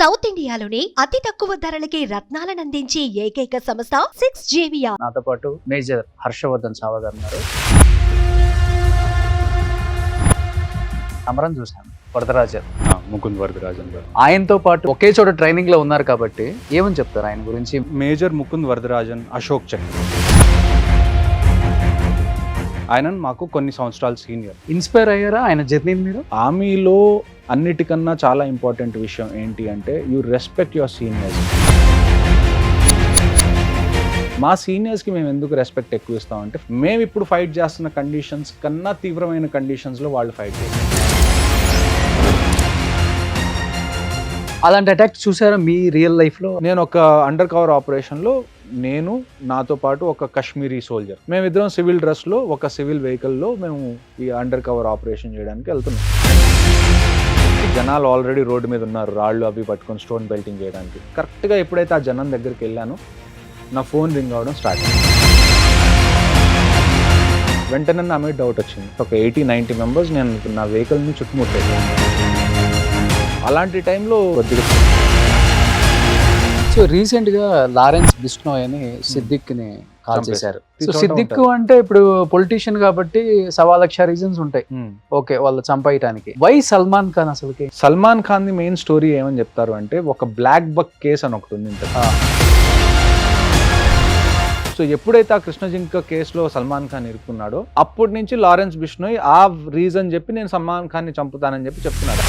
South ఇండియాలోని అతి తక్కువ ధరలకి రత్నాలనందించే ఏకైక సంస్థ 6JVR. నాతో పాటు మేజర్ హర్షవర్ధన్ చావా గారు ఉన్నారు. అమరం చూశాను, వరదరాజన్, ముకుంద్ వరదరాజన్ గారు. ఆయనతో పాటు ఒకే చోట ట్రైనింగ్ లో ఉన్నారు కాబట్టి ఏమని చెప్తారు ఆయన గురించి? మేజర్ ముకుంద్ వరదరాజన్, అశోక్ చక్ర. ఆయన మాకు కొన్ని సంవత్సరాలు సీనియర్. ఇన్స్పైర్ అయ్యారా ఆయన జర్నీని మీరు? ఆర్మీలో అన్నిటికన్నా చాలా ఇంపార్టెంట్ విషయం ఏంటి అంటే యూ రెస్పెక్ట్ యువర్ సీనియర్స్. మా సీనియర్స్కి మేము ఎందుకు రెస్పెక్ట్ ఎక్కువ ఇస్తామంటే మేము ఇప్పుడు ఫైట్ చేస్తున్న కండిషన్స్ కన్నా తీవ్రమైన కండిషన్స్లో వాళ్ళు ఫైట్ చేస్తారు. అలాంటి అటాక్ చూసారా మీ రియల్ లైఫ్లో? నేను ఒక అండర్ కవర్ ఆపరేషన్లో నేను నాతో పాటు ఒక కశ్మీరీ సోల్జర్, మేమిద్దరం సివిల్ డ్రెస్లో ఒక సివిల్ వెహికల్లో మేము ఈ అండర్ కవర్ ఆపరేషన్ చేయడానికి వెళ్తున్నాం. జనాలు ఆల్రెడీ రోడ్డు మీద ఉన్నారు, రాళ్ళు అవి పట్టుకొని స్టోన్ బెల్టింగ్ చేయడానికి. కరెక్ట్గా ఎప్పుడైతే ఆ జనం దగ్గరికి వెళ్ళానో నా ఫోన్ రింగ్ అవ్వడం స్టార్ట్ అయింది. వెంటనే నా మీద డౌట్ వచ్చింది. ఒక 80-90 మెంబర్స్ నేను నా వెహికల్ని చుట్టుముట్టాను. అలాంటి టైంలో కొద్దిగా సో రీసెంట్ గా లారెన్స్ బిష్నోయ్ అని సిద్దిక్ని కాల్ చేశారు. సో సిద్దిక్ అంటే ఇప్పుడు పొలిటీషియన్ కాబట్టి 1,00,000 రీజన్స్ ఉంటాయి ఓకే వాళ్ళు చంపేయటానికి. వై సల్మాన్ ఖాన్? అసలుకి Salman Khan the main story ఏమని చెప్తారు అంటే ఒక బ్లాక్ బక్ కేసు అని ఒకటి ఉంది. సో ఎప్పుడైతే ఆ కృష్ణజింక కేసులో సల్మాన్ ఖాన్ ఇరుక్కున్నాడో అప్పటి నుంచి లారెన్స్ బిష్నోయ్ ఆ రీజన్ చెప్పి నేను సల్మాన్ ఖాన్ని చంపుతానని చెప్పి చెప్తున్నాడు.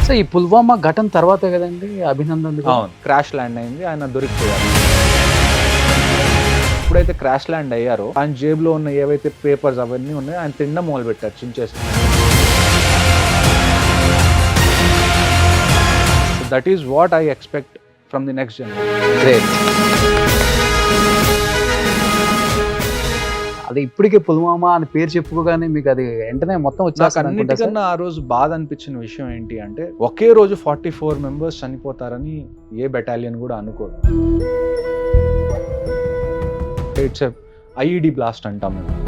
సో ఈ పుల్వామా ఘటన తర్వాత కదండి అభినందన్ క్రాష్ ల్యాండ్ అయింది, ఆయన దొరికిపోయారు. ఎప్పుడైతే క్రాష్ ల్యాండ్ అయ్యారో ఆయన జేబులో ఉన్న ఏవైతే పేపర్స్ అవన్నీ ఉన్నాయో ఆయన తినడం మొదలు పెట్టారు, చించేసి. That is what I expect from the next generation. Great. అది ఇప్పటికే పుల్వామా అని పేరు చెప్పుకోగానే మీకు అది వెంటనే మొత్తం వచ్చేస్తుంది. అన్నిటికన్నా ఆ రోజు బాధ అనిపించిన విషయం ఏంటి అంటే ఒకే రోజు 44 మెంబర్స్ చనిపోతారని ఏ బెటాలియన్ కూడా అనుకోరు. ఇట్స్ ఐఈడి బ్లాస్ట్ అంటాం మేము.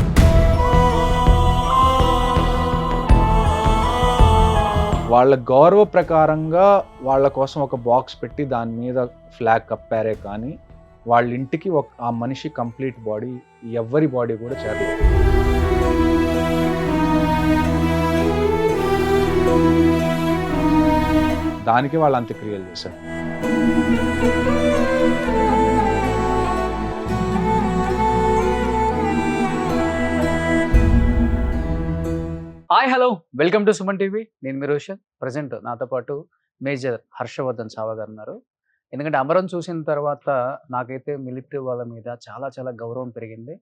వాళ్ళ గౌరవ ప్రకారంగా వాళ్ళ కోసం ఒక బాక్స్ పెట్టి దాని మీద ఫ్లాగ్ కప్పారే కానీ వాళ్ళ ఇంటికి ఆ మనిషి కంప్లీట్ బాడీ ఎవరి బాడీ కూడా చేరలేదు. దానికి వాళ్ళు అంత్యక్రియలు చేశారు. Hi hello, welcome to Suman TV. నేను మీ రోషన్. ప్రజెంట్ నాతో పాటు మేజర్ హర్షవర్ధన్ చావా గారు ఉన్నారు. ఎందుకంటే అమరం చూసిన తర్వాత నాకైతే మిలిటరీ వాళ్ళ మీద చాలా చాలా గౌరవం పెరిగింది.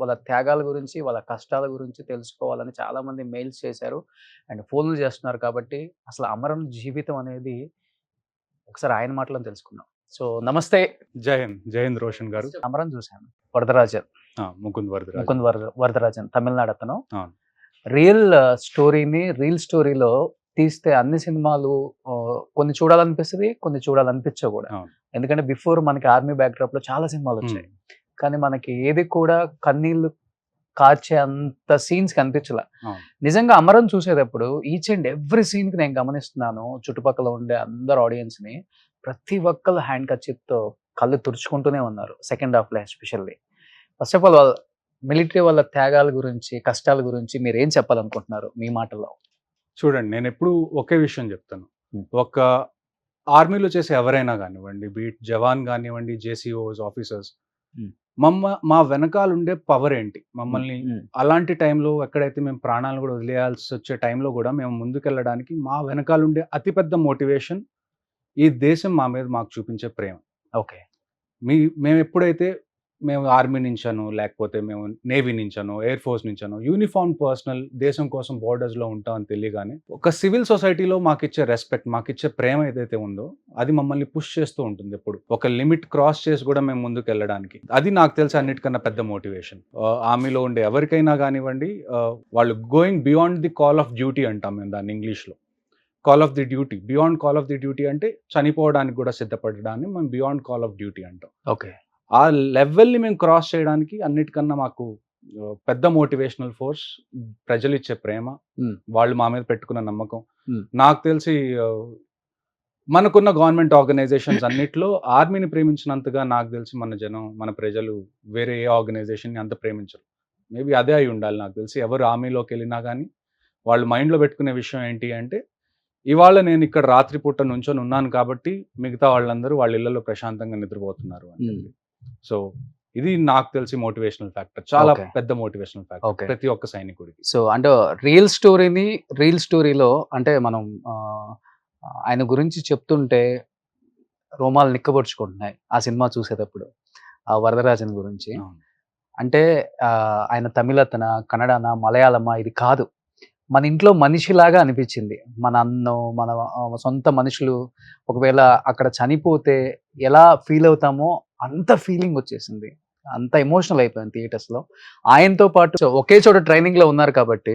వాళ్ళ త్యాగాల గురించి వాళ్ళ కష్టాల గురించి తెలుసుకోవాలని చాలామంది మెయిల్స్ చేశారు అండ్ ఫోన్లు చేస్తున్నారు. కాబట్టి అసలు అమరం జీవితం అనేది ఒకసారి ఆయన మాటలను తెలుసుకుందాం. సో నమస్తే. జై హింద్. జై హింద్ రోషన్ గారు. అమరం చూశాను. వరదరాజన్, ముకుంద్ వరదరాజన్ తమిళనాడు అతను. రియల్ స్టోరీలో తీస్తే అన్ని సినిమాలు కొన్ని చూడాలనిపిస్తుంది, కొన్ని చూడాలనిపించవు కూడా. ఎందుకంటే బిఫోర్ మనకి ఆర్మీ బ్యాక్డ్రాప్ లో చాలా సినిమాలు వచ్చాయి, కానీ మనకి ఏది కూడా కన్నీళ్లు కార్చే అంత సీన్స్ కనిపించలే. నిజంగా అమరం చూసేటప్పుడు ఈచ్ అండ్ ఎవ్రీ సీన్ కి నేను గమనిస్తున్నాను, చుట్టుపక్కల ఉండే అందరు ఆడియన్స్ ని ప్రతి ఒక్కరు హ్యాండ్ కర్చీఫ్ తో కళ్ళు తుడుచుకుంటూనే ఉన్నారు సెకండ్ హాఫ్ లో especially. First of all military వాళ్ళ త్యాగాల గురించి కష్టాల గురించి మీరు ఏం చెప్పాలనుకుంటున్నారు మీ మాటల్లో? చూడండి, నేను ఎప్పుడు ఒకే విషయం చెప్తాను. ఒక ఆర్మీలో చేసే ఎవరైనా కానివ్వండి, బీట్ జవాన్ కానివ్వండి, జేసీఓస్ ఆఫీసర్స్, మా వెనకాల ఉండే పవర్ ఏంటి, మమ్మల్ని అలాంటి టైంలో ఎక్కడైతే మేము ప్రాణాలు కూడా వదిలేయాల్సి వచ్చే టైంలో కూడా మేము ముందుకెళ్ళడానికి మా వెనకాల ఉండే అతిపెద్ద మోటివేషన్ ఈ దేశం మా మీద మాకు చూపించే ప్రేమ. ఓకే, మేము ఎప్పుడైతే మేము ఆర్మీ నుంచాను, లేకపోతే మేము నేవీ నుంచాను, ఎయిర్ ఫోర్స్ నుంచాను, యూనిఫామ్ పర్సనల్ దేశం కోసం బోర్డర్స్లో ఉంటామని తెలియగానే ఒక సివిల్ సొసైటీలో మాకు ఇచ్చే రెస్పెక్ట్, మాకు ఇచ్చే ప్రేమ ఏదైతే ఉందో అది మమ్మల్ని పుష్ చేస్తూ ఉంటుంది. ఎప్పుడు ఒక లిమిట్ క్రాస్ చేసి కూడా మేము ముందుకు వెళ్ళడానికి, అది నాకు తెలిసి అన్నిటికన్నా పెద్ద మోటివేషన్. ఆర్మీలో ఉండే ఎవరికైనా కానివ్వండి, వాళ్ళు going beyond the call of duty అంటాం మేము దాన్ని ఇంగ్లీష్లో. Call of the duty, beyond call of the duty అంటే చనిపోవడానికి కూడా సిద్ధపడడాన్ని మేము బియాండ్ కాల్ ఆఫ్ డ్యూటీ అంటాం. ఓకే, ఆ లెవెల్ని మేము క్రాస్ చేయడానికి అన్నిటికన్నా మాకు పెద్ద మోటివేషనల్ ఫోర్స్ ప్రజలు ఇచ్చే ప్రేమ, Hmm. వాళ్ళు మా మీద పెట్టుకున్న నమ్మకం. Hmm. నాకు తెలిసి మనకున్న గవర్నమెంట్ ఆర్గనైజేషన్స్ అన్నిట్లో ఆర్మీని ప్రేమించినంతగా నాకు తెలిసి మన జనం, మన ప్రజలు వేరే ఏ ఆర్గనైజేషన్ని అంత ప్రేమించరు. మేబీ అదే అయి ఉండాలి నాకు తెలిసి. ఎవరు ఆర్మీలోకి వెళ్ళినా కానీ వాళ్ళు మైండ్లో పెట్టుకునే విషయం ఏంటి అంటే, ఇవాళ నేను ఇక్కడ రాత్రిపూట నుంచొని ఉన్నాను కాబట్టి మిగతా వాళ్ళందరూ వాళ్ళ ఇళ్లలో ప్రశాంతంగా నిద్రపోతున్నారు అని Hmm. చెప్పి. సో ఇది నాకు తెలిసి మోటివేషనల్ ఫ్యాక్టర్, చాలా Okay. పెద్ద మోటివేషనల్ ఫ్యాక్టర్ Okay. ప్రతి ఒక్క సైనికుడికి. సో అంటే రియల్ స్టోరీలో అంటే మనం ఆయన గురించి చెప్తుంటే రోమాలు నిక్కబొడుచుకుంటున్నాయి ఆ సినిమా చూసేటప్పుడు, ఆ వరదరాజన్ గురించి. అవును. అంటే ఆయన తమిళతన, కన్నడనా, మలయాళమా ఇది కాదు, మన ఇంట్లో మనిషిలాగా అనిపించింది. మన అన్నం, మన సొంత మనుషులు ఒకవేళ అక్కడ చనిపోతే ఎలా ఫీల్ అవుతామో అంత ఫీలింగ్ వచ్చేసింది. అంత ఎమోషనల్ అయిపోయింది థియేటర్స్లో. ఆయనతో పాటు ఒకే చోట ట్రైనింగ్లో ఉన్నారు కాబట్టి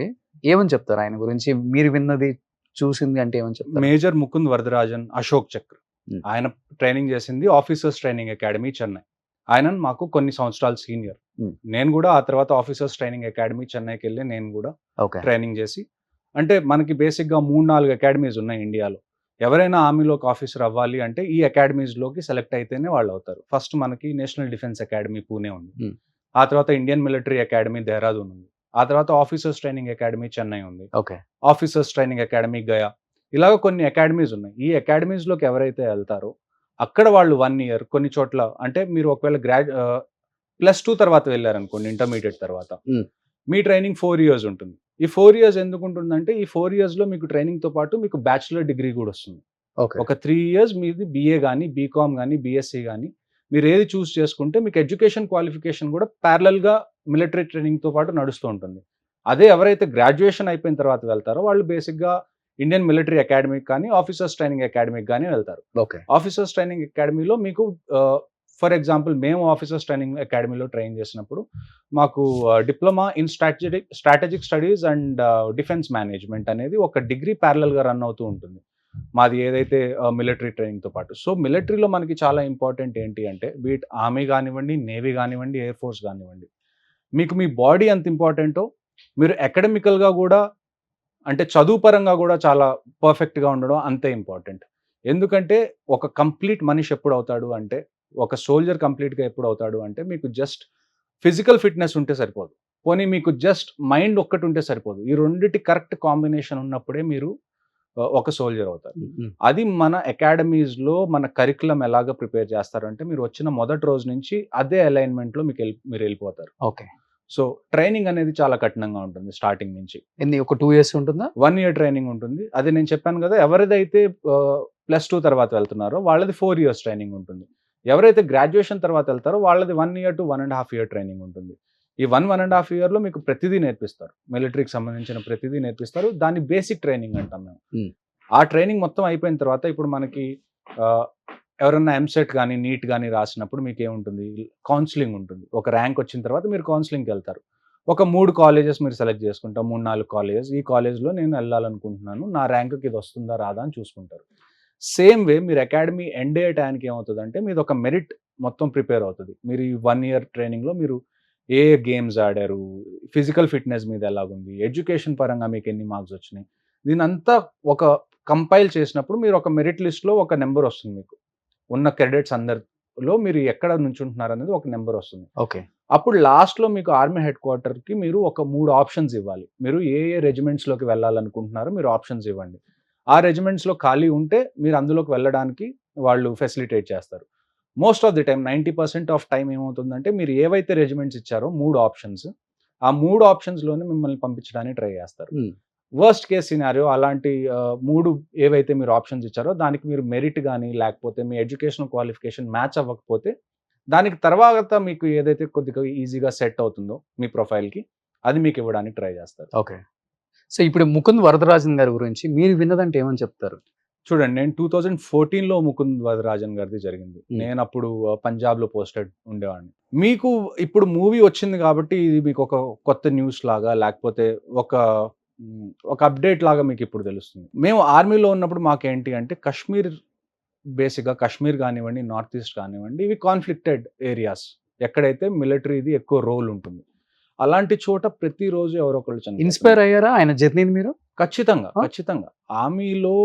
ఏమని చెప్తారు ఆయన గురించి? మీరు విన్నది, చూసింది అంటే ఏమని చెప్తారు? మేజర్ ముకుంద్ వరదరాజన్, అశోక్ చక్ర. Hmm. ఆయన ట్రైనింగ్ చేసింది ఆఫీసర్స్ ట్రైనింగ్ అకాడమీ, చెన్నై. ఆయన మాకు కొన్ని సంవత్సరాలు సీనియర్. Hmm. నేను కూడా ఆ తర్వాత ఆఫీసర్స్ ట్రైనింగ్ అకాడమీ చెన్నైకి వెళ్ళి నేను కూడా ఓకే. ట్రైనింగ్ చేసి, అంటే మనకి బేసిక్గా 3-4 అకాడమీస్ ఉన్నాయి ఇండియాలో. ఎవరైనా ఆర్మీలోకి ఆఫీసర్ అవ్వాలి అంటే ఈ అకాడమీస్లోకి సెలెక్ట్ అయితేనే వాళ్ళు అవుతారు. ఫస్ట్ మనకి నేషనల్ డిఫెన్స్ అకాడమీ పూణే ఉంది. Hmm. ఆ తర్వాత ఇండియన్ మిలిటరీ అకాడమీ దేహ్రాదూన్ ఉంది. ఆ తర్వాత ఆఫీసర్స్ ట్రైనింగ్ అకాడమీ చెన్నై ఉంది. Okay. Officers training academy Gaya. ఇలాగ కొన్ని అకాడమీస్ ఉన్నాయి. ఈ అకాడమీస్లోకి ఎవరైతే వెళ్తారో అక్కడ వాళ్ళు 1 ఇయర్ కొన్ని చోట్ల, అంటే మీరు ఒకవేళ +2 తర్వాత వెళ్ళారనుకోండి, ఇంటర్మీడియట్ తర్వాత Hmm. మీ ట్రైనింగ్ 4 ఇయర్స్ ఉంటుంది. ఈ 4 ఇయర్స్ ఎందుకు ఉంటుందంటే ఈ 4 ఇయర్స్లో మీకు ట్రైనింగ్తో పాటు మీకు బ్యాచిలర్ డిగ్రీ కూడా వస్తుంది. ఓకే. ఒక 3 ఇయర్స్ మీది BA కానీ, బీకామ్ కానీ, BSc కానీ మీరు ఏది చూస్ చేసుకుంటే మీకు ఎడ్యుకేషన్ క్వాలిఫికేషన్ కూడా ప్యారలల్గా మిలిటరీ ట్రైనింగ్తో పాటు నడుస్తూ ఉంటుంది. అదే ఎవరైతే గ్రాడ్యుయేషన్ అయిపోయిన తర్వాత వెళ్తారో వాళ్ళు బేసిక్గా ఇండియన్ మిలిటరీ అకాడమీకి కానీ, ఆఫీసర్స్ ట్రైనింగ్ అకాడమీకి కానీ వెళ్తారు. ఓకే. ఆఫీసర్స్ ట్రైనింగ్ అకాడమీలో మీకు ఫర్ ఎగ్జాంపుల్ మేము ఆఫీసర్స్ ట్రైనింగ్ అకాడమీలో ట్రైన్ చేసినప్పుడు మాకు diploma in strategic studies and defence management అనేది ఒక డిగ్రీ ప్యారలల్గా రన్ అవుతూ ఉంటుంది మాది ఏదైతే మిలిటరీ ట్రైనింగ్తో పాటు. సో మిలిటరీలో మనకి చాలా ఇంపార్టెంట్ ఏంటి అంటే, బీట్ ఆర్మీ కానివ్వండి, నేవీ కానివ్వండి, ఎయిర్ ఫోర్స్ కానివ్వండి, మీకు మీ బాడీ ఎంత ఇంపార్టెంటో మీరు అకాడమికల్గా కూడా, అంటే చదువు పరంగా కూడా చాలా పర్ఫెక్ట్గా ఉండడం అంతే ఇంపార్టెంట్. ఎందుకంటే ఒక కంప్లీట్ మనిషి ఎప్పుడు అవుతాడు అంటే, ఒక సోల్జర్ కంప్లీట్గా ఎప్పుడు అవుతాడు అంటే, మీకు జస్ట్ ఫిజికల్ ఫిట్నెస్ ఉంటే సరిపోదు, పోనీ మీకు జస్ట్ మైండ్ ఒక్కటి ఉంటే సరిపోదు. ఈ రెండిటి కరెక్ట్ కాంబినేషన్ ఉన్నప్పుడే మీరు ఒక సోల్జర్ అవుతారు. అది మన అకాడమీస్లో మన కరికులం ఎలాగ ప్రిపేర్ చేస్తారంటే, మీరు వచ్చిన మొదటి రోజు నుంచి అదే అలైన్మెంట్లో మీరు వెళ్ళిపోతారు. ఓకే. సో ట్రైనింగ్ అనేది చాలా కఠినంగా ఉంటుంది స్టార్టింగ్ నుంచి. ఒక 2 ఇయర్స్ ఉంటుందా? 1 ఇయర్ ట్రైనింగ్ ఉంటుంది. అదే నేను చెప్పాను కదా, ఎవరిదైతే +2 తర్వాత వెళ్తున్నారో వాళ్ళది 4 ఇయర్స్ ట్రైనింగ్ ఉంటుంది. ఎవరైతే గ్రాడ్యుయేషన్ తర్వాత వెళ్తారో వాళ్ళది 1 ఇయర్ టు 1.5 ఇయర్ ట్రైనింగ్ ఉంటుంది. ఈ 1.5 ఇయర్లో మీకు ప్రతిదీ నేర్పిస్తారు, మిలిటరీకి సంబంధించిన ప్రతిదీ నేర్పిస్తారు. దాన్ని బేసిక్ ట్రైనింగ్ అంటాం మేము. ఆ ట్రైనింగ్ మొత్తం అయిపోయిన తర్వాత ఇప్పుడు మనకి ఎవరన్నా ఎంసెట్ కానీ, నీట్ కానీ రాసినప్పుడు మీకు ఏముంటుంది, కౌన్సిలింగ్ ఉంటుంది. ఒక ర్యాంక్ వచ్చిన తర్వాత మీరు కౌన్సిలింగ్కి వెళ్తారు. ఒక 3 కాలేజెస్ మీరు సెలెక్ట్ చేసుకుంటాం, 3-4 కాలేజెస్. ఈ కాలేజ్లో నేను వెళ్ళాలనుకుంటున్నాను, నా ర్యాంక్కి ఇది వస్తుందా రాదా అని చూసుకుంటారు. సేమ్ వే మీరు అకాడమీ ఎండ్ అయ్యే టైంకి ఏమవుతుందంటే, మీది ఒక మెరిట్ మొత్తం ప్రిపేర్ అవుతుంది. మీరు ఈ 1 ఇయర్ ట్రైనింగ్లో మీరు ఏ గేమ్స్ ఆడారు, ఫిజికల్ ఫిట్నెస్ మీద ఎలాగుంది, ఎడ్యుకేషన్ పరంగా మీకు ఎన్ని మార్క్స్ వచ్చినాయి, దీనంతా ఒక కంపైల్ చేసినప్పుడు మీరు ఒక మెరిట్ లిస్ట్లో ఒక నెంబర్ వస్తుంది. మీకు ఉన్న క్రెడిట్స్ అందరిలో మీరు ఎక్కడ నుంచుంటున్నారు అనేది ఒక నెంబర్ వస్తుంది. ఓకే. అప్పుడు లాస్ట్లో మీకు ఆర్మీ హెడ్ క్వార్టర్కి మీరు ఒక 3 ఆప్షన్స్ ఇవ్వాలి. మీరు ఏ రెజిమెంట్స్లోకి వెళ్ళాలనుకుంటున్నారో మీరు ఆప్షన్స్ ఇవ్వండి. ఆ రెజిమెంట్స్లో ఖాళీ ఉంటే మీరు అందులోకి వెళ్ళడానికి వాళ్ళు ఫెసిలిటేట్ చేస్తారు. Most of the time 90% of time ఏమవుతుందంటే, మీరు ఏవైతే రెజిమెంట్స్ ఇచ్చారో 3 ఆప్షన్స్, ఆ 3 ఆప్షన్స్లోనే మిమ్మల్ని పంపించడానికి ట్రై చేస్తారు. వర్స్ట్ కేస్ సినారియో అలాంటి 3 ఏవైతే మీరు ఆప్షన్స్ ఇచ్చారో దానికి మీరు మెరిట్ కానీ, లేకపోతే మీ ఎడ్యుకేషనల్ క్వాలిఫికేషన్ మ్యాచ్ అవ్వకపోతే దానికి తర్వాత మీకు ఏదైతే కొద్దిగా ఈజీగా సెట్ అవుతుందో మీ ప్రొఫైల్కి, అది మీకు ఇవ్వడానికి ట్రై చేస్తారు. ఓకే. సో ఇప్పుడు ముకుంద్ వరదరాజన్ గారి గురించి మీరు విన్నదంటే ఏమని చెప్తారు? చూడండి, నేను 2014లో ముకుంద్ వరదరాజన్ గారిది జరిగింది. నేను అప్పుడు పంజాబ్లో పోస్టెడ్ ఉండేవాడిని. మీకు ఇప్పుడు మూవీ వచ్చింది కాబట్టి ఇది మీకు ఒక కొత్త న్యూస్ లాగా, లేకపోతే ఒక అప్డేట్ లాగా మీకు ఇప్పుడు తెలుస్తుంది. మేము ఆర్మీలో ఉన్నప్పుడు మాకేంటి అంటే, బేసిక్గా కాశ్మీర్ కానివ్వండి, నార్త్ ఈస్ట్ కానివ్వండి, ఇవి కాన్ఫ్లిక్టెడ్ ఏరియాస్, ఎక్కడైతే మిలిటరీది ఎక్కువ రోల్ ఉంటుంది. అలాంటి చోట ప్రతిరోజు ఎవరో ఒకళ్ళు చనిపోతున్నారు. ఇన్స్పైర్ అయ్యారా ఆయన జర్నీని మీరు? ఖచ్చితంగా ఆ? ఖచ్చితంగా ఆర్మీలో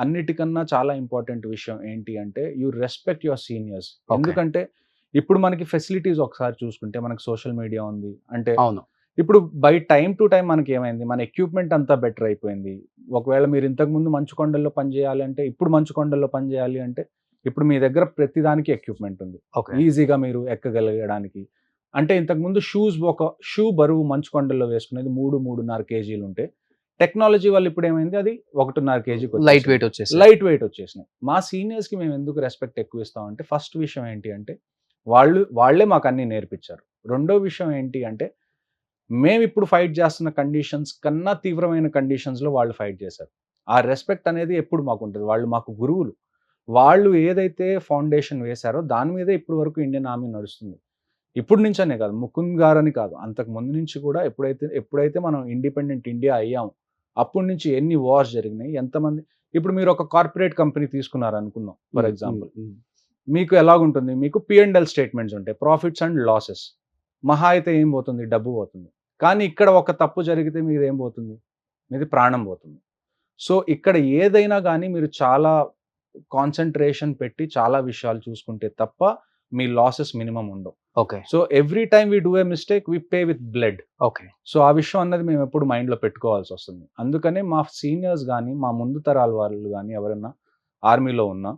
అన్నిటికన్నా చాలా ఇంపార్టెంట్ విషయం ఏంటి అంటే యూ రెస్పెక్ట్ యువర్ సీనియర్స్. ఎందుకంటే ఇప్పుడు మనకి ఫెసిలిటీస్ ఒకసారి చూసుకుంటే మనకి సోషల్ మీడియా ఉంది అంటే అవును. ఇప్పుడు బై టైం టు టైం మనకి ఏమైంది, మన ఎక్విప్మెంట్ అంతా బెటర్ అయిపోయింది. ఒకవేళ మీరు ఇంతకుముందు మంచుకొండల్లో పని చేయాలి అంటే ఇప్పుడు మంచుకొండల్లో పని చేయాలి అంటే ఇప్పుడు మీ దగ్గర ప్రతిదానికి ఎక్విప్మెంట్ ఉంది, ఓకే. ఈజీగా మీరు ఎక్కగలగడానికి. అంటే ఇంతకుముందు ఒక షూ బరువు మంచుకొండల్లో వేసుకునేది 3-3.5 కేజీలు ఉంటే టెక్నాలజీ వల్ల ఇప్పుడు ఏమైంది, అది 1.5 కేజీకి లైట్ వెయిట్ వచ్చేసి. లైట్ వెయిట్ వచ్చేసినాయి. మా సీనియర్స్కి మేము ఎందుకు రెస్పెక్ట్ ఎక్కువ ఇస్తామంటే ఫస్ట్ విషయం ఏంటి అంటే వాళ్ళే మాకు అన్నీ నేర్పించారు. రెండో విషయం ఏంటి అంటే మేము ఇప్పుడు ఫైట్ చేస్తున్న కండిషన్స్ కన్నా తీవ్రమైన కండిషన్స్లో వాళ్ళు ఫైట్ చేశారు. ఆ రెస్పెక్ట్ అనేది ఎప్పుడు మాకు ఉంటుంది. వాళ్ళు మాకు గురువులు. వాళ్ళు ఏదైతే ఫౌండేషన్ వేశారో దాని మీదే ఇప్పుడు వరకు ఇండియన్ ఆర్మీ నడుస్తుంది. ఇప్పుడు నుంచనే కాదు, ముకుంద్ గారని కాదు, అంతకు ముందు నుంచి కూడా ఎప్పుడైతే మనం ఇండిపెండెంట్ ఇండియా అయ్యాము అప్పటి నుంచి ఎన్ని వార్స్ జరిగినాయి, ఎంతమంది. ఇప్పుడు మీరు ఒక కార్పొరేట్ కంపెనీ తీసుకున్నారు అనుకుందాం ఫర్ ఎగ్జాంపుల్, మీకు ఎలాగుంటుంది, మీకు P&L స్టేట్మెంట్స్ ఉంటాయి, ప్రాఫిట్స్ అండ్ లాసెస్. మహా అయితే ఏం పోతుంది, డబ్బు పోతుంది. కానీ ఇక్కడ ఒక తప్పు జరిగితే మీది ఏం పోతుంది, మీది ప్రాణం పోతుంది. సో ఇక్కడ ఏదైనా కానీ మీరు చాలా కాన్సన్ట్రేషన్ పెట్టి చాలా విషయాలు చూసుకుంటే తప్ప మీ లాసెస్ మినిమం ఉండవు. Okay. So every time we do a mistake we pay with blood. Okay. So ఆ విషయం అన్నది మేము ఎప్పుడు మైండ్లో పెట్టుకోవాల్సి వస్తుంది. అందుకనే మా సీనియర్స్ కానీ మా ముందు తరాల వాళ్ళు కానీ ఎవరైనా ఆర్మీలో ఉన్నా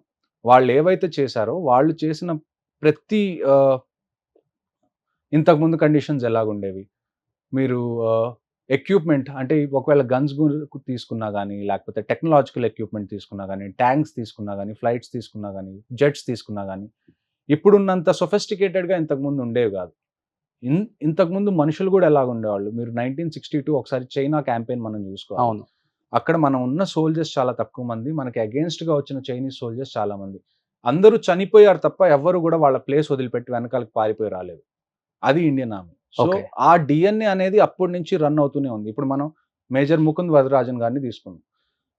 వాళ్ళు ఏవైతే చేశారో వాళ్ళు చేసిన ప్రతి ఇంతకుముందు కండిషన్స్ ఎలాగుండేవి, మీరు ఎక్విప్మెంట్ అంటే ఒకవేళ గన్స్ తీసుకున్నా కానీ లేకపోతే టెక్నాలజికల్ ఎక్విప్మెంట్ తీసుకున్నా కానీ ట్యాంక్స్ తీసుకున్నా కానీ ఫ్లైట్స్ తీసుకున్నా కానీ జెట్స్ తీసుకున్నా కానీ ఇప్పుడున్నంత సొఫిస్టికేటెడ్గా ఇంతకుముందు ఉండేవి కాదు. ఇంతకుముందు మనుషులు కూడా ఎలాగ ఉండేవాళ్ళు. మీరు 1962 ఒకసారి చైనా క్యాంపెయిన్ మనం చూసుకోవాలి. అవును. అక్కడ మనం ఉన్న సోల్జర్స్ చాలా తక్కువ మంది, మనకి అగేన్స్ట్గా వచ్చిన చైనీస్ సోల్జర్స్ చాలా మంది. అందరూ చనిపోయారు తప్ప ఎవ్వరు కూడా వాళ్ళ ప్లేస్ వదిలిపెట్టి వెనకాలకి పారిపోయి రాలేదు. అది ఇండియన్ ఆర్మీ. సో ఆ డిఎన్ఏ అనేది అప్పటి నుంచి రన్ అవుతూనే ఉంది. ఇప్పుడు మనం మేజర్ ముకుంద్ వరదరాజన్ గారిని తీసుకున్నాం.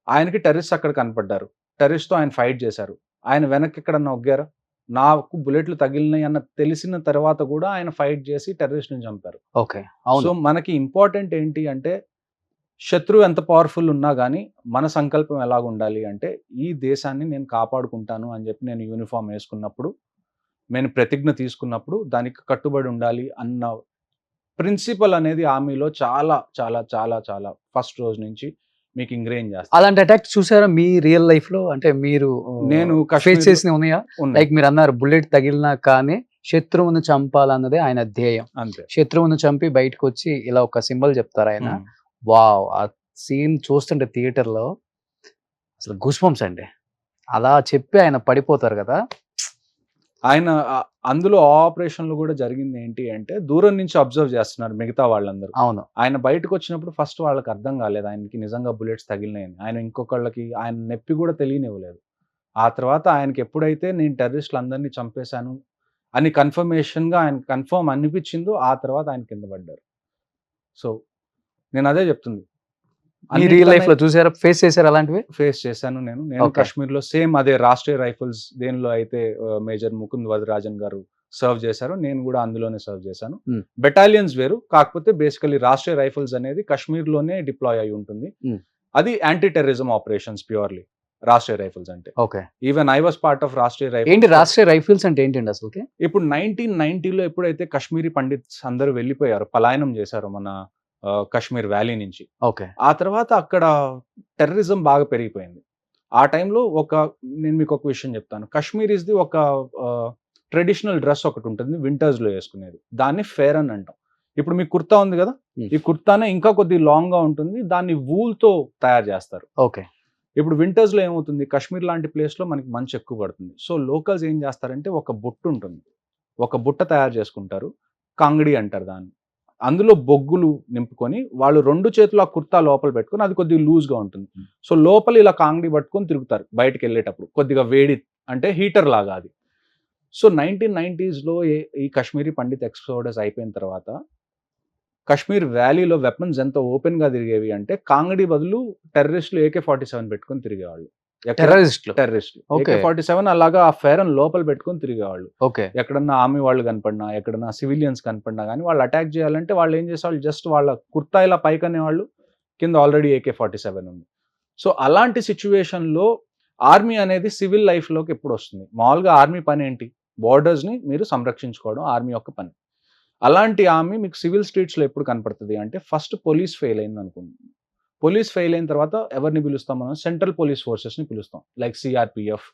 ఆయనకి టెర్రరిస్ట్ అక్కడ కనపడ్డారు, టెర్రరిస్ట్తో ఆయన ఫైట్ చేశారు. ఆయన వెనక్కి ఎక్కడన్నా ఒగ్గారా, నాకు బుల్లెట్లు తగిలినాయి అన్న తెలిసిన తర్వాత కూడా ఆయన ఫైట్ చేసి టెర్రరిస్ట్ని చంపారు. ఓకే. సో మనకి ఇంపార్టెంట్ ఏంటి అంటే శత్రువు ఎంత పవర్ఫుల్ ఉన్నా కానీ మన సంకల్పం ఎలాగ ఉండాలి అంటే ఈ దేశాన్ని నేను కాపాడుకుంటాను అని చెప్పి నేను యూనిఫామ్ వేసుకున్నప్పుడు, నేను ప్రతిజ్ఞ తీసుకున్నప్పుడు దానికి కట్టుబడి ఉండాలి అన్న ప్రిన్సిపల్ అనేది ఆర్మీలో చాలా చాలా చాలా చాలా ఫస్ట్ రోజు నుంచి మీకు ఇంగ్రెయిన్ చేస్తారు. అలాంటి అటాక్ చూసారా మీ రియల్ లైఫ్ లో? అంటే మీరు నేను ఫేస్ చేసినవి ఉన్నాయా? లైక్ మీరు అన్నారు బుల్లెట్ తగిలినా కానీ శత్రువును చంపాలన్నదే ఆయన ధ్యేయం. అంతే. శత్రువును చంపి బయటకు వచ్చి ఇలా ఒక సింబల్ చెప్తారు ఆయన. వావ్! ఆ సీన్ చూస్తుంటే థియేటర్ లో అసలు గూస్బంప్స్ అండి. అలా చెప్పి ఆయన పడిపోతారు కదా. ఆయన అందులో ఆపరేషన్లు కూడా జరిగింది ఏంటి అంటే దూరం నుంచి అబ్జర్వ్ చేస్తున్నారు మిగతా వాళ్ళందరూ. అవును. ఆయన బయటకు వచ్చినప్పుడు ఫస్ట్ వాళ్ళకి అర్థం కాలేదు ఆయనకి నిజంగా బుల్లెట్స్ తగిలినాయని. ఆయన ఇంకొకళ్ళకి ఆయన నొప్పి కూడా తెలియనివ్వలేదు. ఆ తర్వాత ఆయనకి ఎప్పుడైతే నేను టెర్రరిస్టులు అందరినీ చంపేశాను అని కన్ఫర్మేషన్గా ఆయన కన్ఫర్మ్ అనిపించిందో ఆ తర్వాత ఆయన కింద పడ్డారు. సో నేను అదే చెప్తుంది, రియల్ లైఫ్ లో చూసారా, ఫేస్ చేశారు అలాంటివి? ఫేస్ చేశాను నేను కాశ్మీర్లో సేమ్ అదే రాష్ట్రీయ రైఫిల్స్ దేనిలో అయితే మేజర్ ముకుంద్ వరదరాజన్ గారు సర్వ్ చేశారో నేను కూడా అందులోనే సర్వ్ చేశాను. బెటాలియన్స్ వేరు, కాకపోతే బేసికలీ రాష్ట్రీయ రైఫిల్స్ అనేది కాశ్మీర్లోనే డిప్లాయ్ అయి ఉంటుంది. అది anti terrorism operations purely Rashtriya Rifles అంటే. Okay. Even I was part of Rashtriya Rifles. ఏంటి రాష్ట్రీయ రైఫిల్స్ అంటే ఏంటండి అసలు? ఇప్పుడు 1990లో ఎప్పుడైతే కాశ్మీరీ పండిట్స్ అందరూ వెళ్ళిపోయారు, పలాయనం చేశారు మన కాశ్మీర్ వ్యాలీ నుంచి. ఓకే. ఆ తర్వాత అక్కడ టెర్రరిజం బాగా పెరిగిపోయింది. ఆ టైంలో నేను మీకు ఒక విషయం చెప్తాను. కాశ్మీరీస్ది ఒక ట్రెడిషనల్ డ్రెస్ ఒకటి ఉంటుంది వింటర్స్లో వేసుకునేది, దాన్ని ఫేర్ అని అంటాం. ఇప్పుడు మీకు కుర్తా ఉంది కదా, ఈ కుర్తానే ఇంకా కొద్దిగా లాంగ్గా ఉంటుంది, దాన్ని వూల్తో తయారు చేస్తారు. ఓకే. ఇప్పుడు వింటర్స్లో ఏమవుతుంది, కాశ్మీర్ లాంటి ప్లేస్లో మనకి మంచు ఎక్కువ పడుతుంది. సో లోకల్స్ ఏం చేస్తారంటే ఒక బుట్ట ఉంటుంది, ఒక బుట్ట తయారు చేసుకుంటారు, కాంగడి అంటారు దాన్ని. అందులో బొగ్గులు నింపుకొని వాళ్ళు 2 చేతులు ఆ కుర్తా లోపల పెట్టుకొని, అది కొద్దిగా లూజ్గా ఉంటుంది. సో లోపల ఇలా కాంగడి పట్టుకొని తిరుగుతారు బయటకు వెళ్ళేటప్పుడు, కొద్దిగా వేడి అంటే హీటర్ లాగా అది. సో 1990sలో ఈ కాశ్మీరీ పండిత్ ఎక్స్పోడస్ అయిపోయిన తర్వాత కాశ్మీర్ వ్యాలీలో వెపన్స్ ఎంత ఓపెన్గా తిరిగేవి అంటే కాంగడి బదులు టెర్రరిస్టులు AK-47 పెట్టుకొని తిరిగేవాళ్ళు. టెర్రరిస్టులు. Terrorist Okay. AK-47 అలాగా ఆ ఫేరన్ లోపల పెట్టుకొని తిరిగేవాళ్ళు. ఓకే. ఎక్కడన్నా ఆర్మీ వాళ్ళు కనపడినా, ఎక్కడన్నా సివిలియన్స్ కనపడినా కానీ వాళ్ళు అటాక్ చేయాలంటే వాళ్ళు ఏం చేసేవాళ్ళు, జస్ట్ వాళ్ళ కుర్తా ఇలా పైకనేవాళ్ళు, కింద ఆల్రెడీ AK-47 ఉంది. సో అలాంటి సిచ్యువేషన్లో ఆర్మీ అనేది సివిల్ లైఫ్లోకి ఎప్పుడు వస్తుంది? మామూలుగా ఆర్మీ పని ఏంటి? బోర్డర్స్ని మీరు సంరక్షించుకోవడం ఆర్మీ యొక్క పని. అలాంటి ఆర్మీ మీకు సివిల్ స్ట్రీట్స్లో ఎప్పుడు కనపడుతుంది అంటే, ఫస్ట్ పోలీస్ ఫెయిల్ అయింది అనుకోండి. పోలీస్ ఫెయిల్ అయిన తర్వాత ఎవరిని పిలుస్తాం మనం? సెంట్రల్ పోలీస్ ఫోర్సెస్ని పిలుస్తాం. లైక్ సిఆర్పిఎఫ్,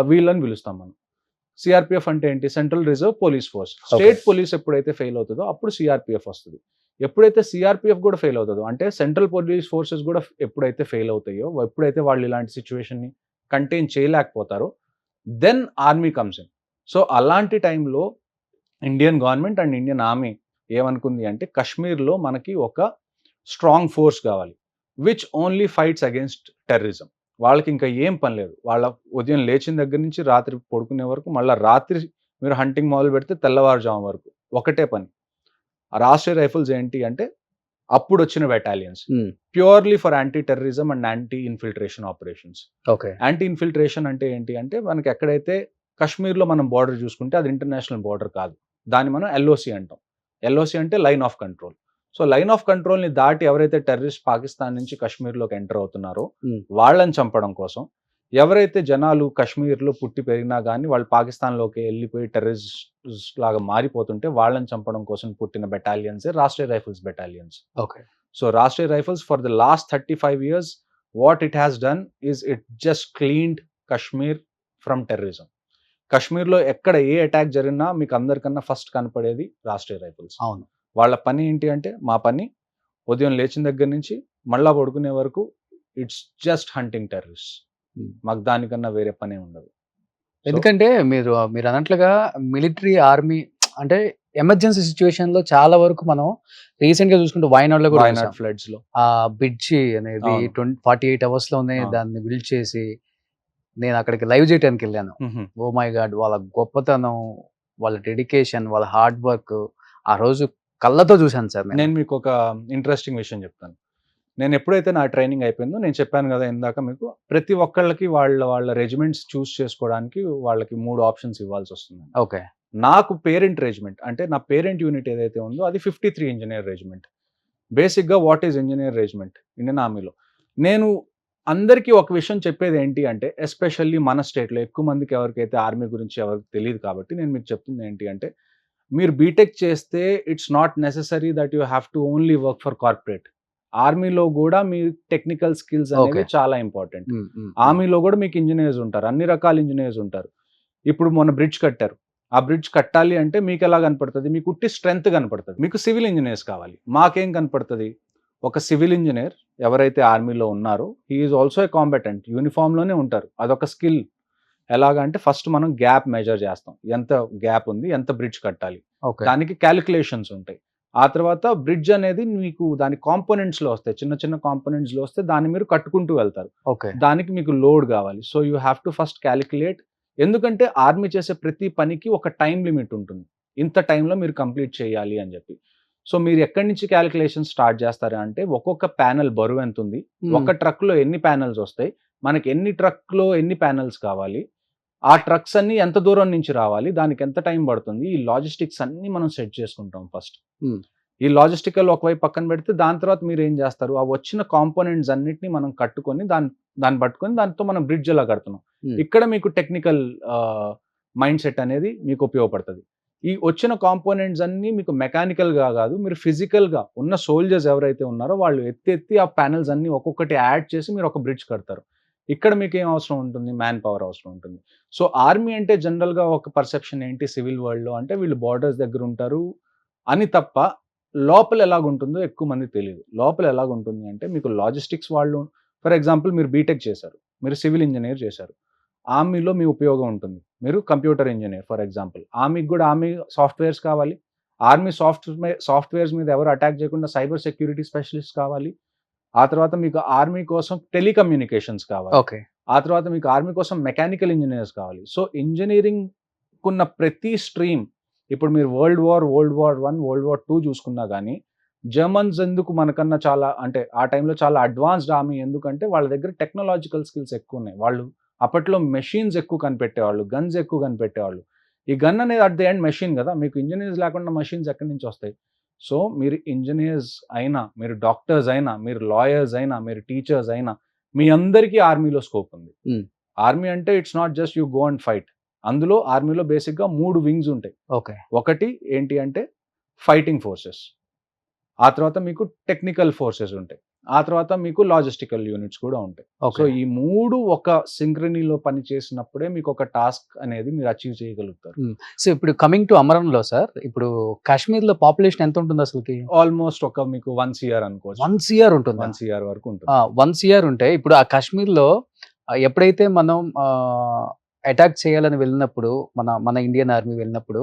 వీళ్ళని పిలుస్తాం మనం. సిఆర్పిఎఫ్ అంటే ఏంటి? Central reserve police force. State police ఎప్పుడైతే ఫెయిల్ అవుతుందో అప్పుడు సిఆర్పిఎఫ్ వస్తుంది. ఎప్పుడైతే సిఆర్పిఎఫ్ కూడా ఫెయిల్ అవుతుందో, అంటే సెంట్రల్ పోలీస్ ఫోర్సెస్ కూడా ఎప్పుడైతే ఫెయిల్ అవుతాయో, ఎప్పుడైతే వాళ్ళు ఇలాంటి సిచ్యువేషన్ని కంటైన్ చేయలేకపోతారో, then army comes in. So అలాంటి టైంలో Indian government and Indian army ఏమనుకుంది అంటే, కశ్మీర్లో మనకి ఒక స్ట్రాంగ్ ఫోర్స్ కావాలి, which only fights against terrorism. వాళ్ళకి ఇంకా ఏం పని లేదు. వాళ్ళ ఉదయం లేచిన దగ్గర నుంచి రాత్రి పడుకునే వరకు, మళ్ళీ రాత్రి మీరు హంటింగ్ మొదలు పెడితే తెల్లవారుజాము వరకు ఒకటే పని. రాష్ట్రీయ రైఫిల్స్ ఏంటి అంటే అప్పుడు వచ్చిన battalions, purely for anti terrorism and anti infiltration operations. Okay. Anti infiltration అంటే ఏంటి అంటే, మనకి ఎక్కడైతే కశ్మీర్లో మనం బార్డర్ చూసుకుంటే అది ఇంటర్నేషనల్ బార్డర్ కాదు, దాన్ని మనం ఎల్ఓసి అంటాం. ఎల్ఓసి అంటే line of control. So line of కంట్రోల్ని దాటి ఎవరైతే టెర్రరిస్ట్ పాకిస్తాన్ నుంచి కశ్మీర్లోకి ఎంటర్ అవుతున్నారో వాళ్ళని చంపడం కోసం, ఎవరైతే జనాలు కశ్మీర్లో పుట్టి పెరిగినా కానీ వాళ్ళు పాకిస్తాన్లోకి వెళ్ళిపోయి టెర్రరిస్ట్ లాగా మారిపోతుంటే వాళ్ళని చంపడం కోసం పుట్టిన బెటాలియన్సే Rashtriya Rifles battalions. Okay. So Rashtriya Rifles for the last 35 years what it has done is it just cleaned Kashmir from terrorism. కశ్మీర్లో ఎక్కడ ఏ అటాక్ జరిగినా మీకు అందరికన్నా ఫస్ట్ కనపడేది రాష్ట్రీయ రైఫిల్స్. అవును. వాళ్ళ పని ఏంటి అంటే, మా పని ఉదయం లేచిన దగ్గర నుంచి మళ్ళా పడుకునే వరకు ఇట్స్ జస్ట్ హంటింగ్ టెర్రరిస్ట్. మాకు దానికన్నా వేరే పనే ఉండదు. ఎందుకంటే మీరు అన్నట్లుగా మిలిటరీ ఆర్మీ అంటే ఎమర్జెన్సీ సిచ్యువేషన్ లో చాలా వరకు మనం రీసెంట్ గా చూసుకుంటే వైనాడ్ కూడా ఫ్లడ్స్ లో ఆ బ్రిడ్జి అనేది 48 hours లో అవును. దాన్ని బిల్డ్ చేసి నేను అక్కడికి లైవ్ చేయడానికి వెళ్ళాను. ఓ మై గాడ్, వాళ్ళ గొప్పతనం, వాళ్ళ డెడికేషన్, వాళ్ళ హార్డ్ వర్క్ ఆ రోజు కళ్ళతో చూశాను సార్. నేను మీకు ఒక ఇంట్రెస్టింగ్ విషయం చెప్తాను. నేను ఎప్పుడైతే నా ట్రైనింగ్ అయిపోయిందో, నేను చెప్పాను కదా ఇందాక మీకు, ప్రతి ఒక్కళ్ళకి వాళ్ళ రెజిమెంట్స్ చూస్ చేసుకోవడానికి వాళ్ళకి 3 ఆప్షన్స్ ఇవ్వాల్సి వస్తుంది. ఓకే. నాకు పేరెంట్ రెజిమెంట్ అంటే నా పేరెంట్ యూనిట్ ఏదైతే ఉందో అది 53 ఇంజనీర్ రెజిమెంట్. బేసిక్గా what is engineer regiment Indian ఆర్మీలో? నేను అందరికీ ఒక విషయం చెప్పేది ఏంటి అంటే, ఎస్పెషల్లీ మన స్టేట్లో ఎక్కువ మందికి ఎవరికైతే ఆర్మీ గురించి ఎవరికి తెలియదు కాబట్టి నేను మీకు చెప్తుంది ఏంటి అంటే, మీరు బీటెక్ చేస్తే it's not necessary that you have to only work for corporate. ఆర్మీలో కూడా మీ టెక్నికల్ స్కిల్స్ అనేవి చాలా ఇంపార్టెంట్. ఆర్మీలో కూడా మీకు ఇంజనీర్స్ ఉంటారు, అన్ని రకాల ఇంజనీర్స్ ఉంటారు. ఇప్పుడు మొన్న బ్రిడ్జ్ కట్టారు, ఆ బ్రిడ్జ్ కట్టాలి అంటే మీకు ఎలా కనపడుతుంది? మీకు ఉట్టి స్ట్రెంగ్త్ కనపడుతుంది. మీకు సివిల్ ఇంజనీర్స్ కావాలి. మాకేం కనపడుతుంది? ఒక సివిల్ ఇంజనీర్ ఎవరైతే ఆర్మీలో ఉన్నారో హీ ఈజ్ ఆల్సో ఏ కాంబటెంట్, యూనిఫామ్లోనే ఉంటారు. అదొక స్కిల్. ఎలాగంటే ఫస్ట్ మనం గ్యాప్ మెజర్ చేస్తాం, ఎంత గ్యాప్ ఉంది, ఎంత బ్రిడ్జ్ కట్టాలి, దానికి క్యాలిక్యులేషన్స్ ఉంటాయి. ఆ తర్వాత బ్రిడ్జ్ అనేది మీకు దాని కాంపోనెంట్స్లో వస్తాయి, చిన్న చిన్న కాంపోనెంట్స్లో వస్తే దాన్ని మీరు కట్టుకుంటూ వెళ్తారు. దానికి మీకు లోడ్ కావాలి. So you have to first calculate. ఎందుకంటే ఆర్మీ చేసే ప్రతి పనికి ఒక టైం లిమిట్ ఉంటుంది, ఇంత టైంలో మీరు కంప్లీట్ చేయాలి అని చెప్పి. సో మీరు ఎక్కడి నుంచి క్యాలిక్యులేషన్ స్టార్ట్ చేస్తారా అంటే, ఒక్కొక్క ప్యానెల్ బరువు ఎంత ఉంది, ఒక ట్రక్లో ఎన్ని ప్యానెల్స్ వస్తాయి, మనకి ఎన్ని ట్రక్లో ఎన్ని ప్యానెల్స్ కావాలి, ఆ ట్రక్స్ అన్ని ఎంత దూరం నుంచి రావాలి, దానికి ఎంత టైం పడుతుంది, ఈ లాజిస్టిక్స్ అన్ని మనం సెట్ చేసుకుంటాం ఫస్ట్. ఈ లాజిస్టికల్ ఒకవైపు పక్కన పెడితే, దాని తర్వాత మీరు ఏం చేస్తారు, ఆ వచ్చిన కాంపోనెంట్స్ అన్నిటిని మనం కట్టుకొని దాన్ని పట్టుకొని దాంతో మనం బ్రిడ్జ్ ఎలా కడుతున్నాం. ఇక్కడ మీకు టెక్నికల్ మైండ్ సెట్ అనేది మీకు ఉపయోగపడుతుంది. ఈ వచ్చిన కాంపోనెంట్స్ అన్ని మీకు మెకానికల్గా కాదు, మీరు ఫిజికల్గా ఉన్న సోల్జర్స్ ఎవరైతే ఉన్నారో వాళ్ళు ఎత్తి ఆ ప్యానెల్స్ అన్ని ఒక్కొక్కటి యాడ్ చేసి మీరు ఒక బ్రిడ్జ్ కడతారు. ఇక్కడ మీకు ఏం అవసరం ఉంటుంది? మ్యాన్ పవర్ అవసరం ఉంటుంది. సో ఆర్మీ అంటే జనరల్గా ఒక పర్సెప్షన్ ఏంటి సివిల్ వరల్డ్లో అంటే, వీళ్ళు బార్డర్స్ దగ్గర ఉంటారు అని తప్ప లోపల ఎలాగుంటుందో ఎక్కువ మంది తెలియదు. లోపల ఎలాగుంటుంది అంటే, మీకు లాజిస్టిక్స్ వాళ్ళు, ఫర్ ఎగ్జాంపుల్ మీరు బీటెక్ చేశారు, మీరు సివిల్ ఇంజనీర్ చేశారు, ఆర్మీలో మీ ఉపయోగం ఉంటుంది. మీరు కంప్యూటర్ ఇంజనీర్ ఫర్ ఎగ్జాంపుల్, ఆర్మీకి కూడా ఆర్మీ సాఫ్ట్వేర్స్ కావాలి. ఆర్మీ సాఫ్ట్వేర్స్ మీద ఎవరు అటాక్ చేయకుండా సైబర్ సెక్యూరిటీ స్పెషలిస్ట్ కావాలి. ఆ తర్వాత మీకు ఆర్మీ కోసం టెలికమ్యూనికేషన్స్ కావాలి. ఆ తర్వాత మీకు ఆర్మీ కోసం మెకానికల్ ఇంజనీర్స్ కావాలి. సో ఇంజనీరింగ్ ఉన్న ప్రతి స్ట్రీమ్, ఇప్పుడు మీరు వరల్డ్ వార్ 1, వరల్డ్ వార్ 2 చూసుకున్నా కానీ జర్మన్స్ ఎందుకు మనకన్నా చాలా అంటే ఆ టైంలో చాలా అడ్వాన్స్డ్ ఆర్మీ, ఎందుకంటే వాళ్ళ దగ్గర టెక్నాలజికల్ స్కిల్స్ ఎక్కువ ఉన్నాయి. వాళ్ళు అప్పట్లో మెషిన్స్ ఎక్కువ కనిపెట్టేవాళ్ళు, గన్స్ ఎక్కువ కనిపెట్టేవాళ్ళు. ఈ గన్ అనేది అట్ ది ఎండ్ మెషిన్ కదా, మీకు ఇంజనీర్స్ లేకుండా మెషిన్స్ ఎక్కడి నుంచి వస్తాయి? సో మీరు ఇంజనీర్స్ అయినా, మీరు డాక్టర్స్ అయినా, మీరు లాయర్స్ అయినా, మీరు టీచర్స్ అయినా, మీ అందరికీ ఆర్మీలో స్కోప్ ఉంది. ఆర్మీ అంటే it's not just you go and fight. అందులో ఆర్మీలో బేసిక్గా 3 వింగ్స్ ఉంటాయి. ఓకే. ఒకటి ఏంటి అంటే ఫైటింగ్ ఫోర్సెస్, ఆ తర్వాత మీకు టెక్నికల్ ఫోర్సెస్ ఉంటాయి, ఆ తర్వాత మీకు లాజిస్టికల్ యూనిట్స్ కూడా ఉంటాయి. సో ఈ 3 ఒక సింక్రనీలో పని చేసినప్పుడే మీకు ఒక టాస్క్ అనేది మీరు అచీవ్ చేయగలుగుతారు. సో ఇప్పుడు కమింగ్ టు అమరంలో సార్, ఇప్పుడు కాశ్మీర్ లో పాపులేషన్ ఎంత ఉంటుంది అసలుకి? ఆల్మోస్ట్ ఒక మీకు 1 CR అనుకోవచ్చు. 1 CR ఉంటుంది. 1 CR వరకు ఉంటుంది. 1 CR ఉంటే ఇప్పుడు ఆ కాశ్మీర్ లో ఎప్పుడైతే మనం అటాక్ చేయాలని వెళ్ళినప్పుడు, మన ఇండియన్ ఆర్మీ వెళ్ళినప్పుడు,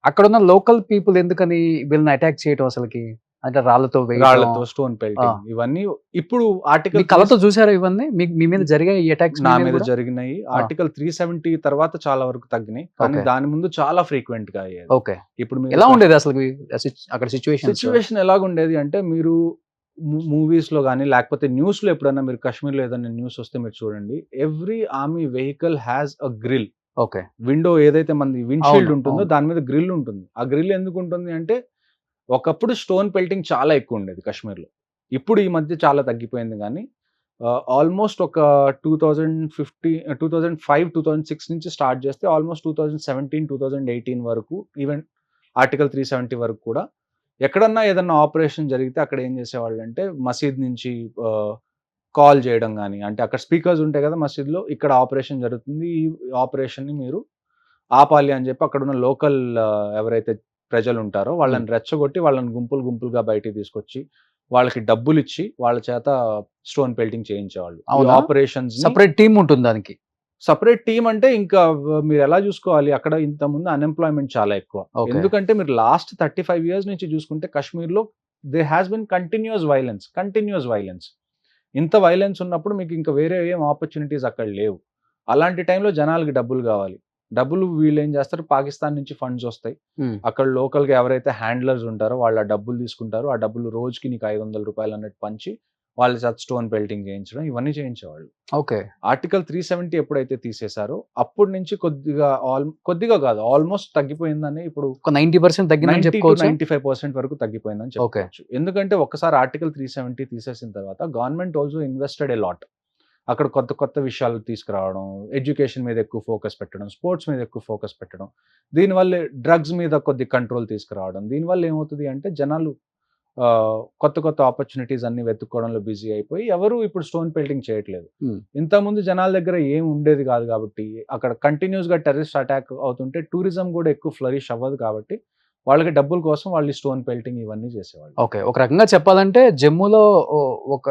అక్కడ ఉన్న లోకల్ పీపుల్ ఎందుకని వీళ్ళని అటాక్ చేయటం అసలుకి? అంటే రాళ్లతో స్టోన్ పెల్టింగ్ ఇవన్నీ ఇప్పుడు ఆర్టికల్ కళతో చూసారా ఇవన్నీ? మీ మీద జరిగాయి ఈ అటాక్స్? నా మీద జరిగినాయి. ఆర్టికల్ 370 తర్వాత చాలా వరకు తగ్గినాయి, కానీ దాని ముందు చాలా ఫ్రీక్వెంట్ గా అయ్యేది. ఓకే. ఇప్పుడు ఎలా ఉండేది అసలు అక్కడ సిచ్యువేషన్ ఎలాగుండేది అంటే, మీరు మూవీస్ లో కానీ లేకపోతే న్యూస్ లో ఎప్పుడైనా మీరు కాశ్మీర్లో ఏదైనా న్యూస్ వస్తే మీరు చూడండి, every army vehicle has a grille. Okay. Window ఏదైతే మనది విండ్షీల్డ్ ఉంటుందో దాని మీద గ్రిల్ ఉంటుంది. ఆ గ్రిల్ ఎందుకు ఉంటుంది అంటే, ఒకప్పుడు స్టోన్ పెల్టింగ్ చాలా ఎక్కువ ఉండేది కాశ్మీర్లో. ఇప్పుడు ఈ మధ్య చాలా తగ్గిపోయింది, కానీ ఆల్మోస్ట్ ఒక 2005, 2006 నుంచి స్టార్ట్ చేస్తే ఆల్మోస్ట్ 2017, 2018 వరకు, ఈవెన్ ఆర్టికల్ 370 వరకు కూడా ఎక్కడన్నా ఏదన్నా ఆపరేషన్ జరిగితే అక్కడ ఏం చేసేవాళ్ళు అంటే, మసీద్ నుంచి కాల్ చేయడం కానీ, అంటే అక్కడ స్పీకర్స్ ఉంటాయి కదా మసీద్లో, ఇక్కడ ఆపరేషన్ జరుగుతుంది, ఈ ఆపరేషన్ని మీరు ఆపాలి అని చెప్పి అక్కడ ఉన్న లోకల్ ఎవరైతే ప్రజలు ఉంటారో వాళ్ళని రెచ్చగొట్టి, వాళ్ళని గుంపులుగా బయటికి తీసుకొచ్చి వాళ్ళకి డబ్బులు ఇచ్చి వాళ్ళ చేత స్టోన్ పెల్టింగ్ చేయించేవాళ్ళు. ఆపరేషన్స్ సెపరేట్ టీమ్ ఉంటుంది దానికి. సపరేట్ టీమ్ అంటే ఇంకా మీరు ఎలా చూసుకోవాలి, అక్కడ ఇంత ముందు అన్ఎంప్లాయ్మెంట్ చాలా ఎక్కువ. ఎందుకంటే మీరు లాస్ట్ 35 years నుంచి చూసుకుంటే కాశ్మీర్లో they has been continuous violence. ఇంత వైలెన్స్ ఉన్నప్పుడు మీకు ఇంకా వేరే ఏం ఆపర్చునిటీస్ అక్కడ లేవు. అలాంటి టైంలో జనాలకి డబ్బులు కావాలి. డబ్బులు వీళ్ళు ఏం చేస్తారు, పాకిస్తాన్ నుంచి ఫండ్స్ వస్తాయి, అక్కడ లోకల్ గా ఎవరైతే హ్యాండ్లర్స్ ఉంటారో వాళ్ళ డబ్బులు తీసుకుంటారు, ఆ డబ్బులు రోజుకి నీకు 500 రూపాయలు అన్నట్టు పంచి వాళ్ళ చేత స్టోన్ పెల్టింగ్ చేయించడం, ఇవన్నీ చేయించేవాళ్ళు. ఓకే. ఆర్టికల్ 370 ఎప్పుడైతే తీసేశారో అప్పటి నుంచి కొద్దిగా కాదు ఆల్మోస్ట్ తగ్గిపోయిందని, ఇప్పుడు 90% తగ్గిందని చెప్పుకోవచ్చు. 95% వరకు తగ్గిపోయిందని చెప్పుకోవచ్చు. ఎందుకంటే ఒకసారి ఆర్టికల్ 370 తీసేసిన తర్వాత government also invested a lot. అక్కడ కొత్త విషయాలు తీసుకురావడం, ఎడ్యుకేషన్ మీద ఎక్కువ ఫోకస్ పెట్టడం, స్పోర్ట్స్ మీద ఎక్కువ ఫోకస్ పెట్టడం, దీనివల్ల డ్రగ్స్ మీద కొద్ది కంట్రోల్ తీసుకురావడం. దీనివల్ల ఏమవుతుంది అంటే, జనాలు కొత్త ఆపర్చునిటీస్ అన్ని వెతుక్కోవడంలో బిజీ అయిపోయి ఎవరు ఇప్పుడు స్టోన్ పెల్టింగ్ చేయట్లేదు. ఇంతకుముందు జనాల దగ్గర ఏం ఉండేది కాదు కాబట్టి, అక్కడ కంటిన్యూస్ గా టెర్రరిస్ట్ అటాక్ అవుతుంటే టూరిజం కూడా ఎక్కువ ఫ్లరిష్ అవ్వదు కాబట్టి, వాళ్ళకి డబ్బుల కోసం వాళ్ళు స్టోన్ పెల్టింగ్ ఇవన్నీ చేసేవాళ్ళు. ఓకే. ఒక రకంగా చెప్పాలంటే జమ్మూలో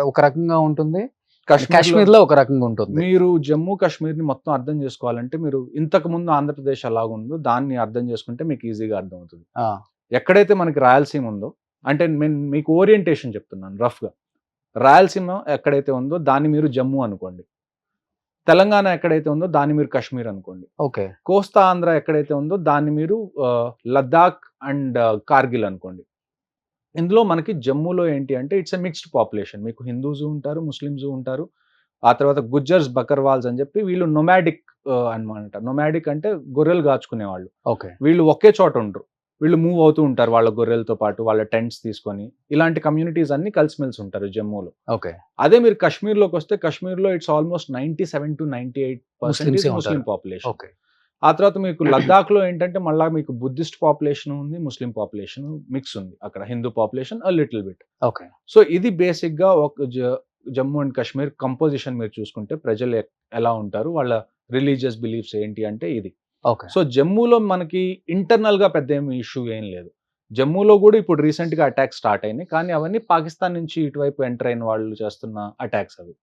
ఒక రకంగా ఉంటుంది, కాశ్మీర్ లో ఒక రకంగా ఉంటుంది. మీరు జమ్మూ కాశ్మీర్ ని మొత్తం అర్థం చేసుకోవాలంటే, మీరు ఇంతకు ముందు ఆంధ్రప్రదేశ్ అలాగుందో దాన్ని అర్థం చేసుకుంటే మీకు ఈజీగా అర్థం అవుతుంది. ఎక్కడైతే మనకి రాయలసీమ ఉందో, అంటే నేను మీకు ఓరియంటేషన్ చెప్తున్నాను రఫ్ గా, రాయలసీమ ఎక్కడైతే ఉందో దాన్ని మీరు జమ్మూ అనుకోండి, తెలంగాణ ఎక్కడైతే ఉందో దాన్ని మీరు కాశ్మీర్ అనుకోండి, ఓకే, కోస్తా ఆంధ్ర ఎక్కడైతే ఉందో దాన్ని మీరు లద్దాఖ్ అండ్ కార్గిల్ అనుకోండి. ఇందులో మనకి జమ్మూలో ఏంటి అంటే ఇట్స్ ఎ మిక్స్డ్ పాపులేషన్. మీకు హిందూస్ ఉంటారు, ముస్లిమ్స్ ఉంటారు, ఆ తర్వాత గుజ్జర్స్, బకర్వాల్స్ అని చెప్పి వీళ్ళు నొమాడిక్ అనమాట. నొమాడిక్ అంటే గొర్రెలు కాచుకునే వాళ్ళు. ఓకే. వీళ్ళు ఒకే చోట ఉండరు, వీళ్ళు మూవ్ అవుతూ ఉంటారు వాళ్ళ గొర్రెలతో పాటు, వాళ్ళ టెంట్స్ తీసుకొని. ఇలాంటి కమ్యూనిటీస్ అన్ని కలిసిమెలిసి ఉంటారు జమ్మూలో. ఓకే. అదే మీరు కాశ్మీర్లోకి వస్తే, కాశ్మీర్లో it's almost 97 to 98% Muslim population. Okay. ఆ తర్వాత మీకు లద్దాఖ్ లో ఏంటంటే మళ్ళీ మీకు బుద్ధిస్ట్ పాపులేషన్ ఉంది, ముస్లిం పాపులేషన్ మిక్స్ ఉంది, అక్కడ Hindu population a little bit. Okay. So ఇది బేసిక్ గా ఒక జమ్మూ అండ్ కాశ్మీర్ కంపోజిషన్ మీరు చూసుకుంటే ప్రజలు ఎలా ఉంటారు, వాళ్ళ రిలీజియస్ బిలీఫ్స్ ఏంటి అంటే ఇది. ఓకే. సో జమ్మూలో మనకి ఇంటర్నల్ గా పెద్ద ఏమి ఇష్యూ ఏం లేదు. జమ్మూలో కూడా ఇప్పుడు రీసెంట్ గా అటాక్స్ స్టార్ట్ అయినాయి, కానీ అవన్నీ పాకిస్తాన్ నుంచి ఇటువైపు ఎంటర్ అయిన వాళ్ళు చేస్తున్న అటాక్స్ అవి.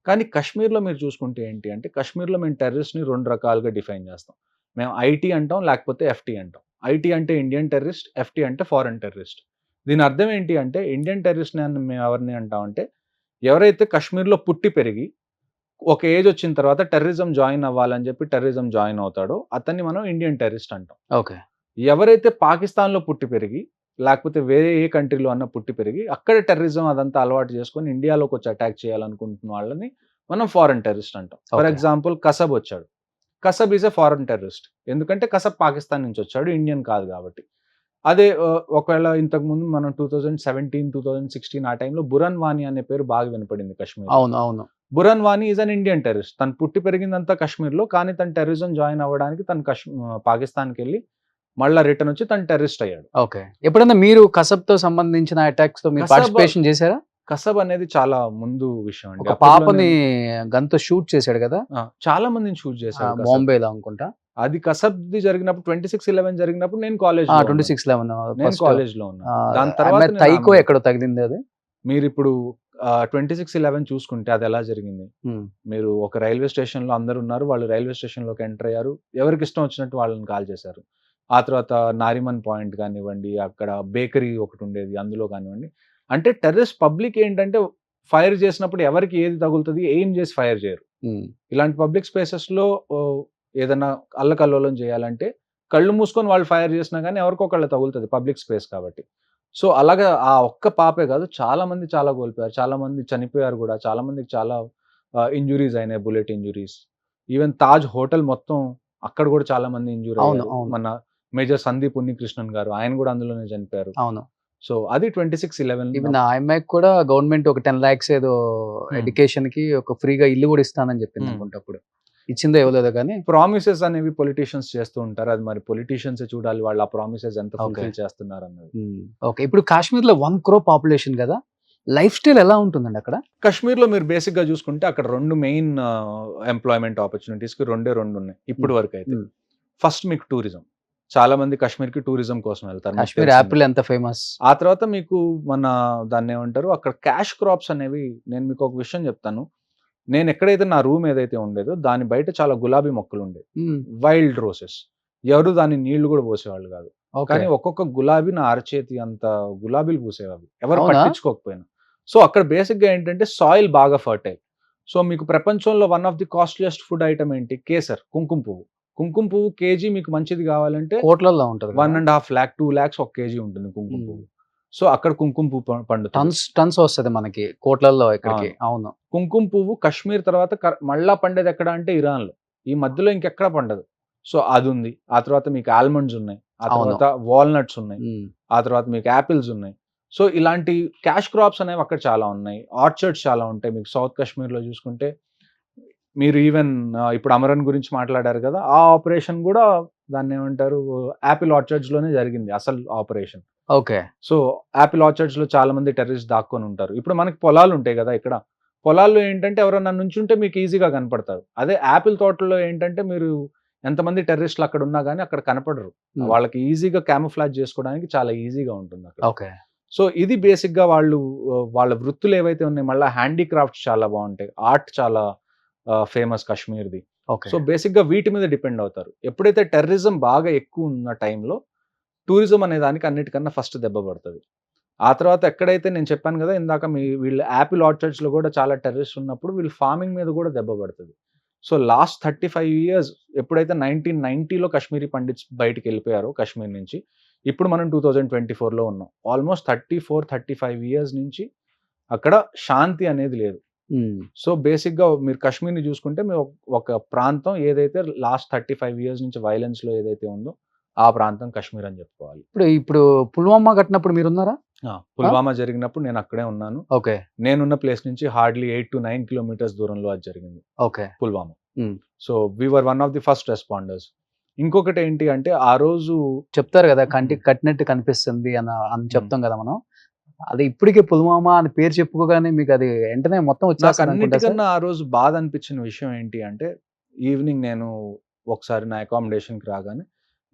కానీ కాశ్మీర్లో మీరు చూసుకుంటే ఏంటి అంటే, కాశ్మీర్లో మేము టెర్రరిస్ట్ని 2 రకాలుగా డిఫైన్ చేస్తాం. మేము ఐటీ అంటాం, లేకపోతే ఎఫ్టీ అంటాం. ఐటీ అంటే ఇండియన్ టెర్రరిస్ట్, ఎఫ్టీ అంటే ఫారెన్ టెర్రరిస్ట్. దీని అర్థం ఏంటి అంటే, ఇండియన్ టెర్రరిస్ట్ని మేము ఎవరిని అంటామంటే, ఎవరైతే కాశ్మీర్లో పుట్టి పెరిగి ఒక ఏజ్ వచ్చిన తర్వాత టెర్రరిజం జాయిన్ అవ్వాలని చెప్పి టెర్రరిజం జాయిన్ అవుతాడో అతన్ని మనం ఇండియన్ టెర్రరిస్ట్ అంటాం. ఓకే. ఎవరైతే పాకిస్తాన్లో పుట్టి పెరిగి లేకపోతే వేరే ఏ కంట్రీలో అన్న పుట్టి పెరిగి అక్కడ టెర్రరిజం అదంతా అలవాటు చేసుకొని ఇండియాలోకి వచ్చి అటాక్ చేయాలనుకుంటున్న వాళ్ళని మనం ఫారెన్ టెర్రరిస్ట్ అంటాం. For Okay. ఎగ్జాంపుల్ కసబ్ వచ్చాడు. Kasab is a foreign terrorist. ఎందుకంటే కసబ్ పాకిస్తాన్ నుంచి వచ్చాడు, ఇండియన్ కాదు కాబట్టి. అదే ఒకవేళ ఇంతకుముందు మనం 2017, 2016 ఆ టైంలో బురన్ వానీ అనే పేరు బాగా వినపడింది కశ్మీర్. అవును. బురన్ Wani is an Indian terrorist. తను పుట్టి పెరిగిందంతా కశ్మీర్లో, కానీ తను టెర్రరిజం జాయిన్ అవ్వడానికి తను పాకిస్తాన్కి వెళ్ళి మళ్ళీ రిటర్న్ వచ్చి తను టెర్రరిస్ట్ అయ్యాడు. ఓకే. ఎప్పుడైనా మీరు కసబ్ తో సంబంధించిన అటాక్స్ తో మీరు కసబ్- పార్టిసిపేషన్ చేశారా? కసబ్ అనేది చాలా ముందు విషయం అండి. ఒక అప్పట్లోనే- పాపని గన్తో షూట్ చేశాడు కదా, చాలా మందిని షూట్ చేశారు కసబ్. బాంబేలో అనుకుంటా. అది కసబ్ది జరిగినప్పుడు 26/11 జరిగినప్పుడు నేను కాలేజ్ 26/11 నేను కాలేజ్ లో ఉన్నా. దాని తర్వాత నేను తైకో ఆమె- ఎక్కడో తగిలింది అది. మీరు ఇప్పుడు 26/11 చూసుకుంటే అది ఎలా జరిగింది. మీరు ఒక రైల్వే స్టేషన్ లో అందరు ఉన్నారు, వాళ్ళు రైల్వే స్టేషన్ లోకి ఎంటర్ అయ్యారు, ఎవరికి ఇష్టం వచ్చినట్టు వాళ్ళని కాల్ చేశారు. ఆ తర్వాత నారిమన్ పాయింట్ కానివ్వండి, అక్కడ బేకరీ ఒకటి ఉండేది అందులో కానివ్వండి. అంటే టెర్రరిస్ట్ పబ్లిక్ ఏంటంటే ఫైర్ చేసినప్పుడు ఎవరికి ఏది తగులుతుంది ఎయిమ్ చేసి ఫైర్ చేయరు. ఇలాంటి పబ్లిక్ స్పేసెస్ లో ఏదైనా అల్లకల్లోలం చేయాలంటే కళ్ళు మూసుకొని వాళ్ళు ఫైర్ చేసినా కానీ ఎవరికొకళ్ళు తగులుతుంది, పబ్లిక్ స్పేస్ కాబట్టి. సో అలాగా ఆ ఒక్క పాపే కాదు, చాలా మంది చాలా కోల్పోయారు, చాలా మంది చనిపోయారు కూడా, చాలా మందికి చాలా ఇంజురీస్ అయినాయి, bullet injuries. Even Taj hotel మొత్తం అక్కడ కూడా చాలా మంది ఇంజూరీ అవును, అయ్యారు. అవును. మన మేజర్ సందీప్ ఉన్నికృష్ణన్ గారు, ఆయన కూడా అందులోనే చనిపోయారు. అవును. సో అది 26/11. ఈవెన్ ఆ అమ్మాయికి కూడా గవర్నమెంట్ ఒక 10 lakhs ఏదో ఎడ్యుకేషన్ కి ఒక ఫ్రీగా ఇల్లు కూడా ఇస్తానని చెప్పింది అనుకుంటా. అప్పుడు ఇచ్చిందో ఇవ్వలేదో కానీ. ప్రామిసెస్ అనేవి పొలిటీషియన్స్ చేస్తూ ఉంటారు, అది మరి పొలిటీషియన్స్ చూడాలి వాళ్ళు ఆ ప్రామిసెస్ ఎంత Okay. ఫుల్ఫిల్ చేస్తున్నారు అన్నది. ఓకే. ఇప్పుడు కాశ్మీర్ లో 1 crore పాపులేషన్ కదా, లైఫ్ స్టైల్ ఎలా ఉంటుందండి అక్కడ? కశ్మీర్ లో మీరు బేసిక్ గా చూసుకుంటే అక్కడ 2 మెయిన్ ఎంప్లాయ్మెంట్ ఆపర్చునిటీస్ కి రెండే ఉన్నాయి ఇప్పటి వరకు అయితే. ఫస్ట్ మీకు టూరిజం, చాలా మంది కశ్మీర్ కి టూరిజం కోసం వెళ్తారు. మీకు కాశ్మీర్ తెలిసిందే. యాపిల్ ఎంత ఫేమస్. ఆ తర్వాత మీకు మన దాన్ని ఏమంటారు, అక్కడ క్యాష్ క్రాప్స్ అనేవి, నేను మీకు ఒక విషయం చెప్తాను. నేను ఎక్కడైతే నా రూమ్ ఏదైతే ఉండేదో దాని బయట చాలా గులాబీ మొక్కలు ఉండేవి, వైల్డ్ రోసెస్. ఎవరు దాని నీళ్లు కూడా పోసేవాళ్ళు కాదు, కానీ ఒక్కొక్క గులాబీ నా అరచేతి అంత గులాబీలు పూసేవి, ఎవరు అవునా? పట్టించుకోకపోయినా. సో అక్కడ బేసిక్ గా ఏంటంటే సాయిల్ బాగా ఫర్టైల్. సో మీకు ప్రపంచంలో one of the costliest food item ఏంటి, కేసర్, కుంకుమ పువ్వు. కుంకుమ పువ్వు కేజీ మీకు మంచిది కావాలంటే కోట్లలో ఉంటుంది. 1.5 lakh 2 lakhs ఒక కేజీ ఉంటుంది కుంకుమ పువ్వు. సో అక్కడ కుంకుమ పువ్వు పండుతుంది. టన్స్ వస్తుంది మనకి కోట్లలో ఇక్కడికి. అవును. కుంకుమ పువ్వు కశ్మీర్ తర్వాత మళ్ళా పండేది ఎక్కడ అంటే ఇరాన్ లో, ఈ మధ్యలో ఇంకెక్కడ పండదు. సో అది ఉంది. ఆ తర్వాత మీకు ఆల్మండ్స్ ఉన్నాయి, ఆ తర్వాత వాల్నట్స్ ఉన్నాయి, ఆ తర్వాత మీకు యాపిల్స్ ఉన్నాయి. సో ఇలాంటి క్యాష్ క్రాప్స్ అనేవి అక్కడ చాలా ఉన్నాయి. ఆర్చర్డ్స్ చాలా ఉంటాయి మీకు సౌత్ కాశ్మీర్ లో చూసుకుంటే. మీరు ఈవెన్ ఇప్పుడు అమరన్ గురించి మాట్లాడారు కదా, ఆ ఆపరేషన్ కూడా దాన్ని ఏమంటారు యాపిల్ ఆర్చర్డ్స్ లోనే జరిగింది అసలు operation. Okay. So Apple orchards లో చాలా మంది టెర్రరిస్ట్ దాక్కొని ఉంటారు. ఇప్పుడు మనకి పొలాలు ఉంటాయి కదా, ఇక్కడ పొలాల్లో ఏంటంటే ఎవరన్నా నుంచుంటే మీకు ఈజీగా కనపడతారు. అదే యాపిల్ తోటల్లో ఏంటంటే మీరు ఎంతమంది టెర్రరిస్టులు అక్కడ ఉన్నా కానీ అక్కడ కనపడరు. వాళ్ళకి ఈజీగా క్యామోఫ్లాజ్ చేసుకోవడానికి చాలా ఈజీగా ఉంటుంది అక్కడ. ఓకే. సో ఇది బేసిక్ గా వాళ్ళు వాళ్ళ వృత్తులు ఏవైతే ఉన్నాయి, మళ్ళీ హ్యాండీక్రాఫ్ట్స్ చాలా బాగుంటాయి, ఆర్ట్ చాలా ఫేమస్ కాశ్మీర్ది. ఓకే. సో బేసిక్ గా వీటి మీద డిపెండ్ అవుతారు. ఎప్పుడైతే టెర్రరిజం బాగా ఎక్కువ ఉన్న టైంలో టూరిజం అనే దానికి అన్నిటికన్నా ఫస్ట్ దెబ్బ పడుతుంది. ఆ తర్వాత ఎక్కడైతే నేను చెప్పాను కదా ఇందాక, వీళ్ళు యాపిల్ ఆర్చర్డ్స్ లో కూడా చాలా టెర్రరిస్ట్ ఉన్నప్పుడు వీళ్ళు ఫార్మింగ్ మీద కూడా దెబ్బ పడుతుంది. సో లాస్ట్ 35 years ఎప్పుడైతే 1990లో కాశ్మీరీ పండిట్స్ బయటికి వెళ్ళిపోయారో కాశ్మీర్ నుంచి, ఇప్పుడు మనం 2024లో ఉన్నాం. ఆల్మోస్ట్ 34-35 years నుంచి అక్కడ శాంతి అనేది లేదు. సో బేసిక్ గా మీరు కాశ్మీర్ ని చూసుకుంటే ఒక ప్రాంతం ఏదైతే లాస్ట్ 35 years నుంచి వైలెన్స్ లో ఏదైతే ఉందో ఆ ప్రాంతం కాశ్మీర్ అని చెప్పుకోవాలి. ఇప్పుడు పుల్వామా కట్టినప్పుడు మీరు ఉన్నారా? పుల్వామా జరిగినప్పుడు నేను అక్కడే ఉన్నాను. ఓకే. నేనున్న ప్లేస్ నుంచి హార్డ్లీ 8 to 9 kilometers దూరంలో అది జరిగింది. Okay. Pulwama. So we were one of the first responders. ఇంకొకటి ఏంటి అంటే ఆ రోజు చెప్తారు కదా కంటికి కట్టినట్టు కనిపిస్తుంది అని చెప్తాం కదా మనం. అది ఇప్పటికే పుల్వామా అని పేరు చెప్పుకోగానే మీకు అది వెంటనే మొత్తం నాకు వచ్చేస్తుంది అనుకుంటా సార్? అన్నిటికన్నా ఆ రోజు బాధ అనిపించిన విషయం ఏంటి అంటే, ఈవినింగ్ నేను ఒకసారి నా అకామిడేషన్కి రాగానే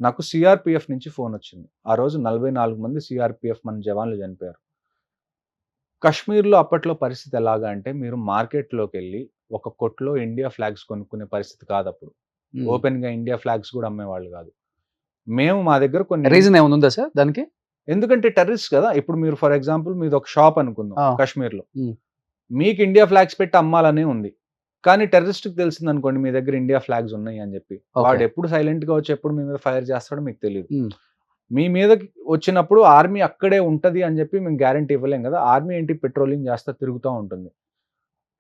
నాకు సిఆర్పిఎఫ్ నుంచి ఫోన్ వచ్చింది. ఆ రోజు 44 మంది సిఆర్పిఎఫ్ మన జవాన్లు చనిపోయారు. కాశ్మీర్లో అప్పట్లో పరిస్థితి ఎలాగా అంటే, మీరు మార్కెట్లోకి వెళ్ళి ఒక కొట్లో ఇండియా ఫ్లాగ్స్ కొనుక్కునే పరిస్థితి కాదు అప్పుడు. ఓపెన్ గా ఇండియా ఫ్లాగ్స్ కూడా అమ్మేవాళ్ళు కాదు. మేము మా దగ్గర కొన్ని రీజన్ ఏమైనా ఉందా సార్ దానికి? ఎందుకంటే టెర్రరిస్ట్ కదా. ఇప్పుడు మీరు ఫర్ ఎగ్జాంపుల్ మీది ఒక షాప్ అనుకుందాం కాశ్మీర్లో, Hmm. మీకు ఇండియా ఫ్లాగ్స్ పెట్టి అమ్మాలనే ఉంది, కానీ టెర్రరిస్ట్ కి తెలిసింది అనుకోండి మీ దగ్గర ఇండియా ఫ్లాగ్స్ ఉన్నాయి అని చెప్పి, వాడు ఎప్పుడు సైలెంట్ గా వచ్చి ఎప్పుడు మీ మీద ఫైర్ చేస్తాడో మీకు తెలియదు. మీ మీదకి వచ్చినప్పుడు ఆర్మీ అక్కడే ఉంటది అని చెప్పి మేము గ్యారంటీ ఇవ్వలేం కదా. ఆర్మీ ఏంటి పెట్రోలింగ్ చేస్తా తిరుగుతూ ఉంటుంది.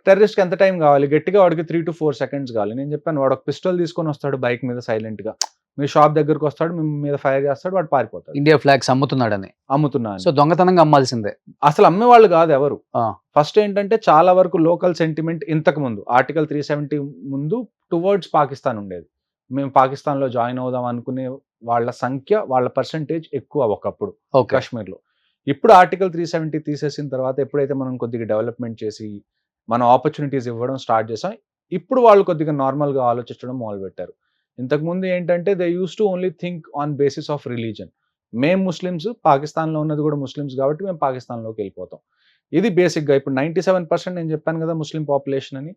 టెర్రరిస్ట్‌కి ఎంత టైం కావాలి? గట్టిగా వాడికి 3 to 4 సెకండ్స్ కావాలి. నేను చెప్పాను వాడు ఒక పిస్టల్ తీసుకొని వస్తాడు బైక్ మీద సైలెంట్‌గా. మీ షాప్ దగ్గరికి వస్తాడు, మీ మీద ఫైర్ చేస్తాడు, వాడు పారిపోతాడు. ఇండియా ఫ్లాగ్స్ అమ్ముతున్నాడని. అమ్ముతున్నా అని. సో దొంగతనంగా అమ్మాల్సిందే. అసలు అమ్మేవాళ్ళు కాదు ఎవరు. ఆ. ఫస్ట్ ఏంటంటే చాలా వరకు లోకల్ సెంటిమెంట్ ఇంతకు ముందు ఆర్టికల్ 370 ముందు టువర్డ్స్ పాకిస్తాన్ ఉండేది. మేము పాకిస్తాన్‌లో జాయిన్ అవుదాం అనుకునే వాళ్ళ సంఖ్య, వాళ్ళ పర్సెంటేజ్ ఎక్కువ ఒకప్పుడు ఓకే. కాశ్మీర్‌లో. ఇప్పుడు ఆర్టికల్ 370 తీసేసిన తర్వాత ఎప్పుడైతే మనం కొద్దిగా డెవలప్‌మెంట్ చేసి మనం ఆపర్చునిటీస్ ఇవ్వడం స్టార్ట్ చేసాం. ఇప్పుడు వాళ్ళు కొద్దిగా నార్మల్‌గా ఆలోచించడం మొదలుపెట్టారు. ఇంతకుముందు ఏంటంటే they used to only think on basis of religion. మేము ముస్లిమ్స్, పాకిస్తాన్‌లో ఉన్నది కూడా ముస్లిమ్స్ కాబట్టి మేము పాకిస్తాన్‌లోకి వెళ్ళిపోతాం. ఇది బేసిక్‌గా ఇప్పుడు 97% నేను చెప్పాను కదా ముస్లిం పాపులేషన్ అని.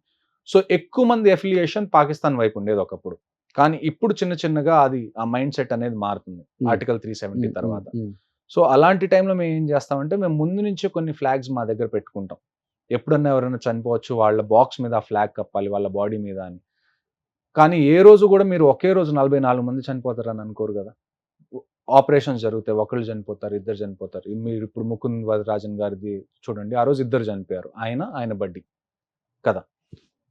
సో ఎక్కువ మంది అఫిలియేషన్ పాకిస్తాన్ వైపు ఉండేది ఒకప్పుడు. కానీ ఇప్పుడు చిన్న చిన్నగా అది ఆ మైండ్ సెట్ అనేది మారుతుంది ఆర్టికల్ 370 తర్వాత. సో అలాంటి టైంలో మేము ఏం చేస్తామంటే మేము ముందు నుంచే కొన్ని ఫ్లాగ్స్ మా దగ్గర పెట్టుకుంటాం. ఎప్పుడన్నా ఎవరైనా చనిపోవచ్చు, వాళ్ళ బాక్స్ మీద ఆ ఫ్లాగ్ కప్పాలి వాళ్ళ బాడీ మీద అని. కానీ ఏ రోజు కూడా మీరు ఒకే రోజు 44 మంది చనిపోతారని అనుకోరు కదా. ఆపరేషన్స్ జరుగుతాయి, ఒకళ్ళు చనిపోతారు, ఇద్దరు చనిపోతారు. మీరు ఇప్పుడు ముకుంద్ వరదరాజన్ గారిది చూడండి, ఆ రోజు ఇద్దరు చనిపోయారు, ఆయన బడ్డీ కదా.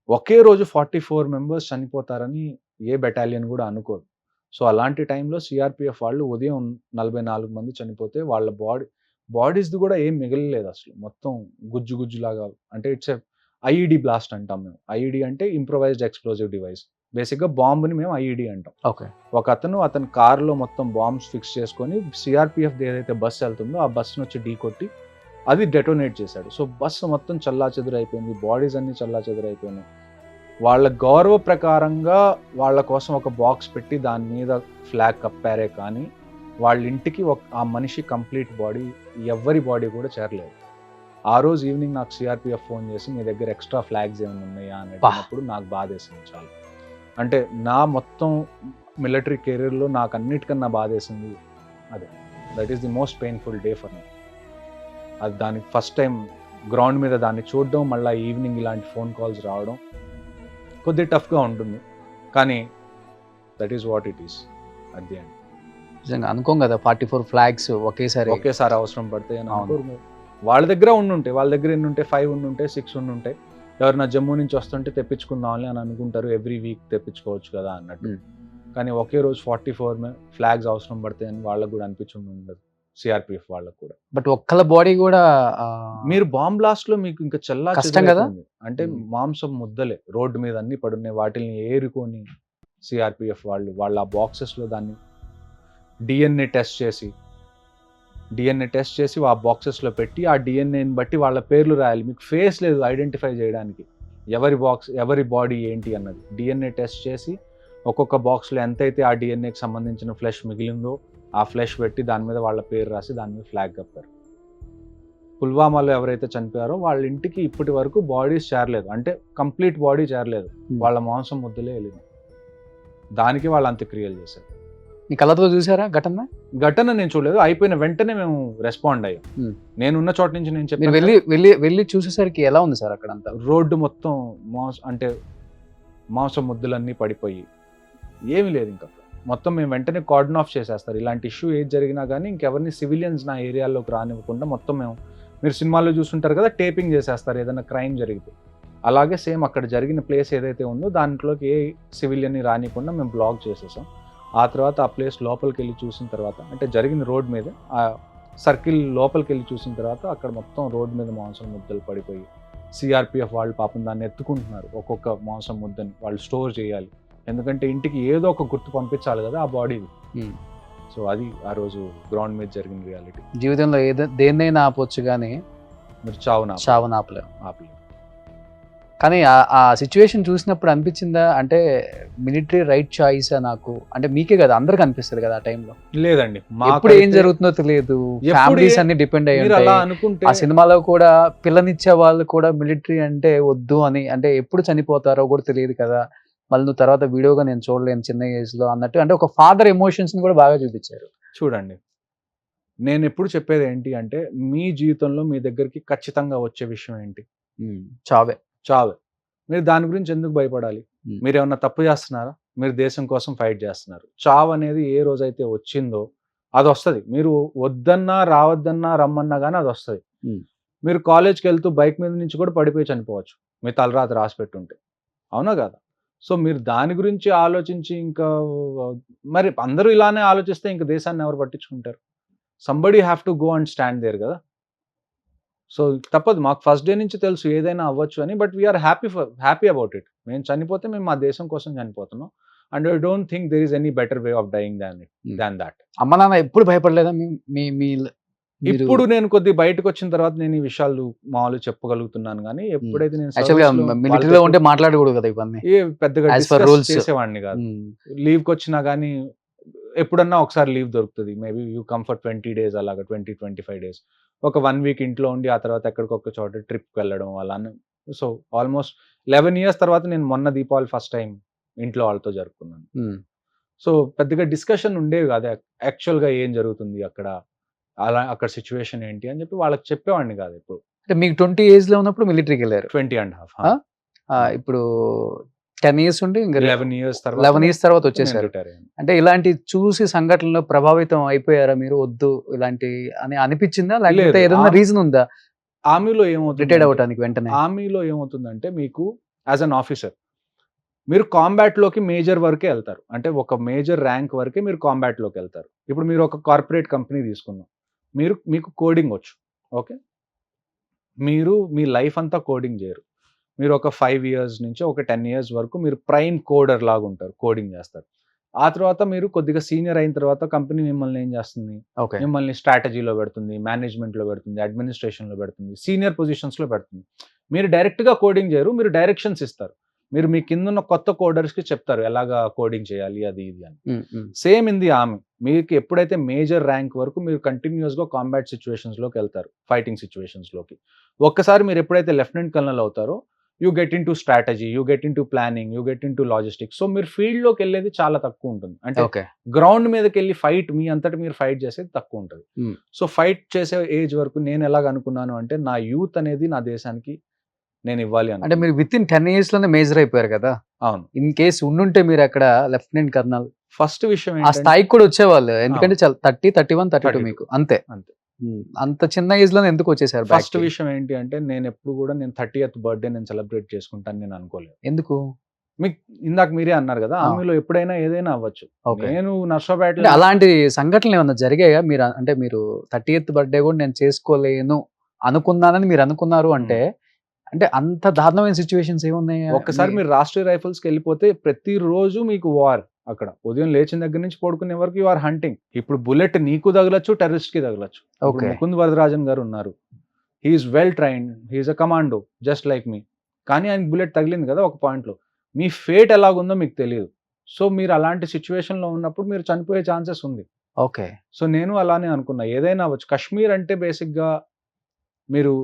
ఒకే రోజు 44 మెంబర్స్ చనిపోతారని ఏ బెటాలియన్ కూడా అనుకోదు. సో అలాంటి టైంలో సిఆర్పిఎఫ్ వాళ్ళు ఉదయం 44 మంది చనిపోతే వాళ్ళ బాడీస్ది కూడా ఏం మిగలలేదు అసలు. మొత్తం గుజ్జు గుజ్జులాగా, అంటే ఇట్స్ ఐఈడి బ్లాస్ట్ అంటాం మేము. ఐఈడి అంటే ఇంప్రొవైజ్డ్ ఎక్స్ప్లోజివ్ డివైస్. బేసిక్గా బాంబుని మేము ఐఈడి అంటాం. ఓకే. ఒక అతని కార్లో మొత్తం బాంబ్స్ ఫిక్స్ చేసుకొని సిఆర్పిఎఫ్ ఏదైతే బస్సు వెళ్తుందో ఆ బస్సును వచ్చి ఢీ కొట్టి అది డెటోనేట్ చేశాడు. సో బస్సు మొత్తం చల్లాచెదురైపోయింది, బాడీస్ అన్ని చల్లాచెదురైపోయినాయి. వాళ్ళ గౌరవ ప్రకారంగా వాళ్ళ కోసం ఒక బాక్స్ పెట్టి దాని మీద ఫ్లాగ్ కప్పారే కానీ వాళ్ళ ఇంటికి ఆ మనిషి కంప్లీట్ బాడీ, ఎవ్వరి బాడీ కూడా చేరలేదు. ఆ రోజు ఈవినింగ్ నాకు సిఆర్పిఎఫ్ ఫోన్ చేసి మీ దగ్గర ఎక్స్ట్రా ఫ్లాగ్స్ ఏమైనా ఉన్నాయా అని అడిగినప్పుడు నాకు బాధేసింది చాలా. అంటే నా మొత్తం మిలిటరీ కెరీర్లో నాకు అన్నిటికన్నా బాధేసింది అదే. That is the most painful day for me. అది దానికి ఫస్ట్ టైం గ్రౌండ్ మీద దాన్ని చూడడం, మళ్ళీ ఈవినింగ్ ఇలాంటి ఫోన్ కాల్స్ రావడం కొద్దిగా టఫ్గా ఉంటుంది. కానీ that is what it is at the end. నిజంగా అనుకోం కదా 44 ఫ్లాగ్స్ ఒకేసారి అవసరం పడతాయి అని అనుకోరు. వాళ్ళ దగ్గర ఉండుంటాయి, వాళ్ళ దగ్గర ఎన్ని ఉంటాయి, 5 ఉండుంటాయి, 6 ఉండుంటాయి. ఎవరైనా జమ్మూ నుంచి వస్తుంటే తెప్పించుకుందామని అని అనుకుంటారు, ఎవ్రీ వీక్ తెప్పించుకోవచ్చు కదా అన్నట్టు. కానీ ఒకే రోజు 44 ఫ్లాగ్స్ అవసరం పడతాయని వాళ్ళకు కూడా అనిపించి ఉండదు సిఆర్పిఎఫ్ వాళ్ళకు కూడా. బట్ ఒక్కళ్ళ బాడీ కూడా మీరు బాంబ్ బ్లాస్ట్ లో మీకు ఇంకా కష్టం కదా. అంటే మాంసం ముద్దలే రోడ్డు మీద అన్ని పడున్నాయి, వాటిని ఏరుకొని సిఆర్పిఎఫ్ వాళ్ళ బాక్సెస్ లో దాన్ని డిఎన్ఏ టెస్ట్ చేసి ఆ బాక్సెస్లో పెట్టి ఆ డిఎన్ఏని బట్టి వాళ్ళ పేర్లు రాయాలి. మీకు ఫేస్ లేదు ఐడెంటిఫై చేయడానికి ఎవరి బాడీ ఏంటి అన్నది. డిఎన్ఏ టెస్ట్ చేసి ఒక్కొక్క బాక్స్లో ఎంతైతే ఆ డిఎన్ఏకి సంబంధించిన ఫ్లెష్ మిగిలిందో ఆ ఫ్లెష్ పెట్టి దాని మీద వాళ్ళ పేరు రాసి దాని మీద ఫ్లాగ్ కప్పారు. పుల్వామాలో ఎవరైతే చనిపోయారో వాళ్ళ ఇంటికి ఇప్పటి వరకు బాడీస్ చేరలేదు, అంటే కంప్లీట్ బాడీ చేరలేదు, వాళ్ళ మాంసం ముద్దలే వెళ్ళింది. దానికి వాళ్ళు అంత్యక్రియలు చేశారు. మీ కళ్ళతో చూసారా ఘటన? నేను చూడలేదు, అయిపోయిన వెంటనే మేము రెస్పాండ్ అయ్యాం. నేనున్న చోట నుంచి నేను చెప్పి వెళ్ళి చూసేసరికి ఎలా ఉంది సార్ అక్కడ అంతా? రోడ్డు మొత్తం మాంసం ముద్దులన్నీ పడిపోయి ఏమీ లేదు ఇంకా. మొత్తం మేము వెంటనే కార్డన్ ఆఫ్ చేసేస్తారు. ఇలాంటి ఇష్యూ ఏది జరిగినా కానీ ఇంకెవరిని సివిలియన్స్ నా ఏరియాలోకి రానివ్వకుండా మొత్తం మీరు సినిమాల్లో చూస్తుంటారు కదా, టేపింగ్ చేసేస్తారు ఏదైనా క్రైమ్ జరిగితే. అలాగే సేమ్ అక్కడ జరిగిన ప్లేస్ ఏదైతే ఉందో దాంట్లోకి ఏ సివిలియన్ని రానివ్వకుండా మేము బ్లాక్ చేసేసాం. ఆ తర్వాత ఆ ప్లేస్ లోపలికి వెళ్ళి చూసిన తర్వాత, అంటే జరిగిన రోడ్ మీద ఆ సర్కిల్ లోపలికి వెళ్ళి చూసిన తర్వాత అక్కడ మొత్తం రోడ్ మీద మాంసం ముద్దలు పడిపోయి సిఆర్పిఎఫ్ వాళ్ళు పాపం దాన్ని ఎత్తుకుంటున్నారు. ఒక్కొక్క మాంసం ముద్దని వాళ్ళు స్టోర్ చేయాలి, ఎందుకంటే ఇంటికి ఏదో ఒక గుర్తు పంపించాలి కదా ఆ బాడీని. సో అది ఆ రోజు గ్రౌండ్ మీద జరిగిన రియాలిటీ. జీవితంలో దేన్నైనా ఆపొచ్చు కానీ మీరు చావును ఆపలేరు. కానీ ఆ సిచ్యువేషన్ చూసినప్పుడు అనిపించిందా, అంటే మిలిటరీ రైట్ చాయిస్ నాకు, అంటే మీకే కదా అందరికి అనిపిస్తుంది కదా ఆ టైంలో? లేదండి, ఎప్పుడు ఏం జరుగుతుందో తెలియదు, ఫ్యామిలీస్ అన్ని డిపెండ్ అయ్యి. ఆ సినిమాలో కూడా పిల్లనిచ్చే వాళ్ళు కూడా మిలిటరీ అంటే వద్దు అని, అంటే ఎప్పుడు చనిపోతారో కూడా తెలియదు కదా, మళ్ళీ నువ్వు తర్వాత వీడియోగా నేను చూడలేను చిన్న ఏజ్ లో అన్నట్టు, అంటే ఒక ఫాదర్ ఎమోషన్స్ ని కూడా బాగా చూపించారు. చూడండి, నేను ఎప్పుడు చెప్పేది ఏంటి అంటే మీ జీవితంలో మీ దగ్గరికి ఖచ్చితంగా వచ్చే విషయం ఏంటి? చావే. మీరు దాని గురించి ఎందుకు భయపడాలి? మీరు ఏమన్నా తప్పు చేస్తున్నారా? మీరు దేశం కోసం ఫైట్ చేస్తున్నారు. చావు అనేది ఏ రోజైతే వచ్చిందో అది వస్తుంది. మీరు వద్దన్నా రావద్దన్నా రమ్మన్నా కానీ అది వస్తుంది. Hmm. మీరు కాలేజ్కి వెళ్తూ బైక్ మీద నుంచి కూడా పడిపోయి చనిపోవచ్చు మీ తలరాత రాసి పెట్టుంటే, అవునా కదా? సో మీరు దాని గురించి ఆలోచించి ఇంకా మరి అందరూ ఇలానే ఆలోచిస్తే ఇంకా దేశాన్ని ఎవరు పట్టించుకుంటారు? Somebody have to go and stand there కదా. సో తప్పదు, మాకు ఫస్ట్ డే నుంచి తెలుసు ఏదైనా అవ్వచ్చు అని, but we're happy about it. మేము చనిపోతే మేము మా దేశం కోసం చనిపోతున్నాం, and I don't think there is any better way of dying than that. అమ్మ నాన్న ఎప్పుడు భయపడలేదా మీ మీరు- ఇప్పుడు నేను కొద్ది బయటకు వచ్చిన తర్వాత నేను ఈ విషయాలు మామూలు చెప్పగలుగుతున్నాను, కానీ ఎప్పుడైతే నేను యాక్చువల్గా service లో మిలిటరీలో వాళ్ళతో ఉంటే మాట్లాడకూడదు కదా ఇవన్నీ. పెద్దగా As per discuss rules. చేసేవాడిని కాదు. Hmm. లీవ్కి వచ్చినా కానీ ఎప్పుడన్నా ఒకసారి లీవ్ దొరుకుతుంది, maybe you come for 20 days, అలాగా 20-25 days, ఒక 1 week ఇంట్లో ఉండి ఆ తర్వాత ఎక్కడికొక చోట ట్రిప్కి వెళ్ళడం అలా. సో ఆల్మోస్ట్ 11 years తర్వాత నేను మొన్న దీపావళి ఫస్ట్ టైం ఇంట్లో వాళ్ళతో జరుపుకున్నాను. Hmm. సో పెద్దగా డిస్కషన్ ఉండేవి కాదు యాక్చువల్గా ఏం జరుగుతుంది అక్కడ, అలా అక్కడ సిచ్యువేషన్ ఏంటి అని చెప్పి వాళ్ళకి చెప్పేవాడిని కాదు ఎప్పుడు. అంటే మీకు 20 ఏజ్ లో ఉన్నప్పుడు మిలిటరీకి వెళ్ళారు. 20.5 ఇప్పుడు 10 years ఉండి ఇంకా 11 years 11 years తర్వాత వచ్చేసారు. రిటైర్ అయ్యాను. అంటే ఇలాంటి చూసి సంఘటనలో ప్రభావితం అయిపోయారా మీరు? వద్దు ఇలాంటి అని అనిపించిందా, లేకపోతే లేదు. ఏదైనా రీజన్ ఉందా ఆర్మీలో ఏమవుతుంది, రిటైర్డ్ అవ్వడానికి వెంటనే? ఆర్మీలో ఏమవుతుందంటే మీకు యాజ్ అన్ ఆఫీసర్ మీరు కాంబాట్ లోకి మేజర్ వరకే వెళ్తారు, అంటే ఒక మేజర్ ర్యాంక్ వరకే మీరు కాంబాట్ లోకి వెళ్తారు. ఇప్పుడు మీరు ఒక కార్పొరేట్ కంపెనీ తీసుకున్నాం, మీకు కోడింగ్ వచ్చు, ఓకే, మీరు మీ లైఫ్ అంతా కోడింగ్ చేయరు. మీరు ఒక 5 years నుంచి ఒక 10 years వరకు మీరు ప్రైమ్ కోడర్ లాగా ఉంటారు, కోడింగ్ చేస్తారు. ఆ తర్వాత మీరు కొద్దిగా సీనియర్ అయిన తర్వాత కంపెనీ మిమ్మల్ని ఏం చేస్తుంది, ఓకే, మిమ్మల్ని స్ట్రాటజీలో పెడుతుంది, మేనేజ్మెంట్లో పెడుతుంది, అడ్మినిస్ట్రేషన్లో పెడుతుంది, సీనియర్ పొజిషన్స్లో పెడుతుంది. మీరు డైరెక్ట్గా కోడింగ్ చేయరు, మీరు డైరెక్షన్స్ ఇస్తారు. మీరు మీ కింద ఉన్న కొత్త కోడర్స్కి చెప్తారు ఎలాగా కోడింగ్ చేయాలి అది ఇది అని. సేమ్ ఇన్ ది ఆర్మీ, మీకు ఎప్పుడైతే మేజర్ ర్యాంక్ వరకు మీరు కంటిన్యూస్గా కాంబాట్ సిచ్యువేషన్స్లోకి వెళ్తారు, ఫైటింగ్ సిచ్యువేషన్స్లోకి. ఒక్కసారి మీరు ఎప్పుడైతే లెఫ్టినెంట్ కల్నల్ అవుతారో you get in to strategy, you get in to planning, you get in to logistics. So మీరు ఫీల్డ్లోకి వెళ్ళేది చాలా తక్కువ ఉంటుంది, అంటే ఓకే, గ్రౌండ్ మీదకి వెళ్ళి ఫైట్ మీ అంతటి మీరు ఫైట్ చేసేది తక్కువ ఉంటుంది. సో ఫైట్ చేసే ఏజ్ వరకు నేను ఎలాగ అనుకున్నాను అంటే నా యూత్ అనేది నా దేశానికి నేను ఇవ్వాలి అని. అంటే మీరు విత్ ఇన్ 10 years లోనే మేజర్ అయిపోయారు కదా. అవును, ఇన్ కేస్ ఉండుంటే మీరు అక్కడ లెఫ్టినెంట్ కర్నల్ ఫస్ట్ విషయం ఆ ఏంటంటే స్థాయికి కూడా వచ్చేవాళ్ళు, ఎందుకంటే చాలా 30, 31, 32 32 మీకు అంతే. అంతే. అంత చిన్న ఏజ్ లోనే ఎందుకు వచ్చేసారు? ఫస్ట్ విషయం ఏంటి అంటే నేను ఎప్పుడు కూడా నేను 30th బర్త్డే నేను సెలబ్రేట్ చేసుకుంటాను నేను అనుకోలేదు. ఎందుకు? మీకు ఇందాక మీరే అన్నారు కదా, ఆర్మీలో ఎప్పుడైనా ఏదైనా అవ్వచ్చు. ఓకే, నేను నర్సాపేట అంటే అలాంటి సంఘటనలు ఏమన్నా జరిగాయా? మీరు అంటే మీరు 30th బర్త్డే కూడా నేను చేసుకోలేను అనుకున్నానని మీరు అనుకున్నారు అంటే, అంటే అంత దారుణమైన సిచ్యువేషన్స్ ఏమున్నాయి? ఒక్కసారి మీరు రాష్ట్రీయ రైఫిల్స్కి వెళ్ళిపోతే ప్రతిరోజు మీకు వార్. అక్కడ ఉదయం లేచిన దగ్గర నుంచి పడుకునే వరకు యు ఆర్ హంటింగ్. ఇప్పుడు బుల్లెట్ నీకు తగలచ్చు, టెర్రరిస్ట్ కి తగలచ్చు. ఓకే, ముకుంద్ వరదరాజన్ గారు ఉన్నారు, హీఈస్ వెల్ ట్రైన్డ్, హీఈస్ అ కమాండో జస్ట్ లైక్ మీ, కానీ ఆయన బుల్లెట్ తగిలింది కదా ఒక పాయింట్ లో. మీ ఫేట్ ఎలాగుందో మీకు తెలియదు. సో మీరు అలాంటి సిచ్యువేషన్ లో ఉన్నప్పుడు మీరు చనిపోయే ఛాన్సెస్ ఉంది. ఓకే, సో నేను అలానే అనుకున్నా ఏదైనా అవ్వచ్చు. కాశ్మీర్ అంటే బేసిక్ గా మీరు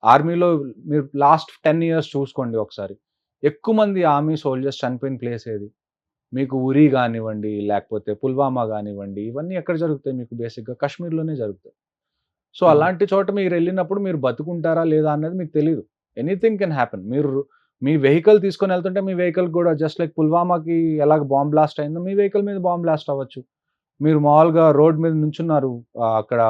ఆర్మీలో మీరు లాస్ట్ 10 years చూసుకోండి ఒకసారి, ఎక్కువ మంది ఆర్మీ సోల్జర్స్ చనిపోయిన ప్లేస్ ఏది? మీకు ఉరి కానివ్వండి, లేకపోతే పుల్వామా కానివ్వండి, ఇవన్నీ ఎక్కడ జరుగుతాయి? మీకు బేసిక్గా కాశ్మీర్లోనే జరుగుతాయి. సో అలాంటి చోట మీరు వెళ్ళినప్పుడు మీరు బతుకుంటారా లేదా అన్నది మీకు తెలియదు. Anything can happen. మీరు మీ వెహికల్ తీసుకొని వెళ్తుంటే మీ వెహికల్ కూడా జస్ట్ లైక్ పుల్వామాకి ఎలాగ బాంబ్ బ్లాస్ట్ అయిందో మీ వెహికల్ మీద బాంబ్ బ్లాస్ట్ అవ్వచ్చు. మీరు మామూలుగా రోడ్ మీద నుంచున్నారు అక్కడ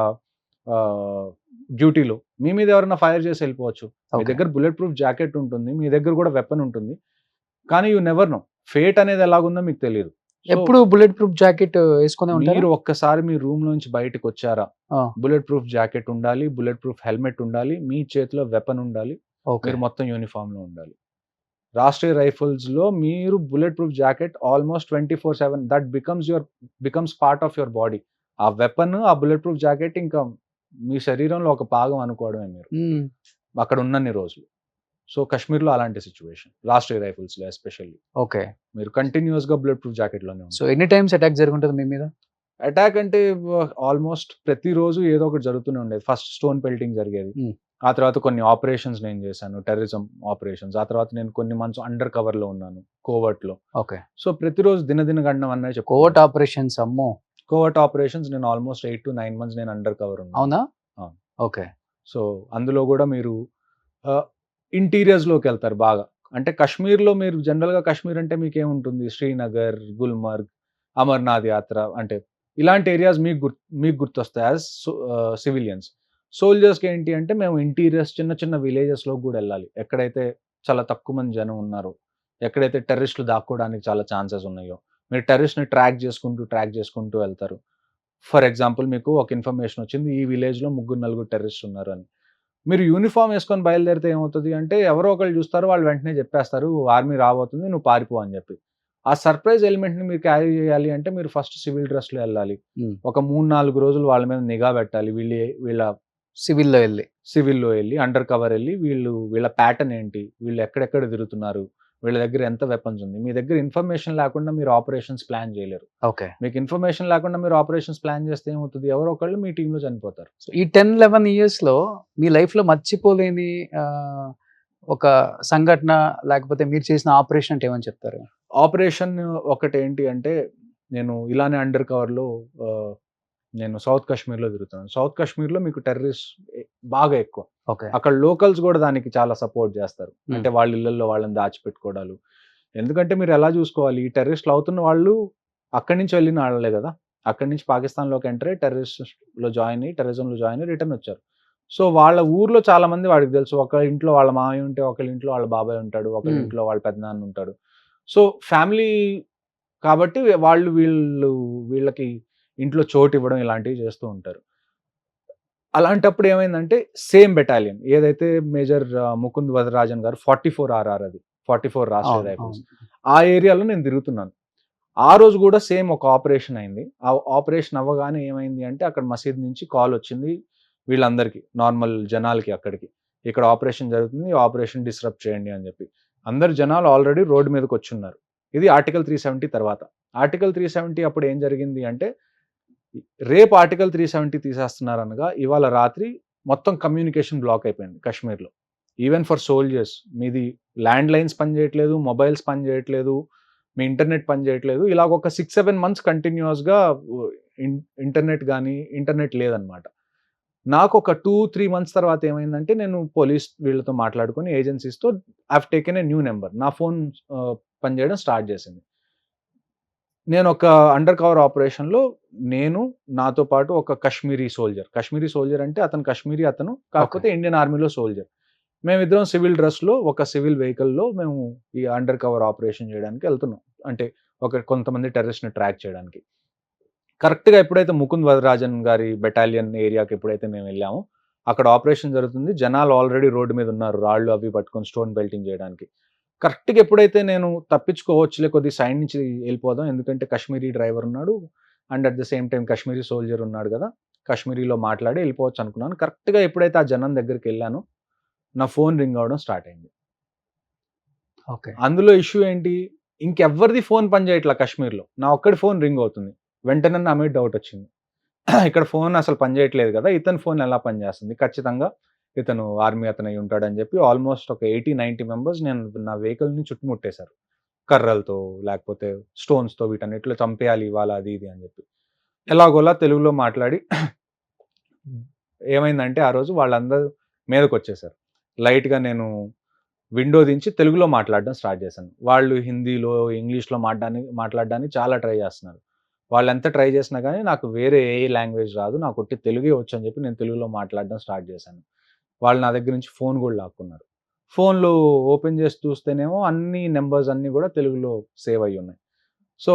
డ్యూటీలో, మీ మీద ఎవరైనా ఫైర్ చేసి వెళ్ళిపోవచ్చు. మీ దగ్గర బుల్లెట్ ప్రూఫ్ జాకెట్ ఉంటుంది, మీ దగ్గర కూడా వెపన్ ఉంటుంది, కానీ యూ నెవర్ నో ఫేట్ అనేది ఎలాగుందో మీకు తెలియదు. ఎప్పుడు బుల్లెట్ ప్రూఫ్ జాకెట్ వేసుకునే ఉంటారు. మీరు ఒక్కసారి మీ రూమ్ నుంచి బయటకు వచ్చారా, బుల్లెట్ ప్రూఫ్ జాకెట్ ఉండాలి, బుల్లెట్ ప్రూఫ్ హెల్మెట్ ఉండాలి, మీ చేతిలో వెపన్ ఉండాలి, మీరు మొత్తం యూనిఫామ్ లో ఉండాలి. రాష్ట్రీయ రైఫిల్స్ లో మీరు bullet proof jacket almost 24/7 that becomes part of your body. ఆ వెపన్, ఆ బుల్లెట్ ప్రూఫ్ జాకెట్ ఇంకా మీ శరీరంలో ఒక భాగం అనుకోవడమే మీరు అక్కడ ఉన్నన్ని రోజులు. సో కాశ్మీర్లో అలాంటి సిచ్యువేషన్ రాష్ట్రీయ రైఫిల్స్ లో ఎస్పెషల్లీ. ఓకే, మీరు కంటిన్యూస్ గా బుల్లెట్ ప్రూఫ్ జాకెట్ లోనే ఉంటారు. సో ఎన్ని టైమ్స్ అటాక్ జరుగుతుంది మీ మీద? అటాక్ అంటే ఆల్మోస్ట్ ప్రతిరోజు ఏదో ఒకటి జరుగుతూనే ఉండేది. ఫస్ట్ స్టోన్ పెల్టింగ్ జరిగేది, ఆ తర్వాత కొన్ని ఆపరేషన్స్ నేను చేశాను, టెర్రరిజం ఆపరేషన్స్. ఆ తర్వాత నేను కొన్ని మంత్స్ అండర్ కవర్ లో ఉన్నాను, కోవర్ట్ లో. ఓకే, సో ప్రతిరోజు దినదిన గండం అన్నది చెప్పు. కోవర్ట్ ఆపరేషన్స్, అమ్మో. కోవర్ట్ ఆపరేషన్స్ నేను ఆల్మోస్ట్ 8 to 9 months నేను అండర్ కవర్ ఉన్నాను. అవునా? అవును. ఓకే, సో అందులో కూడా మీరు ఇంటీరియర్స్ లోకి వెళ్తారు బాగా. అంటే కాశ్మీర్లో మీరు జనరల్ గా కాశ్మీర్ అంటే మీకు ఏముంటుంది, శ్రీనగర్, గుల్మర్గ్, అమర్నాథ్ యాత్ర, అంటే ఇలాంటి ఏరియాస్ మీకు గుర్తొస్తాయి యాజ్ సివిలియన్స్. సోల్జర్స్కి ఏంటి అంటే మేము ఇంటీరియర్స్ చిన్న చిన్న విలేజెస్లో కూడా వెళ్ళాలి, ఎక్కడైతే చాలా తక్కువ మంది జనం ఉన్నారో, ఎక్కడైతే టెర్రరిస్టులు దాక్కోవడానికి చాలా ఛాన్సెస్ ఉన్నాయో మీరు టెర్రరిస్ట్ని ట్రాక్ చేసుకుంటూ వెళ్తారు. ఫర్ ఎగ్జాంపుల్ మీకు ఒక ఇన్ఫర్మేషన్ వచ్చింది, ఈ విలేజ్లో 3-4 టెర్రరిస్ట్ ఉన్నారు అని. మీరు యూనిఫామ్ వేసుకొని బయలుదేరితే ఏమవుతుంది అంటే ఎవరో ఒకళ్ళు చూస్తారు, వాళ్ళు వెంటనే చెప్పేస్తారు ఆర్మీ రాబోతుంది నువ్వు పారిపో అని చెప్పి. ఆ సర్ప్రైజ్ ఎలిమెంట్ని మీరు క్యారీ చేయాలి అంటే మీరు ఫస్ట్ సివిల్ డ్రెస్లో వెళ్ళాలి. ఒక 3-4 రోజులు వాళ్ళ మీద నిఘా పెట్టాలి. వీళ్ళ సివిల్లో వెళ్ళి అండర్ కవర్ వెళ్ళి వీళ్ళ ప్యాటర్న్ ఏంటి, వీళ్ళు ఎక్కడెక్కడ తిరుగుతున్నారు, వీళ్ళ దగ్గర ఎంత వెపన్స్ ఉంది. మీ దగ్గర ఇన్ఫర్మేషన్ లేకుండా మీరు ఆపరేషన్స్ ప్లాన్ చేయలేరు. ఓకే. మీకు ఇన్ఫర్మేషన్ లేకుండా మీరు ఆపరేషన్స్ ప్లాన్ చేస్తే ఏమవుతుంది, ఎవరో ఒకళ్ళు మీ టీంలో చనిపోతారు. సో ఈ 10-11 ఇయర్స్లో మీ లైఫ్లో మర్చిపోలేని ఒక సంఘటన లేకపోతే మీరు చేసిన ఆపరేషన్ అంటే ఏమని చెప్తారు? ఆపరేషన్ ఒకటి ఏంటి అంటే నేను ఇలానే అండర్ కవర్లో నేను సౌత్ కాశ్మీర్లో తిరుగుతున్నాను. సౌత్ కాశ్మీర్లో మీకు టెర్రరిస్ట్ బాగా ఎక్కువ. ఓకే. అక్కడ లోకల్స్ కూడా దానికి చాలా సపోర్ట్ చేస్తారు. అంటే వాళ్ళ ఇళ్లలో వాళ్ళని దాచిపెట్టుకోవడాలు. ఎందుకంటే మీరు ఎలా చూసుకోవాలి, ఈ టెర్రరిస్టులు అవుతున్న వాళ్ళు అక్కడి నుంచి వెళ్ళిన వాళ్ళే కదా. అక్కడి నుంచి పాకిస్తాన్లోకి ఎంటర్ అయ్యి టెర్రరిజంలో జాయిన్ అయ్యి రిటర్న్ వచ్చారు. సో వాళ్ళ ఊర్లో చాలా మంది వాడికి తెలుసు. ఒక ఇంట్లో వాళ్ళ మామయ్య ఉంటే ఒకళ్ళ ఇంట్లో వాళ్ళ బాబాయ్ ఉంటాడు, ఒకళ్ళ ఇంట్లో వాళ్ళ పెద్దనాన్న ఉంటాడు. సో ఫ్యామిలీ కాబట్టి వీళ్ళకి ఇంట్లో చోటు ఇవ్వడం ఇలాంటివి చేస్తూ ఉంటారు. అలాంటప్పుడు ఏమైందంటే సేమ్ బెటాలియన్ ఏదైతే మేజర్ ముకుంద్ వరదరాజన్ గారు 44 RR అది 44 రాష్ట్రీయ రైఫిల్స్ ఆ ఏరియాలో నేను తిరుగుతున్నాను. ఆ రోజు కూడా సేమ్ ఒక ఆపరేషన్ అయింది. ఆ ఆపరేషన్ అవ్వగానే ఏమైంది అంటే అక్కడ మసీద్ నుంచి కాల్ వచ్చింది వీళ్ళందరికీ, నార్మల్ జనాలకి, అక్కడికి ఇక్కడ ఆపరేషన్ జరుగుతుంది, ఆపరేషన్ డిస్రప్ట్ చేయండి అని చెప్పి. అందరు జనాలు ఆల్రెడీ రోడ్డు మీదకి వచ్చున్నారు. ఇది ఆర్టికల్ 370 తర్వాత. ఆర్టికల్ 370 అప్పుడు ఏం జరిగింది అంటే రేపు ఆర్టికల్ 370 తీసేస్తున్నారు అనగా ఇవాళ రాత్రి మొత్తం కమ్యూనికేషన్ బ్లాక్ అయిపోయింది కాశ్మీర్లో. ఈవెన్ ఫర్ సోల్జర్స్ మీది ల్యాండ్ లైన్స్ పనిచేయట్లేదు, మొబైల్స్ పనిచేయట్లేదు, మీ ఇంటర్నెట్ పనిచేయట్లేదు. ఇలాగ ఒక 6-7 months కంటిన్యూస్గా ఇంటర్నెట్ లేదనమాట. నాకు ఒక 2-3 months తర్వాత ఏమైందంటే నేను పోలీస్ వీళ్ళతో మాట్లాడుకొని ఏజెన్సీస్తో I have taken a new number. నా ఫోన్ పనిచేయడం స్టార్ట్ చేసింది. నేను ఒక అండర్ కవర్ ఆపరేషన్లో నాతో పాటు ఒక కాశ్మీరీ సోల్జర్ అంటే అతను కాశ్మీరీ అతను, కాకపోతే ఇండియన్ ఆర్మీలో సోల్జర్. మేమిద్దరం సివిల్ డ్రెస్లో ఒక సివిల్ వెహికల్లో మేము ఈ అండర్ కవర్ ఆపరేషన్ చేయడానికి వెళ్తున్నాం. అంటే కొంతమంది టెర్రరిస్ట్ని ట్రాక్ చేయడానికి. కరెక్ట్గా ఎప్పుడైతే ముకుంద్ వరదరాజన్ గారి బెటాలియన్ ఏరియాకి ఎప్పుడైతే మేము వెళ్ళామో అక్కడ ఆపరేషన్ జరుగుతుంది. జనాలు ఆల్రెడీ రోడ్డు మీద ఉన్నారు, రాళ్ళు అవి పట్టుకొని స్టోన్ బెల్టింగ్ చేయడానికి. కరెక్ట్గా ఎప్పుడైతే నేను తప్పించుకోవచ్చులే కొద్ది సైడ్ నుంచి వెళ్ళిపోదాం, ఎందుకంటే కాశ్మీరీ డ్రైవర్ ఉన్నాడు and at the same time Kashmiri soldier ఉన్నాడు కదా, కాశ్మీరీలో మాట్లాడి వెళ్ళిపోవచ్చు అనుకున్నాను. కరెక్ట్గా ఎప్పుడైతే ఆ జనం దగ్గరికి వెళ్ళానో నా ఫోన్ రింగ్ అవడం స్టార్ట్ అయింది. ఓకే. అందులో ఇష్యూ ఏంటి, ఇంకెవ్వరిది ఫోన్ పనిచేయట్లా కాశ్మీర్లో, నా ఒక్కడి ఫోన్ రింగ్ అవుతుంది. వెంటనే నా మీద డౌట్ వచ్చింది, ఇక్కడ ఫోన్ అసలు పనిచేయట్లేదు కదా, ఇతని ఫోన్ ఎలా పనిచేస్తుంది, ఖచ్చితంగా ఇతను ఆర్మీ అతను అయి ఉంటాడని చెప్పి ఆల్మోస్ట్ ఒక 80-90 మెంబర్స్ నా వెహికల్ని చుట్టుముట్టేశారు కర్రలతో లేకపోతే స్టోన్స్తో, వీటన్నిటిలో చంపేయాలి ఇవాళ అది ఇది అని చెప్పి. ఎలాగోలా తెలుగులో మాట్లాడి ఏమైందంటే ఆ రోజు వాళ్ళందరూ మీదకి వచ్చేసారు. లైట్గా నేను విండో దించి తెలుగులో మాట్లాడడం స్టార్ట్ చేశాను. వాళ్ళు హిందీలో ఇంగ్లీష్లో మాట్లాడడానికి చాలా ట్రై చేస్తున్నారు. వాళ్ళు ఎంత ట్రై చేసినా కానీ నాకు వేరే ఏ లాంగ్వేజ్ రాదు, నాకు ఒట్టి తెలుగే వచ్చు అని చెప్పి నేను తెలుగులో మాట్లాడడం స్టార్ట్ చేశాను. వాళ్ళు నా దగ్గర నుంచి ఫోన్ కూడా లాక్కున్నారు. ఫోన్లో ఓపెన్ చేసి చూస్తేనేమో అన్ని నెంబర్స్ అన్నీ కూడా తెలుగులో సేవ్ అయ్యి ఉన్నాయి. సో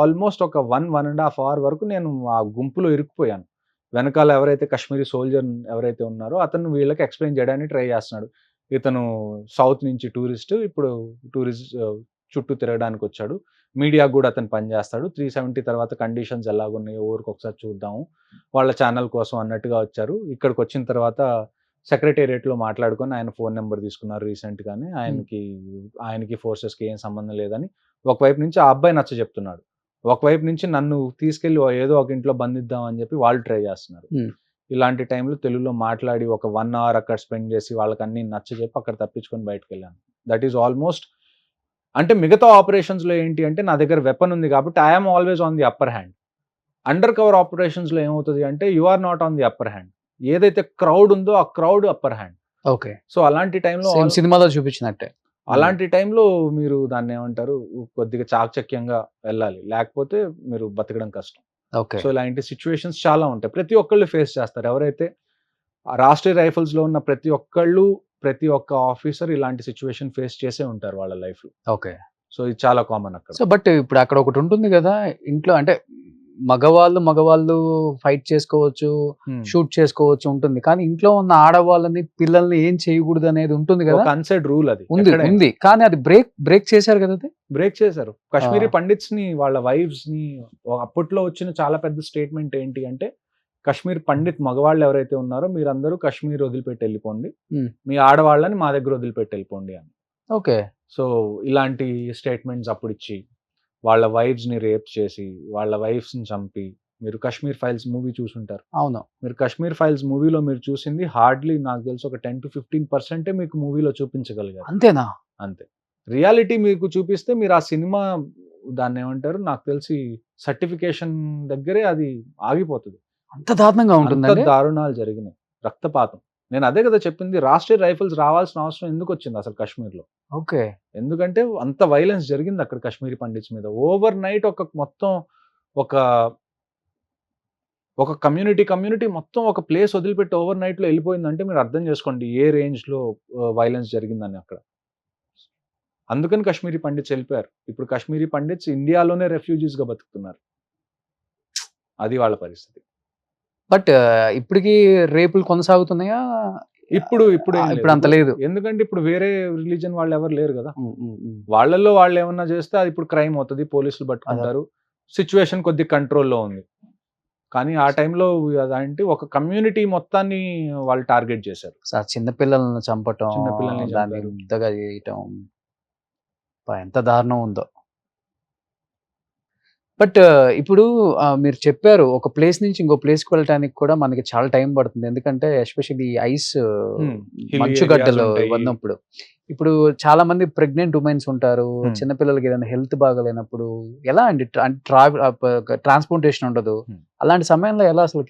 ఆల్మోస్ట్ ఒక 1.5 hour వరకు నేను ఆ గుంపులో ఇరుక్కుపోయాను. వెనకాల ఎవరైతే కాశ్మీరీ సోల్జర్ ఎవరైతే ఉన్నారో అతను వీళ్ళకి ఎక్స్ప్లెయిన్ చేయడానికి ట్రై చేస్తున్నాడు. ఇతను సౌత్ నుంచి ఇప్పుడు టూరిస్ట్ చుట్టూ తిరగడానికి వచ్చాడు, మీడియా కూడా అతను పనిచేస్తాడు, 370 తర్వాత కండిషన్స్ ఎలాగున్నాయో ఊరికి ఒకసారి చూద్దాము, వాళ్ళ ఛానల్ కోసం అన్నట్టుగా వచ్చారు. ఇక్కడికి వచ్చిన తర్వాత సెక్రటేరియట్లో మాట్లాడుకొని ఆయన ఫోన్ నెంబర్ తీసుకున్నారు రీసెంట్గానే. ఆయనకి ఫోర్సెస్కి ఏం సంబంధం లేదని ఒకవైపు నుంచి ఆ అబ్బాయి నచ్చ చెప్తున్నాడు, ఒకవైపు నుంచి నన్ను తీసుకెళ్ళి ఏదో ఒక ఇంట్లో బంధిద్దాం అని చెప్పి వాళ్ళు ట్రై చేస్తున్నారు. ఇలాంటి టైంలో తెలుగులో మాట్లాడి ఒక 1 hour అక్కడ స్పెండ్ చేసి వాళ్ళకి అన్ని నచ్చ చెప్పి అక్కడ తప్పించుకొని బయటకు వెళ్ళాను. దట్ ఈస్ ఆల్మోస్ట్, అంటే మిగతా ఆపరేషన్స్లో ఏంటి అంటే నా దగ్గర వెపన్ ఉంది కాబట్టి I'm always on the upper hand. Under cover ఆపరేషన్స్లో ఏమవుతుంది అంటే you are not on the upper hand. ఏదైతే క్రౌడ్ ఉందో ఆ crowd upper hand. Okay. So అలాంటి టైంలో సినిమాలో చూపించినట్టే, అలాంటి టైంలో మీరు దాన్ని ఏమంటారు, కొద్దిగా చాకచక్యంగా వెళ్ళాలి, లేకపోతే మీరు బతకడం కష్టం. ఓకే. సో ఇలాంటి సిచ్యువేషన్స్ చాలా ఉంటాయి. ప్రతి ఒక్కళ్ళు ఫేస్ చేస్తారు. ఎవరైతే ఆ రాష్ట్రీయ రైఫిల్స్‌లో ఉన్న ప్రతి ఒక్కళ్ళు, ప్రతి ఒక్క ఆఫీసర్ ఇలాంటి సిచ్యువేషన్ ఫేస్ చేసే ఉంటారు వాళ్ళ లైఫ్‌లో. ఓకే. సో ఇది చాలా కామన్ అక్కడ. సో బట్ ఇప్పుడు అక్కడ ఒకటి ఉంటుంది కదా, ఇంట్లో అంటే మగవాళ్ళు ఫైట్ చేసుకోవచ్చు, హ్మ్. షూట్ చేసుకోవచ్చు ఉంటుంది. కానీ ఇంట్లో ఉన్న ఆడవాళ్ళని, పిల్లల్ని ఏం చేయకూడదు అనేది ఉంటుంది కదా. ఒక అన్సెడ్ రూల్ అది. ఉంది. కానీ అది బ్రేక్ చేశారు కదా అది. బ్రేక్ చేశారు. కాశ్మీరీ పండిట్స్‌ని వాళ్ళ వైఫ్స్‌ని అప్పట్లో వచ్చిన చాలా పెద్ద స్టేట్మెంట్ ఏంటి అంటే, కాశ్మీర్ పండిత్ మగవాళ్ళు ఎవరైతే ఉన్నారో మీరందరూ కాశ్మీర్ వదిలిపెట్టి వెళ్ళిపోండి. హ్మ్. మీ ఆడవాళ్ళని మా దగ్గర వదిలిపెట్టి వెళ్ళిపోండి అని. ఓకే. సో ఇలాంటి స్టేట్మెంట్స్ అప్పుడు ఇచ్చి, వాళ్ళ వైఫ్స్‌ని రేప్ చేసి, వాళ్ళ వైఫ్స్‌ని చంపి, మీరు 'కాశ్మీర్ ఫైల్స్' మూవీ చూసుంటారు. అవును. మీరు 'కాశ్మీర్ ఫైల్స్' మూవీలో మీరు చూసింది హార్డ్‌లీ నాకు తెలిసి ఒక 10-15% మీకు మూవీలో చూపించగలిగారు. అంతేనా? అంతే. రియాలిటీ మీకు చూపిస్తే మీరు ఆ సినిమా దాన్నేమంటారు, నాకు తెలిసి సర్టిఫికేషన్ దగ్గరే అది ఆగిపోతది. అంత దారుణంగా అంత ఉంటుందండి? దారుణాలు జరిగినాయి. రక్తపాతం. నేను అదే కదా చెప్పింది. రాష్ట్రీయ రైఫిల్స్ రావాల్సిన అవసరం ఎందుకొచ్చింది అసలు కాశ్మీర్‌లో? ఓకే. ఎందుకంటే అంత వైలెన్స్ జరిగింది అక్కడ కాశ్మీరీ పండిట్స్ మీద. ఓవర్ నైట్ మొత్తం ఒక ఒక కమ్యూనిటీ మొత్తం ఒక ప్లేస్ వదిలిపెట్టి ఓవర్ నైట్‌లో వెళ్ళిపోయిందంటే మీరు అర్థం చేసుకోండి ఏ రేంజ్‌లో వైలెన్స్ జరిగిందని అక్కడ. అందుకని కాశ్మీరీ పండిట్స్ వెళ్ళిపోయారు. ఇప్పుడు కాశ్మీరీ పండిట్స్ ఇండియాలోనే రెఫ్యూజీస్‌గా బతుకుతున్నారు. అది వాళ్ళ పరిస్థితి. బట్ ఇప్పటికి రేపులు కొనసాగుతున్నాయా? ఇప్పుడు ఏం ఇప్పుడు లేదు. అంత లేదు. ఎందుకంటే ఇప్పుడు వేరే రిలీజియన్ వాళ్ళు ఎవరు లేరు కదా. హ్మ్. వాళ్ళల్లో వాళ్ళు ఏమన్నా చేస్తే అది ఇప్పుడు క్రైమ్ అవుతది. పోలీసులు పట్టుకుంటారు. సిట్యుయేషన్ కొద్దిగా కంట్రోల్‌లో ఉంది. కానీ ఆ టైంలో అదేంటి ఒక కమ్యూనిటీ మొత్తాన్ని వాళ్ళు టార్గెట్ చేశారు. చిన్న పిల్లల్ని చంపటం, చిన్న పిల్లల్ని దాన్ని చంపారు. రుద్దగా చేయటం. ఎంత దారుణం ఉందో. బట్ ఇప్పుడు మీరు చెప్పారు ఒక ప్లేస్ నుంచి ఇంకో ప్లేస్‌కి వెళ్ళటానికి కూడా మనకి చాలా టైం పడుతుంది. ఎందుకంటే ఎస్పెషల్లీ ఐస్ Hilly మంచుగడ్డలు areas ఉంటాయి. ఉన్నప్పుడు. ఇప్పుడు చాలా మంది ప్రెగ్నెంట్ వుమెన్స్ ఉంటారు. Hmm. చిన్న పిల్లలకి ఏదైనా హెల్త్ బాగాలేనప్పుడు ఎలా అండి? ట్రాన్స్‌పోర్టేషన్ ఉండదు. Hmm. అలాంటి సమయంలో ఎలా అసలు?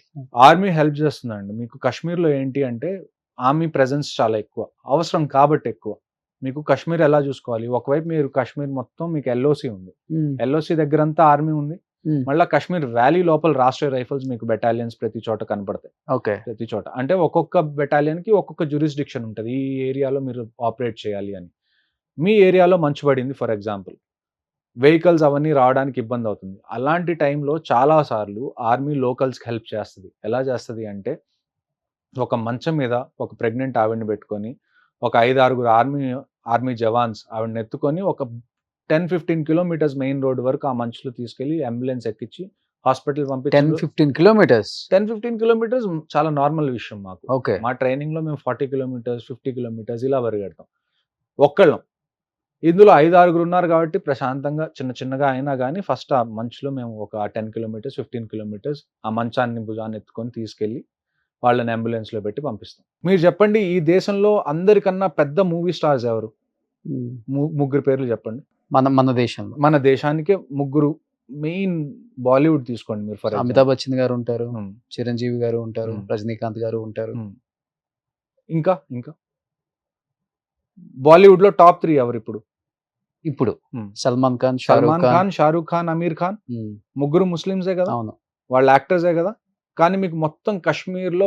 ఆర్మీ హెల్ప్ చేస్తుందండి. మీకు కాశ్మీర్‌లో ఏంటి అంటే ఆర్మీ ప్రెజెన్స్ చాలా ఎక్కువ. అవసరం కాబట్టి ఎక్కువ. మీకు కాశ్మీర్ ఎలా చూసుకోవాలి? ఒకవైపు మీరు కాశ్మీర్ మొత్తం మీకు ఎల్ఓసి ఉంది. ఎల్ఓసి దగ్గరంతా ఆర్మీ ఉంది. మళ్ళా కాశ్మీర్ వ్యాలీ లోపల రాష్ట్రీయ రైఫిల్స్ మీకు బెటాలియన్స్ ప్రతి చోట కనపడతాయి. ఓకే. ప్రతి చోట. అంటే ఒక్కొక్క బెటాలియన్‌కి ఒక్కొక్క జ్యూరిస్డిక్షన్ ఉంటది. ఈ ఏరియాలో మీరు ఆపరేట్ చేయాలి అని. మీ ఏరియాలో మంచు పడింది ఫర్ ఎగ్జాంపుల్. వెహికల్స్ అవన్నీ రావడానికి ఇబ్బంది అవుతుంది. అలాంటి టైంలో చాలా సార్లు ఆర్మీ లోకల్స్‌కి హెల్ప్ చేస్తది. ఎలా చేస్తది అంటే ఒక మంచం మీద ఒక ప్రెగ్నెంట్ ఆవిడని పెట్టుకొని ఒక 5-6 ఆర్మీ జవాన్స్ ఆవిడని ఎత్తుకొని ఒక 10-15 కిలోమీటర్స్ మెయిన్ రోడ్ వరకు ఆ మంచులో తీసుకెళ్ళి అంబులెన్స్ ఎక్కించి హాస్పిటల్ పంపించారు. 10-15 కిలోమీటర్స్. 10-15 కిలోమీటర్స్ చాలా నార్మల్ విషయం మాకు. ఓకే. మా ట్రైనింగ్‌లో మేము 40 కిలోమీటర్స్, 50 కిలోమీటర్స్ ఇలా పరిగెడతాం. ఒక్కళ్ళం. ఇందులో 5-6 ఉన్నారు కాబట్టి ప్రశాంతంగా చిన్నగా అయినా గానీ ఫస్ట్ ఆ మంచులో మేము ఒక 10 కిలోమీటర్స్, 15 కిలోమీటర్స్ ఆ మంచాన్ని భుజాన్ని ఎత్తుకొని తీసుకెళ్ళి వాళ్ళని అంబులెన్స్‌లో పెట్టి పంపిస్తాం. మీరు చెప్పండి ఈ దేశంలో అందరికన్నా పెద్ద మూవీ స్టార్స్ ఎవరు? ముగ్గురు పేర్లు చెప్పండి. మన దేశంలో. మన దేశానికే ముగ్గురు మెయిన్ బాలీవుడ్ తీసుకోండి మీరు ఫర్ అమితాబ్ బచ్చన్ గారు ఉంటారు. హ్మ్. చిరంజీవి గారు ఉంటారు. Hmm. రజనీకాంత్ గారు ఉంటారు. ఇంకా బాలీవుడ్‌లో టాప్ 3 ఎవరు ఇప్పుడు? ఇప్పుడు Hmm. సల్మాన్ ఖాన్, సల్మాన్ ఖాన్, షారూక్ ఖాన్, అమీర్ ఖాన్ ముగ్గురు ముస్లిమ్సే కదా. అవును. వాళ్ళు యాక్టర్సే కదా. కానీ మీకు మొత్తం కాశ్మీర్‌లో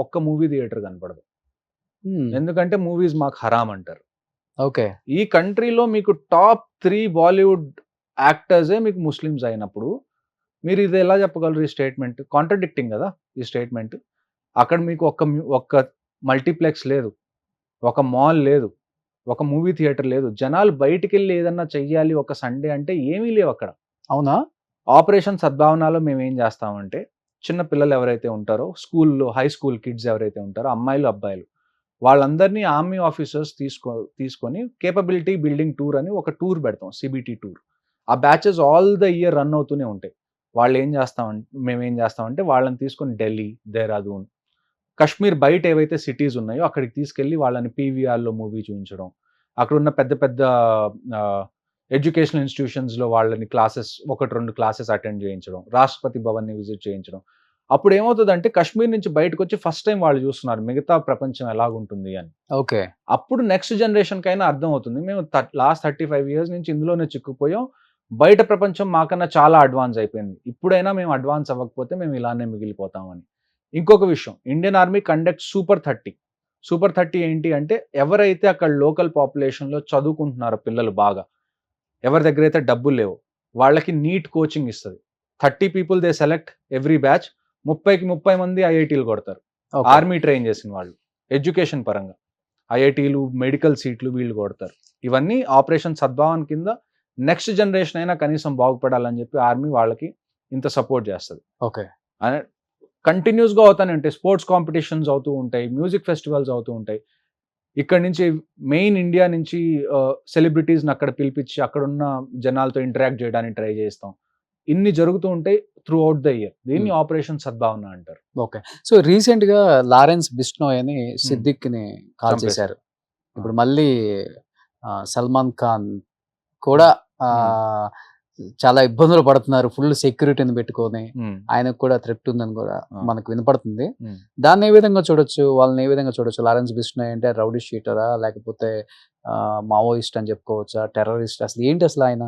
ఒక్క మూవీ థియేటర్ కనపడదు. ఎందుకంటే మూవీస్ మాకు హరామ్ అంటారు. ఓకే. ఈ కంట్రీలో మీకు టాప్ 3 బాలీవుడ్ యాక్టర్సే మీకు ముస్లిమ్స్ అయినప్పుడు మీరు ఇది ఎలా చెప్పగలరు? ఈ స్టేట్మెంట్ కాంట్రడిక్టింగ్ కదా ఈ స్టేట్మెంట్. అక్కడ మీకు ఒక్క మల్టీప్లెక్స్ లేదు, ఒక మాల్ లేదు, ఒక మూవీ థియేటర్ లేదు. జనాలు బయటికెళ్ళి ఏదన్నా చెయ్యాలి ఒక సండే అంటే ఏమీ లేవు అక్కడ. అవునా? ఆపరేషన్ సద్భావనలో మేము ఏం చేస్తామంటే చిన్న పిల్లలు ఎవరైతే ఉంటారో స్కూల్లో హై స్కూల్ కిడ్స్ ఎవరైతే ఉంటారో అమ్మాయిలు అబ్బాయిలు వాళ్ళందరినీ ఆర్మీ ఆఫీసర్స్ తీసుకొని కేపబిలిటీ బిల్డింగ్ టూర్ అని ఒక టూర్ పెడతాం. CBT tour. ఆ batches all the year run అవుతూనే ఉంటాయి. మేమేం చేస్తామంటే వాళ్ళని తీసుకొని ఢిల్లీ, దేహ్రాదూన్, కాశ్మీర్ బయట ఏవైతే సిటీస్ ఉన్నాయో అక్కడికి తీసుకెళ్ళి వాళ్ళని పీవీఆర్‌లో మూవీ చూపించడం. అక్కడ ఉన్న పెద్ద ఎడ్యుకేషనల్ ఇన్స్టిట్యూషన్స్‌లో వాళ్ళని 1-2 క్లాసెస్ అటెండ్ చేయించడం. రాష్ట్రపతి భవన్‌ని విజిట్ చేయించడం. అప్పుడు ఏమవుతదంటే కాశ్మీర్ నుంచి బయటకొచ్చి ఫస్ట్ టైం వాళ్ళు చూస్తున్నారు మిగతా ప్రపంచం ఎలాగుంటుంది అని. ఓకే. అప్పుడు నెక్స్ట్ జనరేషన్‌కైనా అర్థమవుతుంది. మేము లాస్ట్ 35 ఇయర్స్ నుంచి ఇందులోనే చిక్కుకుపోయాం. బయట ప్రపంచం మాకన్నా చాలా అడ్వాన్స్ అయిపోయింది, ఇప్పుడైనా మేము అడ్వాన్స్ అవ్వకపోతే మేము ఇలానే మిగిలిపోతామని. ఇంకొక విషయం, ఇండియన్ ఆర్మీ కండక్ట్ సూపర్ 30 ఏంటి అంటే ఎవరైతే అక్కడ లోకల్ పాపులేషన్లో చదువుకుంటున్నారో పిల్లలు బాగా, ఎవరి దగ్గర అయితే డబ్బులు లేవు వాళ్ళకి నీట్ కోచింగ్ ఇస్తుంది. 30 people they select every batch, 30 మంది ఐఐటీలు కొడతారు, ఆర్మీ ట్రైన్ చేసిన వాళ్ళు. ఎడ్యుకేషన్ పరంగా ఐఐటీలు, మెడికల్ సీట్లు వీళ్ళు కొడతారు. ఇవన్నీ ఆపరేషన్ సద్భావన్ కింద నెక్స్ట్ జనరేషన్ అయినా కనీసం బాగుపడాలని చెప్పి ఆర్మీ వాళ్ళకి ఇంత సపోర్ట్ చేస్తుంది. ఓకే, కంటిన్యూస్గా అవుతానే ఉంటాయి, స్పోర్ట్స్ కాంపిటీషన్స్ అవుతూ ఉంటాయి, మ్యూజిక్ ఫెస్టివల్స్ అవుతూ ఉంటాయి. ఇక్కడ నుంచి మెయిన్ ఇండియా నుంచి సెలబ్రిటీస్ని అక్కడ పిలిపించి అక్కడ ఉన్న జనాలతో ఇంటరాక్ట్ చేయడానికి ట్రై చేస్తాం. ఇన్ని జరుగుతూ ఉంటాయి త్రూ అవుట్ ద ఇయర్. దీన్ని ఆపరేషన్ సద్భావన అంటారు. ఓకే. సో రీసెంట్ గా లారెన్స్ బిష్నోయ్ అని సిద్దిక్ ని కాల్ చంపేశారు. చేశారు. ఇప్పుడు మళ్ళీ సల్మాన్ ఖాన్ కూడా చాలా ఇబ్బందులు పడుతున్నారు, ఫుల్ సెక్యూరిటీని పెట్టుకొని. ఆయనకు కూడా థ్రెట్ ఉందని కూడా మనకు వినపడుతుంది. దాన్ని ఏ విధంగా చూడొచ్చు, వాళ్ళని ఏ విధంగా చూడొచ్చు? లారెన్స్ బిష్నోయ్ అంటే రౌడీ షీటరా, లేకపోతే మావోయిస్ట్ అని చెప్పుకోవచ్చా, టెర్రరిస్ట్? అసలు ఏంటి అసలు ఆయన?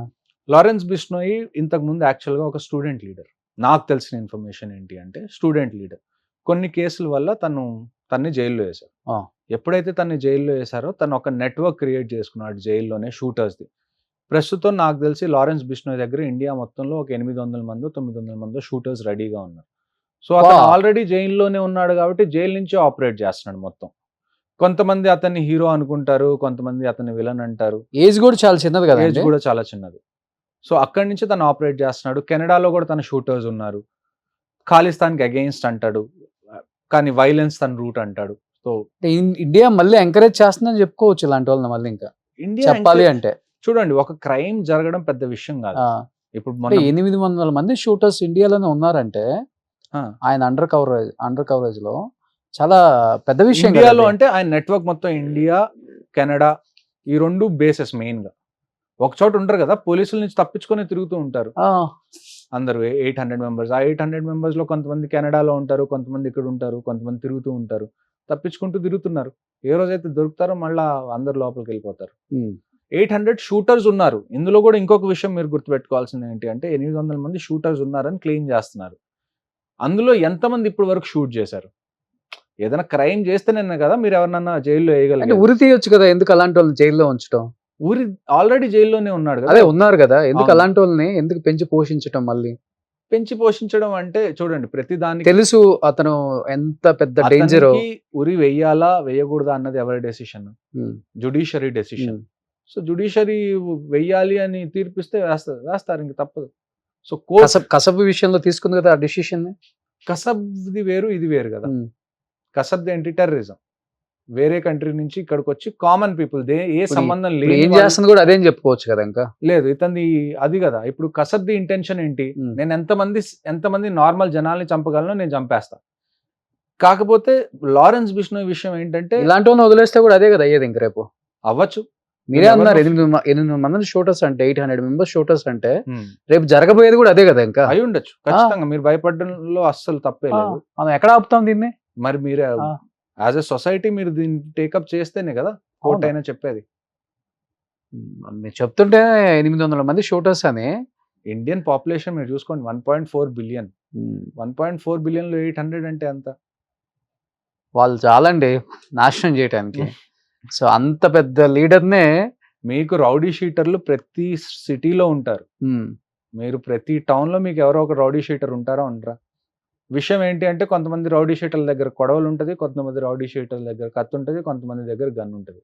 లారెన్స్ బిష్నోయ్ ఇంతకు ముందు యాక్చువల్గా ఒక స్టూడెంట్ లీడర్. నాకు తెలిసిన ఇన్ఫర్మేషన్ ఏంటి అంటే స్టూడెంట్ లీడర్. కొన్ని కేసుల వల్ల తన్ని జైల్లో వేశారు. ఎప్పుడైతే తన్ని జైల్లో వేశారో తను ఒక నెట్వర్క్ క్రియేట్ చేసుకున్నాడు జైల్లోనే షూటర్స్ది. ప్రస్తుతం నాకు తెలిసి లారెన్స్ బిష్నోయ్ దగ్గర ఇండియా మొత్తంలో ఒక 800 మందో 900 మందో షూటర్స్ రెడీగా ఉన్నారు. సో అతను ఆల్రెడీ జైల్లోనే ఉన్నాడు కాబట్టి జైలు నుంచి ఆపరేట్ చేస్తున్నాడు మొత్తం. కొంతమంది అతన్ని హీరో అనుకుంటారు, కొంతమంది అతన్ని విలన్ అంటారు. ఏజ్ కూడా చాలా చిన్నది కదా, ఏజ్ కూడా చాలా చిన్నది. సో అక్కడి నుంచి తను ఆపరేట్ చేస్తున్నాడు. కెనడాలో కూడా తన షూటర్స్ ఉన్నారు. ఖాళిస్తాన్కి అగెయిన్స్ట్ అంటాడు, కానీ వైలెన్స్ తన రూట్ అంటాడు. సో ఇండియా మళ్ళీ ఎంకరేజ్ చేస్తుందని చెప్పుకోవచ్చు ఇలాంటి వాళ్ళని. మళ్ళీ ఇంకా ఇండియా చెప్పాలి అంటే చూడండి, ఒక క్రైమ్ జరగడం పెద్ద విషయం కాదు. ఇప్పుడు 800 మంది షూటర్స్ ఇండియాలోనే ఉన్నారంటే ఆయన అండర్ కవరేజ్ లో చాలా పెద్ద విషయం. ఇండియాలో అంటే ఆయన నెట్వర్క్ మొత్తం ఇండియా, కెనడా ఈ రెండు బేసెస్ మెయిన్ గా. ఒక చోట ఉంటారు కదా, పోలీసుల నుంచి తప్పించుకొని తిరుగుతూ ఉంటారు అందరూ. 800 మెంబర్స్, ఆ 800 మెంబర్స్ లో కొంతమంది కెనడాలో ఉంటారు, కొంతమంది ఇక్కడ ఉంటారు, కొంతమంది తిరుగుతూ ఉంటారు, తప్పించుకుంటూ తిరుగుతున్నారు. ఏ రోజైతే దొరుకుతారో మళ్ళా అందరు లోపలికి వెళ్ళిపోతారు. 800 షూటర్స్ ఉన్నారు. ఇందులో కూడా ఇంకొక విషయం మీరు గుర్తుపెట్టుకోవాల్సింది ఏంటి అంటే 800 మంది షూటర్స్ ఉన్నారని క్లెయిమ్ చేస్తున్నారు. అందులో ఎంతమంది ఇప్పటి వరకు షూట్ చేశారు? ఏదైనా క్రైమ్ చేస్తేనే కదా మీరు ఎవరినన్నా జైల్లో వేయగలరు. ఉరి తీయొచ్చు కదా, ఎందుకు అలాంటి వాళ్ళని జైల్లో ఉంచడం? ఊరి ఆల్రెడీ జైల్లోనే ఉన్నాడు కదా. అదే ఉన్నారు కదా, ఎందుకు అలాంటి వాళ్ళని ఎందుకు పెంచి పోషించడం? మళ్ళీ పెంచి పోషించడం అంటే చూడండి, ప్రతి దానికి తెలుసు అతను ఎంత పెద్ద డేంజర్. ఉరి వెయ్యాలా వేయకూడదా అన్నది ఎవరి decision? Judiciary decision. So judiciary వెయ్యాలి అని తీర్పిస్తే వేస్తారు, ఇంక తప్పదు. సో కసబ్ విషయంలో తీసుకుంది కదా ఆ డెసిషన్. కసబ్ది వేరు, ఇది వేరు కదా. కసబ్ది ఏంటి? టెర్రరిజం. వేరే కంట్రీ నుంచి ఇక్కడికి వచ్చి కామన్ పీపుల్ ఏ సంబంధం లేదు, ఏం చేస్తుంది కూడా అదేం చెప్పుకోవచ్చు కదా. ఇంకా లేదు ఇతని అది కదా. ఇప్పుడు కసబ్ది ఇంటెన్షన్ ఏంటి? నేను ఎంతమంది నార్మల్ జనాల్ని చంపగలను, నేను చంపేస్తా. కాకపోతే లారెన్స్ బిష్నోయ్ విషయం ఏంటంటే ఇలాంటి వాళ్ళని వదిలేస్తే కూడా అదే కదా అయ్యేది. ఇంక రేపు అవ్వచ్చు. మీరే అన్నారు 800 మంది షూటర్స్ అంటే, 800 మెంబర్స్ షూటర్స్ అంటే రేపు జరగబోయేది కూడా అదే కదా. ఇంకా అయి ఉండొచ్చు ఖచ్చితంగా. మీరు భయపడడంలో అస్సలు తప్పే లేదు. మనం ఎక్కడ ఆపుతాం దీన్ని? మరి మీరే యాజ్ ఎ సొసైటీ మీరు దీన్ని టేకప్ చేస్తేనే కదా కోర్ట్ అయినా చెప్పేది. మీరు చెప్తుంటే 800 మంది షూటర్స్ అని. ఇండియన్ పాపులేషన్ మీరు చూసుకోండి 1.4 బిలియన్. 1.4 బిలియన్ లో 800 అంటే ఎంత? వాళ్ళు చాలండి నాశనం చేయడానికి. సో అంత పెద్ద లీడర్నే. మీకు రౌడీ షీటర్లు ప్రతి సిటీలో ఉంటారు. మీరు ప్రతి టౌన్ లో మీకు ఎవరో ఒక రౌడీ షీటర్ ఉంటారా ఉండరా? విషయం ఏంటి అంటే కొంతమంది రౌడీ షీటర్ల దగ్గర కొడవలు ఉంటుంది, కొంతమంది రౌడీ షీటర్ల దగ్గర కత్తి ఉంటుంది, కొంతమంది దగ్గర గన్ ఉంటుంది.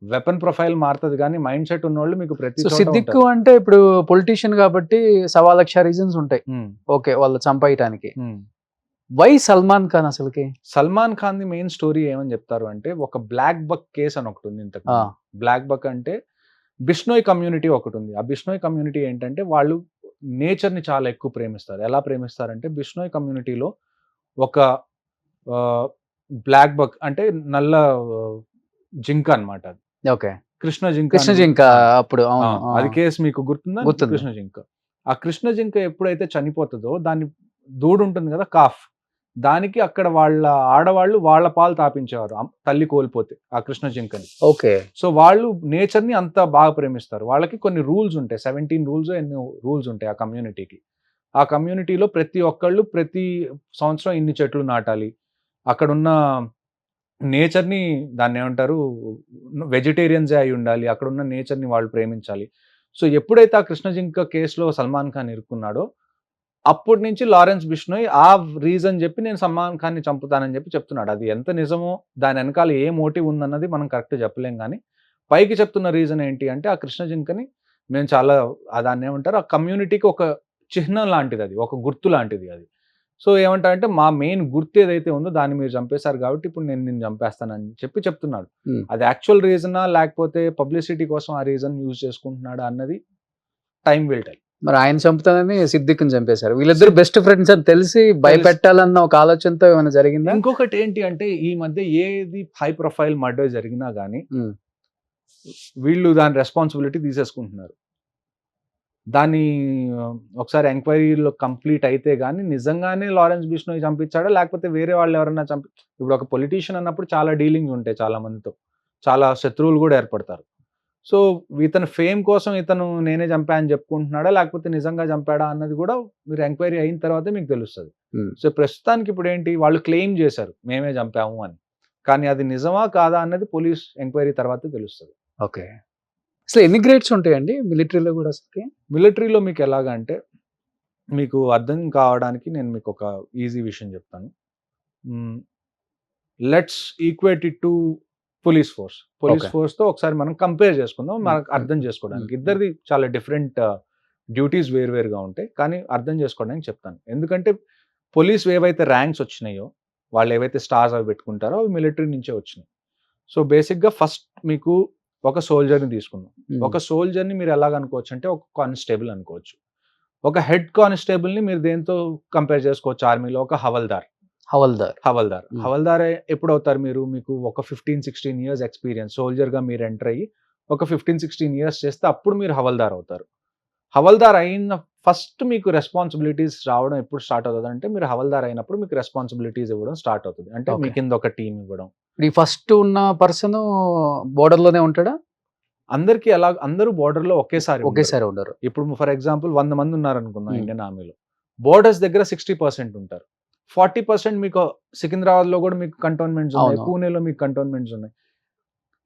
వెపన్ ప్రొఫైల్ మారుతుంది కానీ మైండ్ సెట్ ఉన్న వాళ్ళు మీకు ప్రతి సిద్దిక్ అంటే ఇప్పుడు పొలిటీషియన్ కాబట్టి 1,00,000 రీజన్స్ ఉంటాయి. ఓకే, వాళ్ళు చంపేయటానికి. వై సల్మాన్ ఖాన్? అసలుకి Salman Khan the main story ఏమని చెప్తారు అంటే ఒక బ్లాక్ బక్ కేసు అని ఒకటి ఉంది ఇంతకు. బ్లాక్ బక్ అంటే బిష్నోయ్ కమ్యూనిటీ ఒకటి ఉంది. ఆ బిష్నోయ్ కమ్యూనిటీ ఏంటంటే వాళ్ళు నేచర్ని చాలా ఎక్కువ ప్రేమిస్తారు. ఎలా ప్రేమిస్తారంటే బిష్నోయ్ కమ్యూనిటీలో ఒక బ్లాక్ బక్ అంటే నల్ల జింక అన్నమాట. అది ఓకే, కృష్ణ జింక. అప్పుడు అది కేసు మీకు గుర్తుందా? కృష్ణ జింక. ఆ కృష్ణ జింక ఎప్పుడైతే చనిపోతుందో దాన్ని దూడు ఉంటుంది కదా, కాఫ్, దానికి అక్కడ వాళ్ళ ఆడవాళ్ళు వాళ్ళ పాలు తాపించేవారు తల్లి కోల్పోతే ఆ కృష్ణ జింకని. ఓకే. సో వాళ్ళు నేచర్ని అంత బాగా ప్రేమిస్తారు. వాళ్ళకి కొన్ని రూల్స్ ఉంటాయి, 17 రూల్స్ ఎన్నో రూల్స్ ఉంటాయి ఆ కమ్యూనిటీకి. ఆ కమ్యూనిటీలో ప్రతి ఒక్కళ్ళు ప్రతి సంవత్సరం ఇన్ని చెట్లు నాటాలి, అక్కడున్న నేచర్ని దాన్ని ఏమంటారు వెజిటేరియన్సే అయి ఉండాలి, అక్కడున్న నేచర్ని వాళ్ళు ప్రేమించాలి. సో ఎప్పుడైతే ఆ కృష్ణ జింక కేసులో సల్మాన్ ఖాన్ ఇరుక్కున్నాడో అప్పటి నుంచి లారెన్స్ బిష్నోయ్ ఆ రీజన్ చెప్పి నేను సల్మాన్ ఖాన్ని చంపుతానని చెప్పి చెప్తున్నాడు. అది ఎంత నిజమో దాని వెనకాల ఏ మోటివ్ ఉందన్నది మనం కరెక్ట్ చెప్పలేం. కానీ పైకి చెప్తున్న రీజన్ ఏంటి అంటే ఆ కృష్ణ జింకని మేము చాలా దాన్ని ఏమంటారు ఆ కమ్యూనిటీకి ఒక చిహ్నం లాంటిది, అది ఒక గుర్తు లాంటిది అది. సో ఏమంటారంటే మా మెయిన్ గుర్తు ఏదైతే ఉందో దాన్ని మీరు చంపేశారు కాబట్టి ఇప్పుడు నేను నిన్ను చంపేస్తానని చెప్పి చెప్తున్నాడు. అది యాక్చువల్ రీజనా లేకపోతే పబ్లిసిటీ కోసం ఆ రీజన్ యూజ్ చేసుకుంటున్నాడా అన్నది టైం విల్ టెల్. మరి ఆయన చంపుతానని సిద్దిక్ని చంపేశారు. వీళ్ళిద్దరు బెస్ట్ ఫ్రెండ్స్ అని తెలిసి భయపెట్టాలన్న ఒక ఆలోచనతో ఏమైనా జరిగిందా? ఇంకొకటి ఏంటి అంటే ఈ మధ్య ఏది హై ప్రొఫైల్ మర్డర్ జరిగినా కానీ వీళ్ళు దాని రెస్పాన్సిబిలిటీ తీసేసుకుంటున్నారు. దాన్ని ఒకసారి ఎంక్వైరీలో కంప్లీట్ అయితే కానీ నిజంగానే లారెన్స్ బిష్నోయ్ చంపించాడా లేకపోతే వేరే వాళ్ళు ఎవరైనా ఇప్పుడు ఒక పొలిటీషియన్ అన్నప్పుడు చాలా డీలింగ్స్ ఉంటాయి, చాలా మందితో చాలా శత్రువులు కూడా ఏర్పడతారు. సో ఇతను ఫేమ్ కోసం ఇతను నేనే చంపా అని చెప్పుకుంటున్నాడా లేకపోతే నిజంగా చంపాడా అన్నది కూడా మీరు ఎంక్వైరీ అయిన తర్వాతే మీకు తెలుస్తుంది. సో ప్రస్తుతానికి ఇప్పుడు ఏంటి వాళ్ళు క్లెయిమ్ చేశారు మేమే చంపాము అని, కానీ అది నిజమా కాదా అన్నది పోలీస్ ఎంక్వైరీ తర్వాతే తెలుస్తుంది. ఓకే. అసలు ఎన్ని గ్రేడ్స్ ఉంటాయండి మిలిటరీలో కూడా? అసలు మిలిటరీలో మీకు ఎలాగా అంటే మీకు అర్థం కావడానికి నేను మీకు ఒక ఈజీ విషయం చెప్తాను. Let's equate it to police ఫోర్స్తో ఒకసారి మనం కంపేర్ చేసుకుందాం మనకు అర్థం చేసుకోవడానికి. ఇద్దరిది చాలా డిఫరెంట్ డ్యూటీస్ వేరువేరుగా ఉంటాయి, కానీ అర్థం చేసుకోవడానికి చెప్తాను. ఎందుకంటే పోలీస్ ఏవైతే ర్యాంక్స్ వచ్చినాయో వాళ్ళు ఏవైతే స్టార్స్ అవి పెట్టుకుంటారో అవి మిలిటరీ నుంచే వచ్చినాయి. సో బేసిక్గా ఫస్ట్ మీకు ఒక సోల్జర్ని తీసుకుందాం. ఒక సోల్జర్ని మీరు ఎలాగ అనుకోవచ్చు అంటే ఒక కానిస్టేబుల్ అనుకోవచ్చు. ఒక హెడ్ కానిస్టేబుల్ని మీరు దేంతో కంపేర్ చేసుకోవచ్చు ఆర్మీలో? ఒక హవల్దార్. ఎప్పుడు అవుతారు మీరు? మీకు ఒక 15-16 ఇయర్స్ ఎక్స్పీరియన్స్ సోల్జర్గా మీరు ఎంటర్ అయ్యి ఒక 15-16 ఇయర్స్ చేస్తే అప్పుడు మీరు హవల్దార్ అవుతారు. హవల్దార్ అయిన ఫస్ట్ మీకు రెస్పాన్సిబిలిటీస్ రావడం ఎప్పుడు స్టార్ట్ అవుతుంది అంటే మీరు హవల్దార్ అయినప్పుడు మీకు రెస్పాన్సిబిలిటీస్ ఇవ్వడం స్టార్ట్ అవుతుంది. అంటే మీ కింద ఒక టీం ఇవ్వడం. ఈ ఫస్ట్ ఉన్న పర్సన్ బోర్డర్ లోనే ఉంటాడా? అందరికి ఎలా అందరూ బోర్డర్ లో ఒకేసారి ఉండరు. ఇప్పుడు ఫర్ ఎగ్జాంపుల్ 100 మంది ఉన్నారు అనుకుందాం ఇండియన్ ఆర్మీలో. బోర్డర్స్ దగ్గర 60% ఉంటారు. 40% మీకు సికింద్రాబాద్ లో కూడా మీకు కంటోన్మెంట్స్ ఉన్నాయి, పూణేలో మీకు కంటోన్మెంట్స్ ఉన్నాయి.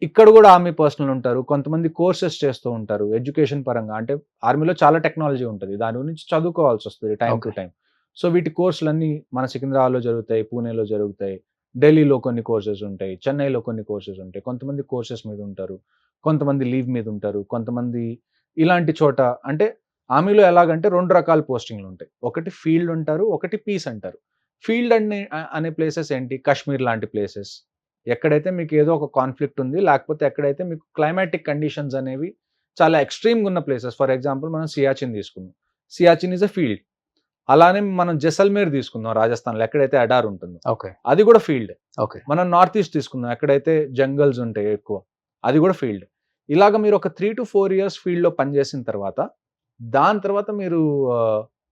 ఇక్కడ కూడా ఆర్మీ పర్సనల్ ఉంటారు. కొంతమంది కోర్సెస్ చేస్తూ ఉంటారు ఎడ్యుకేషన్ పరంగా. అంటే ఆర్మీలో చాలా టెక్నాలజీ ఉంటుంది, దాని గురించి చదువుకోవాల్సి వస్తుంది టైం టు టైం. సో వీటి కోర్సులన్నీ మన సికింద్రాబాద్లో జరుగుతాయి, పూణేలో జరుగుతాయి, ఢిల్లీలో కొన్ని కోర్సెస్ ఉంటాయి, చెన్నైలో కొన్ని కోర్సెస్ ఉంటాయి. కొంతమంది కోర్సెస్ మీద ఉంటారు, కొంతమంది లీవ్ మీద ఉంటారు, కొంతమంది ఇలాంటి చోట. అంటే ఆర్మీలో ఎలాగంటే 2 రకాల పోస్టింగ్లు ఉంటాయి. ఒకటి ఫీల్డ్ అంటారు, ఒకటి పీస్ అంటారు. ఫీల్డ్ అనే ప్లేసెస్ ఏంటి? కాశ్మీర్ లాంటి ప్లేసెస్, ఎక్కడైతే మీకు ఏదో ఒక కాన్ఫ్లిక్ట్ ఉంది, లేకపోతే ఎక్కడైతే మీకు క్లైమాటిక్ కండిషన్స్ అనేవి చాలా ఎక్స్ట్రీమ్గా ఉన్న ప్లేసెస్. ఫర్ ఎగ్జాంపుల్ మనం సియాచిన్ తీసుకుందాం. Siachen is a field. అలానే మనం జైసల్మేర్ తీసుకుందాం రాజస్థాన్లో, ఎక్కడైతే అడార్ ఉంటుందో అది కూడా ఫీల్డ్. మనం నార్త్ ఈస్ట్ తీసుకుందాం, ఎక్కడైతే జంగల్స్ ఉంటాయి ఎక్కువ, అది కూడా ఫీల్డ్. ఇలాగ మీరు ఒక 3 to 4 ఇయర్స్ ఫీల్డ్లో పనిచేసిన తర్వాత దాని తర్వాత మీరు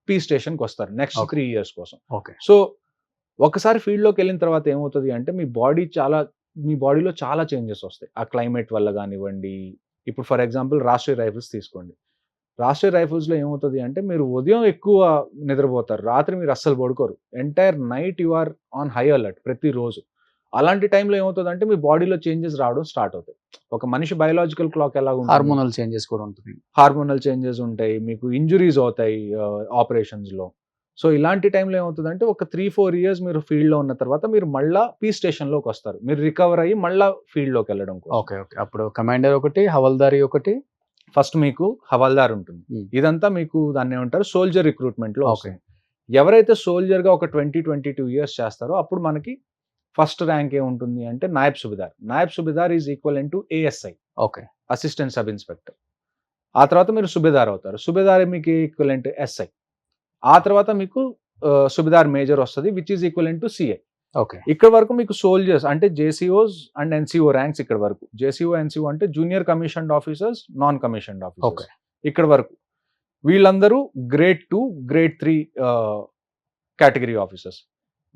పీ స్టేషన్కి వస్తారు నెక్స్ట్ 3 ఇయర్స్ కోసం. సో ఒకసారి ఫీల్డ్లోకి వెళ్ళిన తర్వాత ఏమవుతుంది అంటే మీ బాడీలో చాలా చేంజెస్ వస్తాయి ఆ క్లైమేట్ వల్ల కానివ్వండి. ఇప్పుడు ఫర్ ఎగ్జాంపుల్ రాష్ట్రీయ రైఫిల్స్ తీసుకోండి. రాష్ట్రీయ రైఫిల్స్లో ఏమవుతుంది అంటే మీరు ఉదయం ఎక్కువ నిద్రపోతారు, రాత్రి మీరు అస్సలు పడుకోరు. Entire night you are on high alert ప్రతిరోజు. అలాంటి టైంలో ఏమవుతుంది అంటే మీ బాడీలో చేంజెస్ రావడం స్టార్ట్ అవుతాయి. ఒక మనిషి బయోలాజికల్ క్లాక్ ఎలా ఉంటుంది, హార్మోనల్ చేంజెస్ కూడా ఉంటుంది, హార్మోనల్ చేంజెస్ ఉంటాయి, మీకు ఇంజురీస్ అవుతాయి ఆపరేషన్స్లో. సో ఇలాంటి టైంలో ఏమవుతుందంటే ఒక 3-4 ఇయర్స్ మీరు ఫీల్డ్లో ఉన్న తర్వాత మీరు మళ్ళీ పీ స్టేషన్లోకి వస్తారు, మీరు రికవర్ అయ్యి మళ్ళీ ఫీల్డ్లోకి వెళ్ళడం. అప్పుడు కమాండర్ ఒకటి, హవల్దారి ఒకటి. ఫస్ట్ మీకు హవల్దార్ ఉంటుంది. ఇదంతా మీకు దాన్ని ఏమంటారు సోల్జర్ రిక్రూట్మెంట్లో వస్తుంది. ఎవరైతే సోల్జర్గా ఒక 20-22 ఇయర్స్ చేస్తారో అప్పుడు మనకి ఫస్ట్ ర్యాంక్ ఏముంటుంది అంటే Nayab subedar. Nayab subedar is equal to ASI, assistant sub inspector. ఆ తర్వాత మీరు సుబేదార్ అవుతారు. సుబేదార్ మీకు ఈక్వల్ టు ఎస్ఐ. ఆ తర్వాత మీకు సుబేదార్ మేజర్ వస్తుంది, which is equal to CI. ఇక్కడ వరకు మీకు సోల్జర్స్ అంటే జేసీఓస్ అండ్ ఎన్సీఓ ర్యాంక్స్. ఇక్కడ వరకు జేసీఓ ఎన్సీఓ అంటే junior commissioned officers, non commissioned officers. ఇక్కడ వరకు వీళ్ళందరూ grade 2, grade 3 category officers.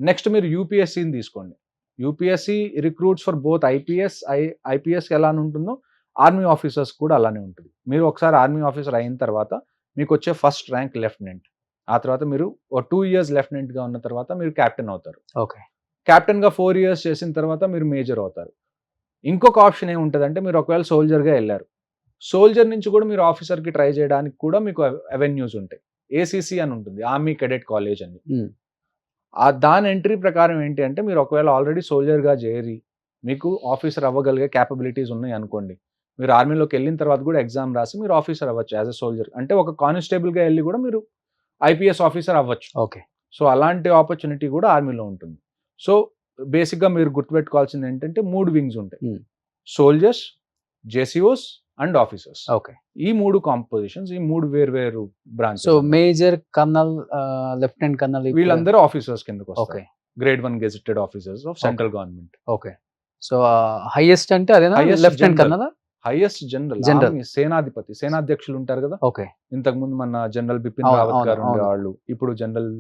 Next మీరు యూపీఎస్సీని తీసుకోండి. UPSC recruits for both IPS ఎలా ఉంటుందో ఆర్మీ ఆఫీసర్స్ కూడా అలానే ఉంటుంది. మీరు ఒకసారి ఆర్మీ ఆఫీసర్ అయిన తర్వాత మీకు వచ్చే ఫస్ట్ ర్యాంక్ లెఫ్టినెంట్. ఆ తర్వాత మీరు 2 years లెఫ్టినెంట్గా ఉన్న తర్వాత మీరు క్యాప్టెన్ అవుతారు. ఓకే. క్యాప్టెన్గా 4 years చేసిన తర్వాత మీరు మేజర్ అవుతారు. ఇంకొక ఆప్షన్ ఏముంటుందంటే మీరు ఒకవేళ సోల్జర్గా వెళ్ళారు, సోల్జర్ నుంచి కూడా మీరు ఆఫీసర్కి ట్రై చేయడానికి కూడా మీకు అవెన్యూస్ ఉంటాయి. ఏసీసీ అని ఉంటుంది, ఆర్మీ కెడెట్ కాలేజ్ అని. దాని ఎంట్రీ ప్రకారం ఏంటి అంటే మీరు ఒకవేళ ఆల్రెడీ సోల్జర్గా చేరి మీకు ఆఫీసర్ అవ్వగలిగే క్యాపబిలిటీస్ ఉన్నాయి అనుకోండి, మీరు ఆర్మీలోకి వెళ్ళిన తర్వాత కూడా ఎగ్జామ్ రాసి మీరు ఆఫీసర్ అవ్వచ్చు యాజ్ ఎ సోల్జర్. అంటే ఒక కానిస్టేబుల్గా వెళ్ళి కూడా మీరు ఐపీఎస్ ఆఫీసర్ అవ్వచ్చు. ఓకే. సో అలాంటి ఆపర్చునిటీ కూడా ఆర్మీలో ఉంటుంది. సో బేసిక్గా మీరు గుర్తుపెట్టుకోవాల్సింది ఏంటంటే 3 వింగ్స్ ఉంటాయి, సోల్జర్స్, జేసీఓస్ అండ్ ఆఫీసర్స్. ఓకే. ఈ 3 కాంపోజిషన్స్, ఈ 3 వేరు branch. So major, colonel, lieutenant colonel వీళ్ళందరూ ఆఫీసర్స్ కిందకు వస్తారు. Okay. Grade 1 gazetted officers of central government. Okay. So highest అంటే అదేనా, Highest lieutenant general. Colonel? Highest general, సేనాధిపతి, సేనాధ్యక్షులు ఉంటారు కదా. ఓకే. ఇంతకు ముందు మన జనరల్ బిపిన్ అవును, రావత్ గారు అవును, ఉండేవాళ్ళు, ఇప్పుడు జనరల్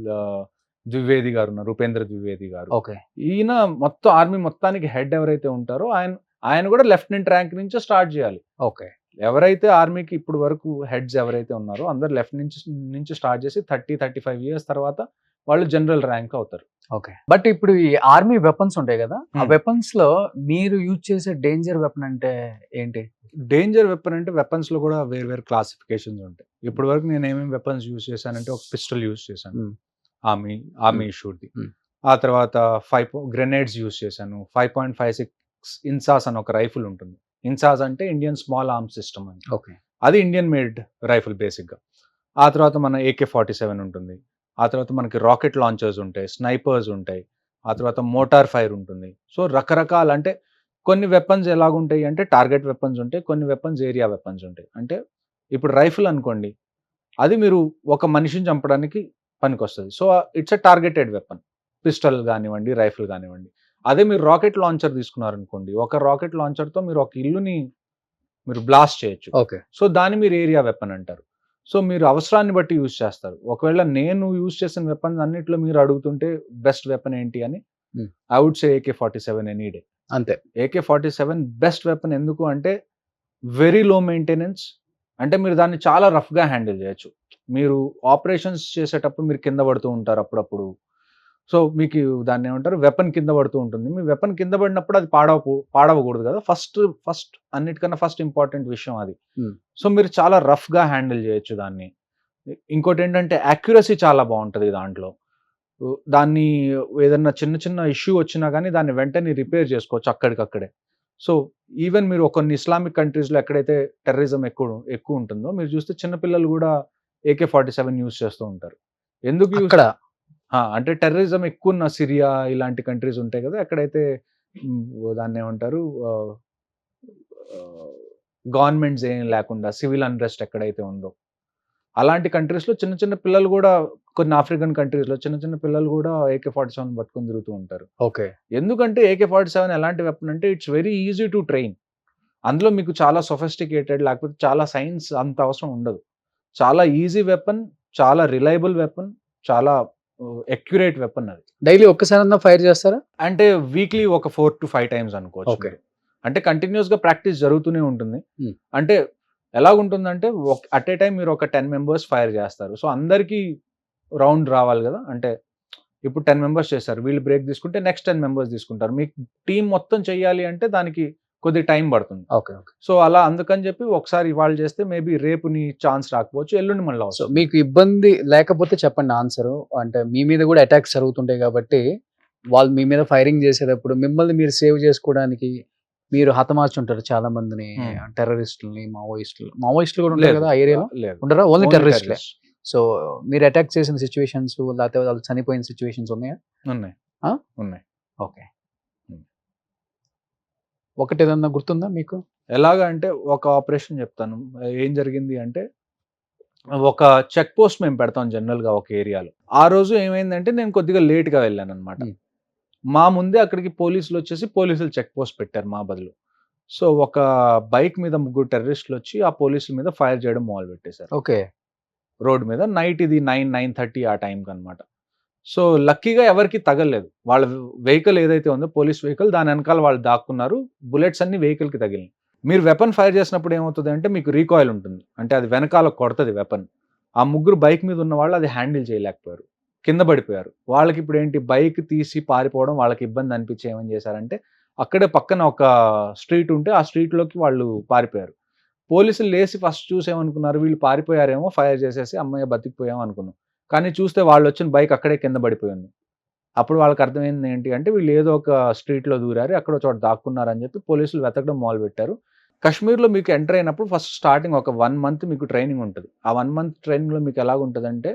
ద్వివేది గారు ఉన్నారు, ఉపేంద్ర ద్వివేది గారు. ఓకే. ఈయన మొత్తం ఆర్మీ మొత్తానికి హెడ్ ఎవరైతే ఉంటారో ఆయన కూడా లెఫ్టినెంట్ ర్యాంక్ నుంచే స్టార్ట్ చేయాలి. ఓకే. ఎవరైతే ఆర్మీకి ఇప్పుడు వరకు హెడ్స్ ఎవరైతే ఉన్నారో అందరు లెఫ్ట్ నుంచి స్టార్ట్ చేసి 30-35 years తర్వాత వాళ్ళు జనరల్ ర్యాంక్ అవుతారు. ఓకే. బట్ ఇప్పుడు ఈ ఆర్మీ వెపన్స్ ఉంటాయి కదా, ఆ వెపన్స్ లో మీరు యూజ్ చేసే డేంజర్ వెపన్ అంటే ఏంటి? డేంజర్ వెపన్ అంటే వెపన్స్ లో కూడా వేరు క్లాసిఫికేషన్స్ ఉంటాయి. ఇప్పటి వరకు నేను ఏమేమి వెపన్స్ యూజ్ చేశానంటే ఒక పిస్టల్ యూజ్ చేశాను, ఆర్మీ ఇష్యూడ్ది. ఆ తర్వాత 5 గ్రెనేడ్స్ యూజ్ చేశాను. 5.56 ఇన్సాస్ అని ఒక రైఫిల్ ఉంటుంది. ఇన్సాస్ అంటే ఇండియన్ స్మాల్ ఆర్మ్స్ సిస్టమ్ అని. ఓకే. అది ఇండియన్ మేడ్ రైఫిల్ బేసిక్గా. ఆ తర్వాత మన AK-47 ఉంటుంది. ఆ తర్వాత మనకి రాకెట్ లాంచర్స్ ఉంటాయి, స్నైపర్స్ ఉంటాయి, ఆ తర్వాత మోటార్ ఫైర్ ఉంటుంది. సో రకరకాల, అంటే కొన్ని వెపన్స్ ఎలాగుంటాయి అంటే టార్గెట్ వెపన్స్ ఉంటాయి, కొన్ని వెపన్స్ ఏరియా వెపన్స్ ఉంటాయి. అంటే ఇప్పుడు రైఫిల్ అనుకోండి, అది మీరు ఒక మనిషిని చంపడానికి పనికొస్తుంది. So it's a targeted weapon, pistol కానివ్వండి, రైఫిల్ కానివ్వండి. అదే మీరు రాకెట్ లాంచర్ తీసుకున్నారనుకోండి, ఒక రాకెట్ లాంచర్తో మీరు ఒక ఇల్లుని మీరు బ్లాస్ట్ చేయొచ్చు. ఓకే. సో దాన్ని మీరు ఏరియా వెపన్ అంటారు. సో మీరు అవసరాన్ని బట్టి యూజ్ చేస్తారు. ఒకవేళ నేను యూజ్ చేసిన వెపన్స్ అన్నిట్లో మీరు అడుగుతుంటే బెస్ట్ వెపన్ ఏంటి అని, I would say AK-47 any day. అంతే. AK-47 best weapon. ఎందుకు అంటే వెరీ లో మెయింటెనెన్స్, అంటే మీరు దాన్ని చాలా రఫ్గా హ్యాండిల్ చేయొచ్చు. మీరు ఆపరేషన్స్ చేసేటప్పుడు మీరు కింద పడుతూ ఉంటారు అప్పుడప్పుడు. సో మీకు దాన్ని ఏమంటారు, వెపన్ కింద పడుతూ ఉంటుంది. మీ వెపన్ కింద పడినప్పుడు అది పాడవకూడదు కదా. ఫస్ట్ అన్నిటికన్నా ఫస్ట్ ఇంపార్టెంట్ విషయం అది. సో మీరు చాలా రఫ్గా హ్యాండిల్ చేయొచ్చు దాన్ని. ఇంకోటి ఏంటంటే యాక్యురసీ చాలా బాగుంటుంది దాంట్లో. దాన్ని ఏదన్నా చిన్న ఇష్యూ వచ్చినా కానీ దాన్ని వెంటనే రిపేర్ చేసుకోవచ్చు అక్కడికక్కడే. సో ఈవెన్ మీరు కొన్ని ఇస్లామిక్ కంట్రీస్లో ఎక్కడైతే టెర్రరిజం ఎక్కువ ఉంటుందో మీరు చూస్తే చిన్నపిల్లలు కూడా AK-47 యూజ్ చేస్తూ ఉంటారు. ఎందుకు అక్కడ అంటే టెర్రరిజం ఎక్కువ ఉన్న సిరియా ఇలాంటి కంట్రీస్ ఉంటాయి కదా, ఎక్కడైతే దాన్ని ఏమంటారు, గవర్నమెంట్స్ ఏం లేకుండా సివిల్ అన్రెస్ట్ ఎక్కడైతే ఉందో అలాంటి కంట్రీస్లో చిన్న పిల్లలు కూడా, కొన్ని ఆఫ్రికన్ కంట్రీస్లో చిన్న పిల్లలు కూడా AK-47 పట్టుకొని తిరుగుతూ ఉంటారు. ఓకే. ఎందుకంటే AK-47 ఎలాంటి వెపన్ అంటే it's very easy to train. అందులో మీకు చాలా సొఫిస్టికేటెడ్ లేకపోతే చాలా సైన్స్ అంత అవసరం ఉండదు. చాలా ఈజీ వెపన్, చాలా రిలయబుల్ వెపన్, చాలా అక్యురేట్ వెపన్. అది డైలీ ఒక్కసారి ఫైర్ చేస్తారా? అంటే వీక్లీ ఒక 4 to 5 times అనుకోవచ్చు. ఓకే. అంటే కంటిన్యూస్ గా ప్రాక్టీస్ జరుగుతూనే ఉంటుంది. అంటే ఎలాగుంటుందంటే అట్ ఏ టైం మీరు ఒక 10 members ఫైర్ చేస్తారు. సో అందరికీ రౌండ్ రావాలి కదా. అంటే ఇప్పుడు 10 members చేస్తారు, వీళ్ళు బ్రేక్ తీసుకుంటే నెక్స్ట్ 10 members తీసుకుంటారు. మీకు టీం మొత్తం చెయ్యాలి అంటే దానికి కొద్ది టైం పడుతుంది. ఓకే. సో అలా అందుకని చెప్పి ఒకసారి ఇవాళ చేస్తే మేబీ రేపు నీ ఛాన్స్ రాకపోవచ్చు, ఎల్లుండి మళ్ళీ సో మీకు ఇబ్బంది లేకపోతే చెప్పండి ఆన్సర్. అంటే మీ మీద కూడా అటాక్స్ జరుగుతుంటాయి కాబట్టి వాళ్ళు మీ మీద ఫైరింగ్ చేసేటప్పుడు మిమ్మల్ని మీరు సేవ్ చేసుకోవడానికి మీరు హతమార్చుంటారు చాలా మందిని, టెర్రరిస్టులని, మావోయిస్టులు కూడా ఉంటారు కదా ఆ ఏరియాలో, ఉండరా? ఓన్లీ టెర్రరిస్టులే. సో మీరు అటాక్ చేసిన సిచ్యువేషన్స్ లేకపోతే వాళ్ళు చనిపోయిన సిచ్యువేషన్స్ ఉన్నాయా? ఉన్నాయి. ఓకే. ఒకటి ఏదన్నా గుర్తుందా మీకు? ఎలాగా అంటే ఒక ఆపరేషన్ చెప్తాను. ఏం జరిగింది అంటే ఒక చెక్ పోస్ట్ మేము పెడతాం జనరల్గా ఒక ఏరియాలో. ఆ రోజు ఏమైందంటే నేను కొద్దిగా లేట్గా వెళ్ళాను అనమాట. మా ముందే అక్కడికి పోలీసులు వచ్చేసి పోలీసులు చెక్ పోస్ట్ పెట్టారు మా బదులు. సో ఒక బైక్ మీద 3 టెర్రరిస్టులు వచ్చి ఆ పోలీసుల మీద ఫైర్ చేయడం మొదలు పెట్టేశారు. ఓకే. రోడ్ మీద నైట్, ఇది 9-9:30 ఆ టైంకి అనమాట. సో లక్కీగా ఎవరికి తగలలేదు. వాళ్ళ వెహికల్ ఏదైతే ఉందో పోలీస్ వెహికల్ దాని వెనకాల వాళ్ళు దాక్కున్నారు. బుల్లెట్స్ అన్ని వెహికల్కి తగిలినాయి. మీరు వెపన్ ఫైర్ చేసినప్పుడు ఏమవుతుంది అంటే మీకు రీకాయిల్ ఉంటుంది. అంటే అది వెనకాల కొడుతుంది వెపన్. ఆ ముగ్గురు బైక్ మీద ఉన్న వాళ్ళు అది హ్యాండిల్ చేయలేకపోయారు, కింద పడిపోయారు. వాళ్ళకి ఇప్పుడు ఏంటి, బైక్ తీసి పారిపోవడం వాళ్ళకి ఇబ్బంది అనిపించి ఏమని చేశారంటే అక్కడే పక్కన ఒక స్ట్రీట్ ఉంటే ఆ స్ట్రీట్లోకి వాళ్ళు పారిపోయారు. పోలీసులు లేచి ఫస్ట్ చూసేమనుకున్నారు, వీళ్ళు పారిపోయారేమో ఫైర్ చేసేసి అమ్మయ్య బతికిపోయాం అనుకున్నాం. కానీ చూస్తే వాళ్ళు వచ్చిన బైక్ అక్కడే కింద పడిపోయింది. అప్పుడు వాళ్ళకి అర్థమైంది ఏంటి అంటే వీళ్ళు ఏదో ఒక స్ట్రీట్లో దూరారు, అక్కడ చోట దాక్కున్నారని చెప్పి పోలీసులు వెతకడం మొదలుపెట్టారు. కాశ్మీర్లో మీకు ఎంటర్ అయినప్పుడు ఫస్ట్ స్టార్టింగ్ ఒక 1 month మీకు ట్రైనింగ్ ఉంటుంది. ఆ 1 month ట్రైనింగ్లో మీకు ఎలాగుంటుందంటే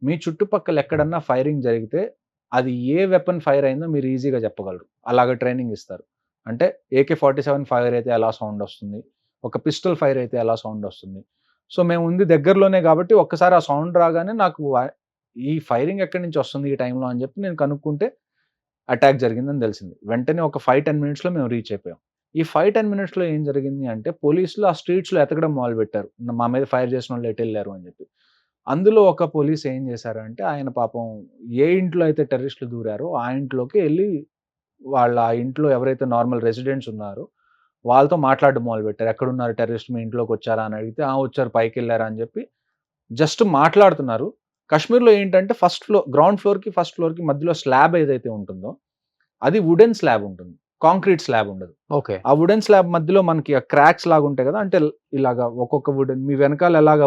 మీ చుట్టుపక్కల ఎక్కడన్నా ఫైరింగ్ జరిగితే అది ఏ వెపన్ ఫైర్ అయిందో మీరు ఈజీగా చెప్పగలరు. అలాగ ట్రైనింగ్ ఇస్తారు. అంటే AK-47 ఫైర్ అయితే ఎలా సౌండ్ వస్తుంది, ఒక పిస్టల్ ఫైర్ అయితే ఎలా సౌండ్ వస్తుంది. సో మేము ఉంది దగ్గరలోనే కాబట్టి ఒక్కసారి ఆ సౌండ్ రాగానే నాకు ఈ ఫైరింగ్ ఎక్కడి నుంచి వస్తుంది ఈ టైంలో అని చెప్పి నేను కనుక్కుంటే అటాక్ జరిగిందని తెలిసింది. వెంటనే ఒక 5-10 minutesలో మేము రీచ్ అయిపోయాం. ఈ 5-10 minutesలో ఏం జరిగింది అంటే పోలీసులు ఆ స్ట్రీట్స్లో ఎతకడం మొదలుపెట్టారు, మా మీద ఫైర్ చేసిన వాళ్ళు ఎటు వెళ్ళారు అని చెప్పి. అందులో ఒక పోలీస్ ఏం చేశారంటే ఆయన పాపం ఏ ఇంట్లో అయితే టెర్రరిస్టులు దూరారో ఆ ఇంట్లోకి వెళ్ళి వాళ్ళ ఆ ఇంట్లో ఎవరైతే నార్మల్ రెసిడెంట్స్ ఉన్నారో వాళ్ళతో మాట్లాడడం మొదలుపెట్టారు. ఎక్కడున్నారు టెర్రరిస్ట్, మీ ఇంట్లోకి వచ్చారా అని అడిగితే వచ్చారు, పైకి వెళ్ళారా అని చెప్పి జస్ట్ మాట్లాడుతున్నారు. కాశ్మీర్లో ఏంటంటే గ్రౌండ్ ఫ్లోర్కి ఫస్ట్ ఫ్లోర్కి మధ్యలో స్లాబ్ ఏదైతే ఉంటుందో అది వుడెన్ స్లాబ్ ఉంటుంది, కాంక్రీట్ స్లాబ్ ఉండదు. ఓకే. ఆ వుడెన్ స్లాబ్ మధ్యలో మనకి క్రాక్స్ లాగా ఉంటాయి కదా, అంటే ఇలాగా ఒక్కొక్క వుడెన్ మీ వెనకాల ఎలాగా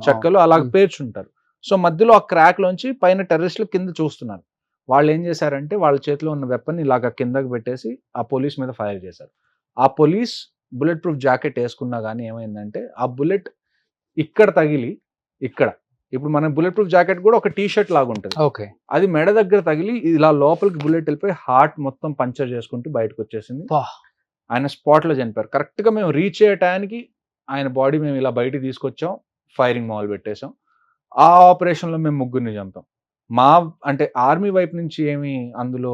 చెక్కలు అలాగ పేర్చుంటారు. సో మధ్యలో ఆ క్రాక్ లోంచి పైన టెర్రరిస్టులు కింద చూస్తున్నారు. వాళ్ళు ఏం చేశారంటే వాళ్ళ చేతిలో ఉన్న వెపన్ ఇలాగ కిందకి పెట్టేసి ఆ పోలీస్ మీద ఫైర్ చేశారు. ఆ పోలీస్ బుల్లెట్ ప్రూఫ్ జాకెట్ వేసుకున్నా కానీ ఏమైందంటే ఆ బుల్లెట్ ఇక్కడ తగిలి ఇక్కడ, ఇప్పుడు మన బుల్లెట్ ప్రూఫ్ జాకెట్ కూడా ఒక టీ షర్ట్ లాగా ఉంటుంది, ఓకే, అది మెడ దగ్గర తగిలి ఇలా లోపలికి బుల్లెట్ వెళ్ళిపోయి హార్ట్ మొత్తం పంచర్ చేసుకుంటూ బయటకు వచ్చేసింది. ఆయన స్పాట్లో చనిపోయారు. కరెక్ట్గా మేము రీచ్ అయ్యే టైంకి ఆయన బాడీ మేము ఇలా బయటికి తీసుకొచ్చాం, ఫైరింగ్ మొదలు పెట్టేసాం. ఆ ఆపరేషన్లో మేము ముగ్గురిని చంపాం. అంటే ఆర్మీ వైపు నుంచి ఏమి అందులో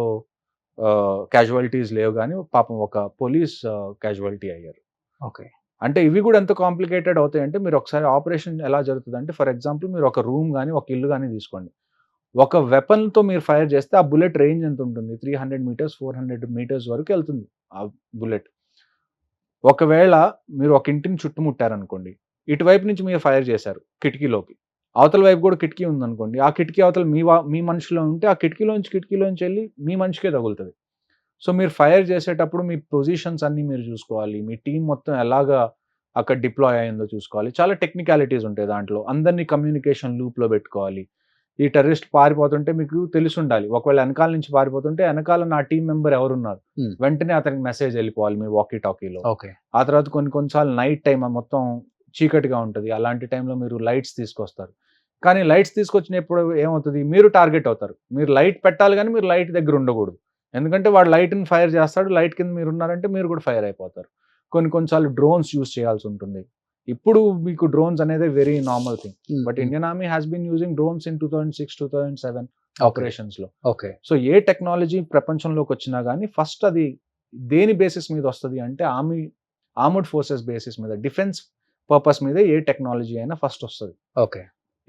క్యాజువాలిటీస్ లేవు, కానీ పాపం ఒక పోలీస్ క్యాజువాలిటీ అయ్యారు. ఓకే. అంటే ఇవి కూడా ఎంత కాంప్లికేటెడ్ అవుతాయంటే మీరు ఒకసారి ఆపరేషన్ ఎలా జరుగుతుంది అంటే ఫర్ ఎగ్జాంపుల్ మీరు ఒక రూమ్ కానీ ఒక ఇల్లు కానీ తీసుకోండి. ఒక వెపన్తో మీరు ఫైర్ చేస్తే ఆ బుల్లెట్ రేంజ్ ఎంత ఉంటుంది, 300 meters 400 meters వరకు వెళ్తుంది ఆ బుల్లెట్. ఒకవేళ మీరు ఒక ఇంటిని చుట్టుముట్టారనుకోండి, ఇటువైపు నుంచి మీరు ఫైర్ చేశారు కిటికీలోకి, అవతల వైపు కూడా కిటికీ ఉందనుకోండి, ఆ కిటికీ అవతల మీ మనిషిలో ఉంటే ఆ కిటికీలోంచి వెళ్ళి మీ మనిషికే తగులుతుంది. సో మీరు ఫైర్ చేసేటప్పుడు మీ పొజిషన్స్ అన్నీ మీరు చూసుకోవాలి, మీ టీం మొత్తం ఎలాగా అక్కడ డిప్లాయ్ అయ్యిందో చూసుకోవాలి. చాలా టెక్నికాలిటీస్ ఉంటాయి దాంట్లో. అందరినీ కమ్యూనికేషన్ లూప్లో పెట్టుకోవాలి. ఈ టెర్రరిస్ట్ పారిపోతుంటే మీకు తెలిసి ఉండాలి, ఒకవేళ వెనకాల నుంచి పారిపోతుంటే వెనకాల నా టీం మెంబర్ ఎవరున్నారు వెంటనే అతనికి మెసేజ్ వెళ్ళిపోవాలి మీ వాకీ టాకీలో. ఆ తర్వాత కొన్నిసార్లు నైట్ టైం మొత్తం చీకటిగా ఉంటుంది, అలాంటి టైంలో మీరు లైట్స్ తీసుకొస్తారు. కానీ లైట్స్ తీసుకొచ్చినప్పుడు ఏమవుతుంది, మీరు టార్గెట్ అవుతారు. మీరు లైట్ పెట్టాలి కానీ మీరు లైట్ దగ్గర ఉండకూడదు, ఎందుకంటే వాడు లైట్ని ఫైర్ చేస్తాడు, లైట్ కింద మీరు ఉన్నారంటే మీరు కూడా ఫైర్ అయిపోతారు. కొన్నిసార్లు డ్రోన్స్ యూజ్ చేయాల్సి ఉంటుంది. ఇప్పుడు మీకు డ్రోన్స్ అనేది very normal thing, but Indian Army has been using drones in 2006-2007 operations లో. ఓకే. సో ఏ టెక్నాలజీ ప్రపంచంలోకి వచ్చినా కానీ ఫస్ట్ అది దేని బేసిస్ మీద వస్తుంది అంటే ఆర్మర్డ్ ఫోర్సెస్ బేసిస్ మీద, డిఫెన్స్ పర్పస్ మీద ఏ టెక్నాలజీ అయినా ఫస్ట్ వస్తుంది. ఓకే.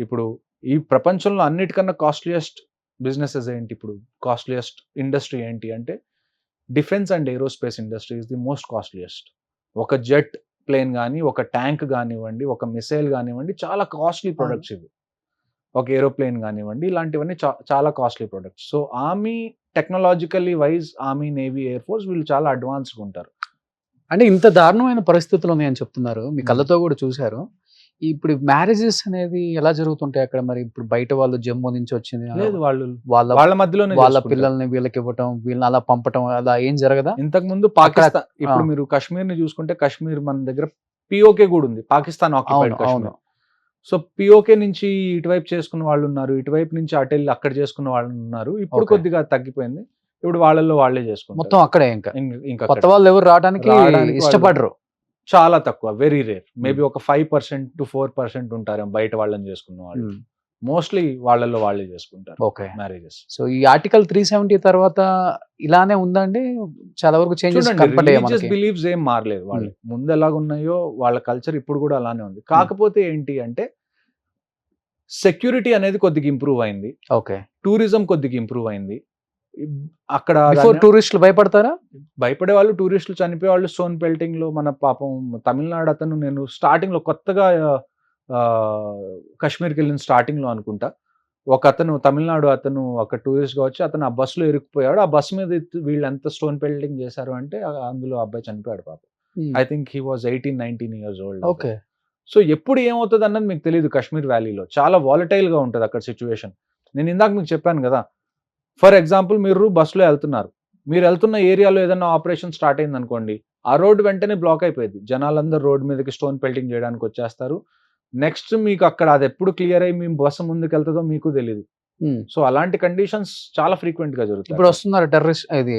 ఇప్పుడు ఈ ప్రపంచంలో అన్నిటికన్నా కాస్ట్లీయెస్ట్ బిజినెసెస్ ఏంటి, ఇప్పుడు కాస్ట్లీయెస్ట్ ఇండస్ట్రీ ఏంటి అంటే defence and aerospace industry is the most costliest. ఒక జెట్ ప్లేన్ కానీ, ఒక ట్యాంక్ కానివ్వండి, ఒక మిసైల్ కానివ్వండి, చాలా కాస్ట్లీ ప్రొడక్ట్స్ ఇవి. ఒక ఏరోప్లేన్ కానివ్వండి, ఇలాంటివన్నీ చాలా costly products. So army technologically wise, army, navy, air force వీళ్ళు చాలా అడ్వాన్స్గా ఉంటారు. అంటే ఇంత దారుణమైన పరిస్థితులు ఉన్నాయని చెప్తున్నారు, మీ కళ్ళతో కూడా చూశారు. ఇప్పుడు మ్యారేజెస్ అనేది ఎలా జరుగుతుంటాయి అక్కడ? మరి ఇప్పుడు బయట వాళ్ళు జమ్మూ నుంచి వచ్చింది లేదు, వాళ్ళ మధ్యలోనే వాళ్ళ పిల్లల్ని వీళ్ళకి ఇవ్వటం, వీళ్ళని అలా పంపటం, అలా ఏం జరగదా? ఇంతకు ముందు పాకిస్తాన్, ఇప్పుడు మీరు కాశ్మీర్ ని చూసుకుంటే కాశ్మీర్ మన దగ్గర పిఓకే కూడా ఉంది, Pakistan occupied Kashmir. So PoK నుంచి ఇటువైపు చేసుకున్న వాళ్ళు ఉన్నారు, ఇటువైపు నుంచి అటు వెళ్ళి అక్కడ చేసుకున్న వాళ్ళు ఉన్నారు. ఇప్పుడు కొద్దిగా తగ్గిపోయింది, ఇప్పుడు వాళ్ళల్లో వాళ్ళే చేసుకుంటారు మొత్తం అక్కడే. ఇంకా కొత్త వాళ్ళు ఎవరు రావడానికి ఇష్టపడరు, చాలా తక్కువ, వెరీ రేర్. మేబీ ఒక 5% to 4% ఉంటారేమో బయట వాళ్ళని చేసుకున్న వాళ్ళు. మోస్ట్లీ వాళ్ళల్లో వాళ్ళే చేసుకుంటారు మ్యారేజెస్. సో ఈ ఆర్టికల్ 370 తర్వాత ఇలానే ఉందండి, చాలా వరకు చేంజెస్ రిలీజియస్ బిలీఫ్స్ ఏం మారలేదు. వాళ్ళు ముందు ఎలాగ ఉన్నాయో వాళ్ళ కల్చర్ ఇప్పుడు కూడా అలానే ఉంది. కాకపోతే ఏంటి అంటే సెక్యూరిటీ అనేది కొద్దిగా ఇంప్రూవ్ అయింది, ఓకే. టూరిజం కొద్దిగా ఇంప్రూవ్ అయింది. అక్కడ బిఫోర్ టూరిస్టులు భయపడతారా? భయపడే వాళ్ళు, టూరిస్టులు చనిపోయే వాళ్ళు స్టోన్ పెల్టింగ్ లో. మన పాపం తమిళనాడు అతను, నేను స్టార్టింగ్ లో కొత్తగా కాశ్మీర్కి వెళ్ళిన స్టార్టింగ్ లో అనుకుంటా, ఒక అతను తమిళనాడు అతను ఒక టూరిస్ట్ గా వచ్చి అతను ఆ బస్సులో ఇరుక్కుపోయాడు. ఆ బస్సు మీద వీళ్ళు ఎంత స్టోన్ పెల్టింగ్ చేశారు అంటే అందులో అబ్బాయి చనిపోయాడు పాపం. I think he was 18-19 years old. Okay. So ఎప్పుడు ఏమవుతుంది అన్నది మీకు తెలియదు. కాశ్మీర్ వ్యాలీలో చాలా వాలటైల్ గా ఉంటుంది అక్కడ సిచ్యువేషన్. నేను ఇందాక మీకు చెప్పాను కదా, ఫర్ ఎగ్జాంపుల్ మీరు బస్సులో వెళ్తున్నారు, మీరు వెళ్తున్న ఏరియాలో ఏదైనా ఆపరేషన్ స్టార్ట్ అయింది అనుకోండి, ఆ రోడ్డు వెంటనే బ్లాక్ అయిపోయింది, జనాలందరూ రోడ్డు మీదకి స్టోన్ పెల్టింగ్ చేయడానికి వచ్చేస్తారు. నెక్స్ట్ మీకు అక్కడ అది ఎప్పుడు క్లియర్ అయ్యి మీ బస్సు ముందుకు వెళ్తుందో మీకు తెలియదు. సో అలాంటి కండిషన్స్ చాలా ఫ్రీక్వెంట్ గా జరుగుతాయి. ఇప్పుడు వస్తున్నారు టెర్రరిస్ట్ ఇది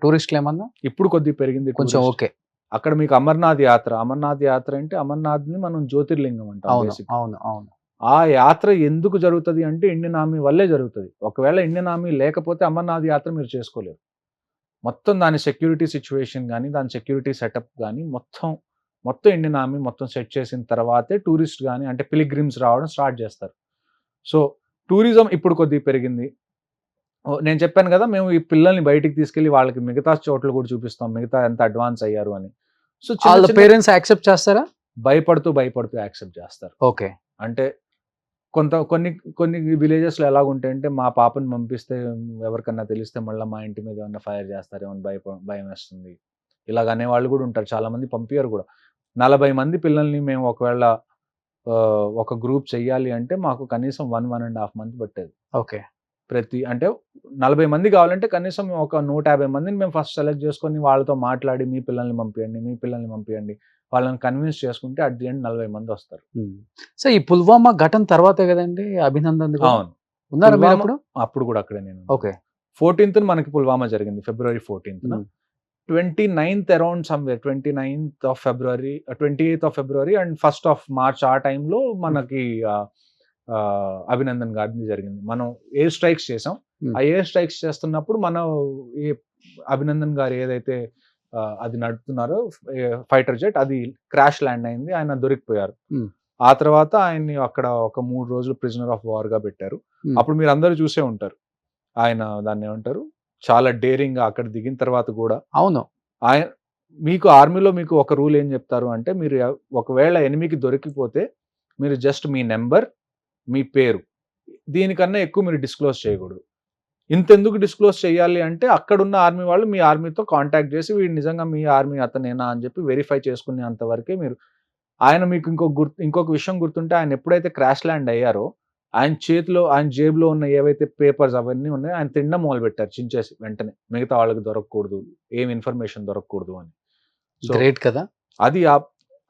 టూరిస్టులు ఏమన్నా? ఇప్పుడు కొద్దిగా పెరిగింది కొంచెం. ఓకే. అక్కడ మీకు అమర్నాథ్ యాత్ర. అమర్నాథ్ యాత్ర అంటే అమర్నాథ్ ని మనం జ్యోతిర్లింగం అంటాం. అవును. ఆ యాత్ర ఎందుకు జరుగుతుంది అంటే ఇండియన్ ఆర్మీ వల్లే జరుగుతుంది. ఒకవేళ ఇండియన్ ఆర్మీ లేకపోతే అమర్నాథ్ యాత్ర మీరు చేసుకోలేరు. మొత్తం దాని సెక్యూరిటీ సిచ్యువేషన్ కానీ, దాని సెక్యూరిటీ సెటప్ కానీ మొత్తం ఇండియన్ ఆర్మీ మొత్తం సెట్ చేసిన తర్వాతే టూరిస్ట్ కానీ అంటే పిలిగ్రిమ్స్ రావడం స్టార్ట్ చేస్తారు. సో టూరిజం ఇప్పుడు కొద్దిగా పెరిగింది. నేను చెప్పాను కదా, మేము ఈ పిల్లల్ని బయటికి తీసుకెళ్లి వాళ్ళకి మిగతా చోట్ల కూడా చూపిస్తాం, మిగతా ఎంత అడ్వాన్స్ అయ్యారు అని. సో వాళ్ళ పేరెంట్స్ యాక్సెప్ట్ చేస్తారా? భయపడుతూ యాక్సెప్ట్ చేస్తారు. ఓకే. అంటే కొన్ని విలేజెస్ లో ఎలాగుంటాయంటే, మా పాపని పంపిస్తే ఎవరికన్నా తెలిస్తే మళ్ళీ మా ఇంటి మీద ఏమన్నా ఫైర్ చేస్తారేమో భయం వేస్తుంది, ఇలాగ అనే వాళ్ళు కూడా ఉంటారు. చాలా మంది పంపించారు కూడా. 40 మంది పిల్లల్ని మేము ఒకవేళ ఒక గ్రూప్ చెయ్యాలి అంటే మాకు కనీసం 1.5 months పట్టేది. ఓకే. అంటే 40 మంది కావాలంటే కనీసం ఒక 150 మందిని మేము ఫస్ట్ సెలెక్ట్ చేసుకొని వాళ్ళతో మాట్లాడి మీ పిల్లల్ని పంపించండి వాళ్ళని కన్విన్స్ చేసుకుంటే అట్ ది ఎండ్ 40 మంది వస్తారు. సో ఈ పుల్వామా ఘటన తర్వాతే కదండి అభినందన్? అవును. ఉన్నారు మీరు అప్పుడు? అప్పుడు కూడా అక్కడే నేను. ఓకే. 14th మనకి పుల్వామా జరిగింది, February 14th. 29th around somewhere 29th of February, 28th of February and 1st of March ఆ టైంలో మనకి అభినందన్ గారిది జరిగింది. మనం ఎయిర్ స్ట్రైక్స్ చేసాం. ఆ ఎయిర్ స్ట్రైక్స్ చేస్తున్నప్పుడు మనం అభినందన్ గారు ఏదైతే అది నడుపుతున్నారో ఫైటర్ జెట్, అది క్రాష్ ల్యాండ్ అయింది, ఆయన దొరికిపోయారు. ఆ తర్వాత ఆయన్ని అక్కడ ఒక 3 రోజులు ప్రిజనర్ ఆఫ్ వార్ గా పెట్టారు. అప్పుడు మీరు అందరూ చూసే ఉంటారు, ఆయన దాన్ని ఏమంటారు, చాలా డేరింగ్ గా అక్కడ దిగిన తర్వాత కూడా. అవును. ఆయన మీకు ఆర్మీలో మీకు ఒక రూల్ ఏం చెప్తారు అంటే, మీరు ఒకవేళ ఎనిమికి దొరికిపోతే మీరు జస్ట్ మీ నెంబర్, మీ పేరు, దీనికన్నా ఎక్కువ మీరు డిస్క్లోజ్ చేయకూడదు. ఇంతెందుకు డిస్క్లోజ్ చేయాలి అంటే, అక్కడున్న ఆర్మీ వాళ్ళు మీ ఆర్మీతో కాంటాక్ట్ చేసి వీడు నిజంగా మీ ఆర్మీ అతనేనా అని చెప్పి వెరిఫై చేసుకునే అంతవరకే మీరు. ఆయన మీకు ఇంకొక విషయం గుర్తుంటే, ఆయన ఎప్పుడైతే క్రాష్ ల్యాండ్ అయ్యారో ఆయన జేబులో ఉన్న ఏవైతే పేపర్స్ అవన్నీ ఉన్నాయో ఆయన తినడం మొదలు పెట్టారు చించేసి వెంటనే, మిగతా వాళ్ళకి దొరకకూడదు, ఏం ఇన్ఫర్మేషన్ దొరకకూడదు అని. గ్రేట్ కదా. అది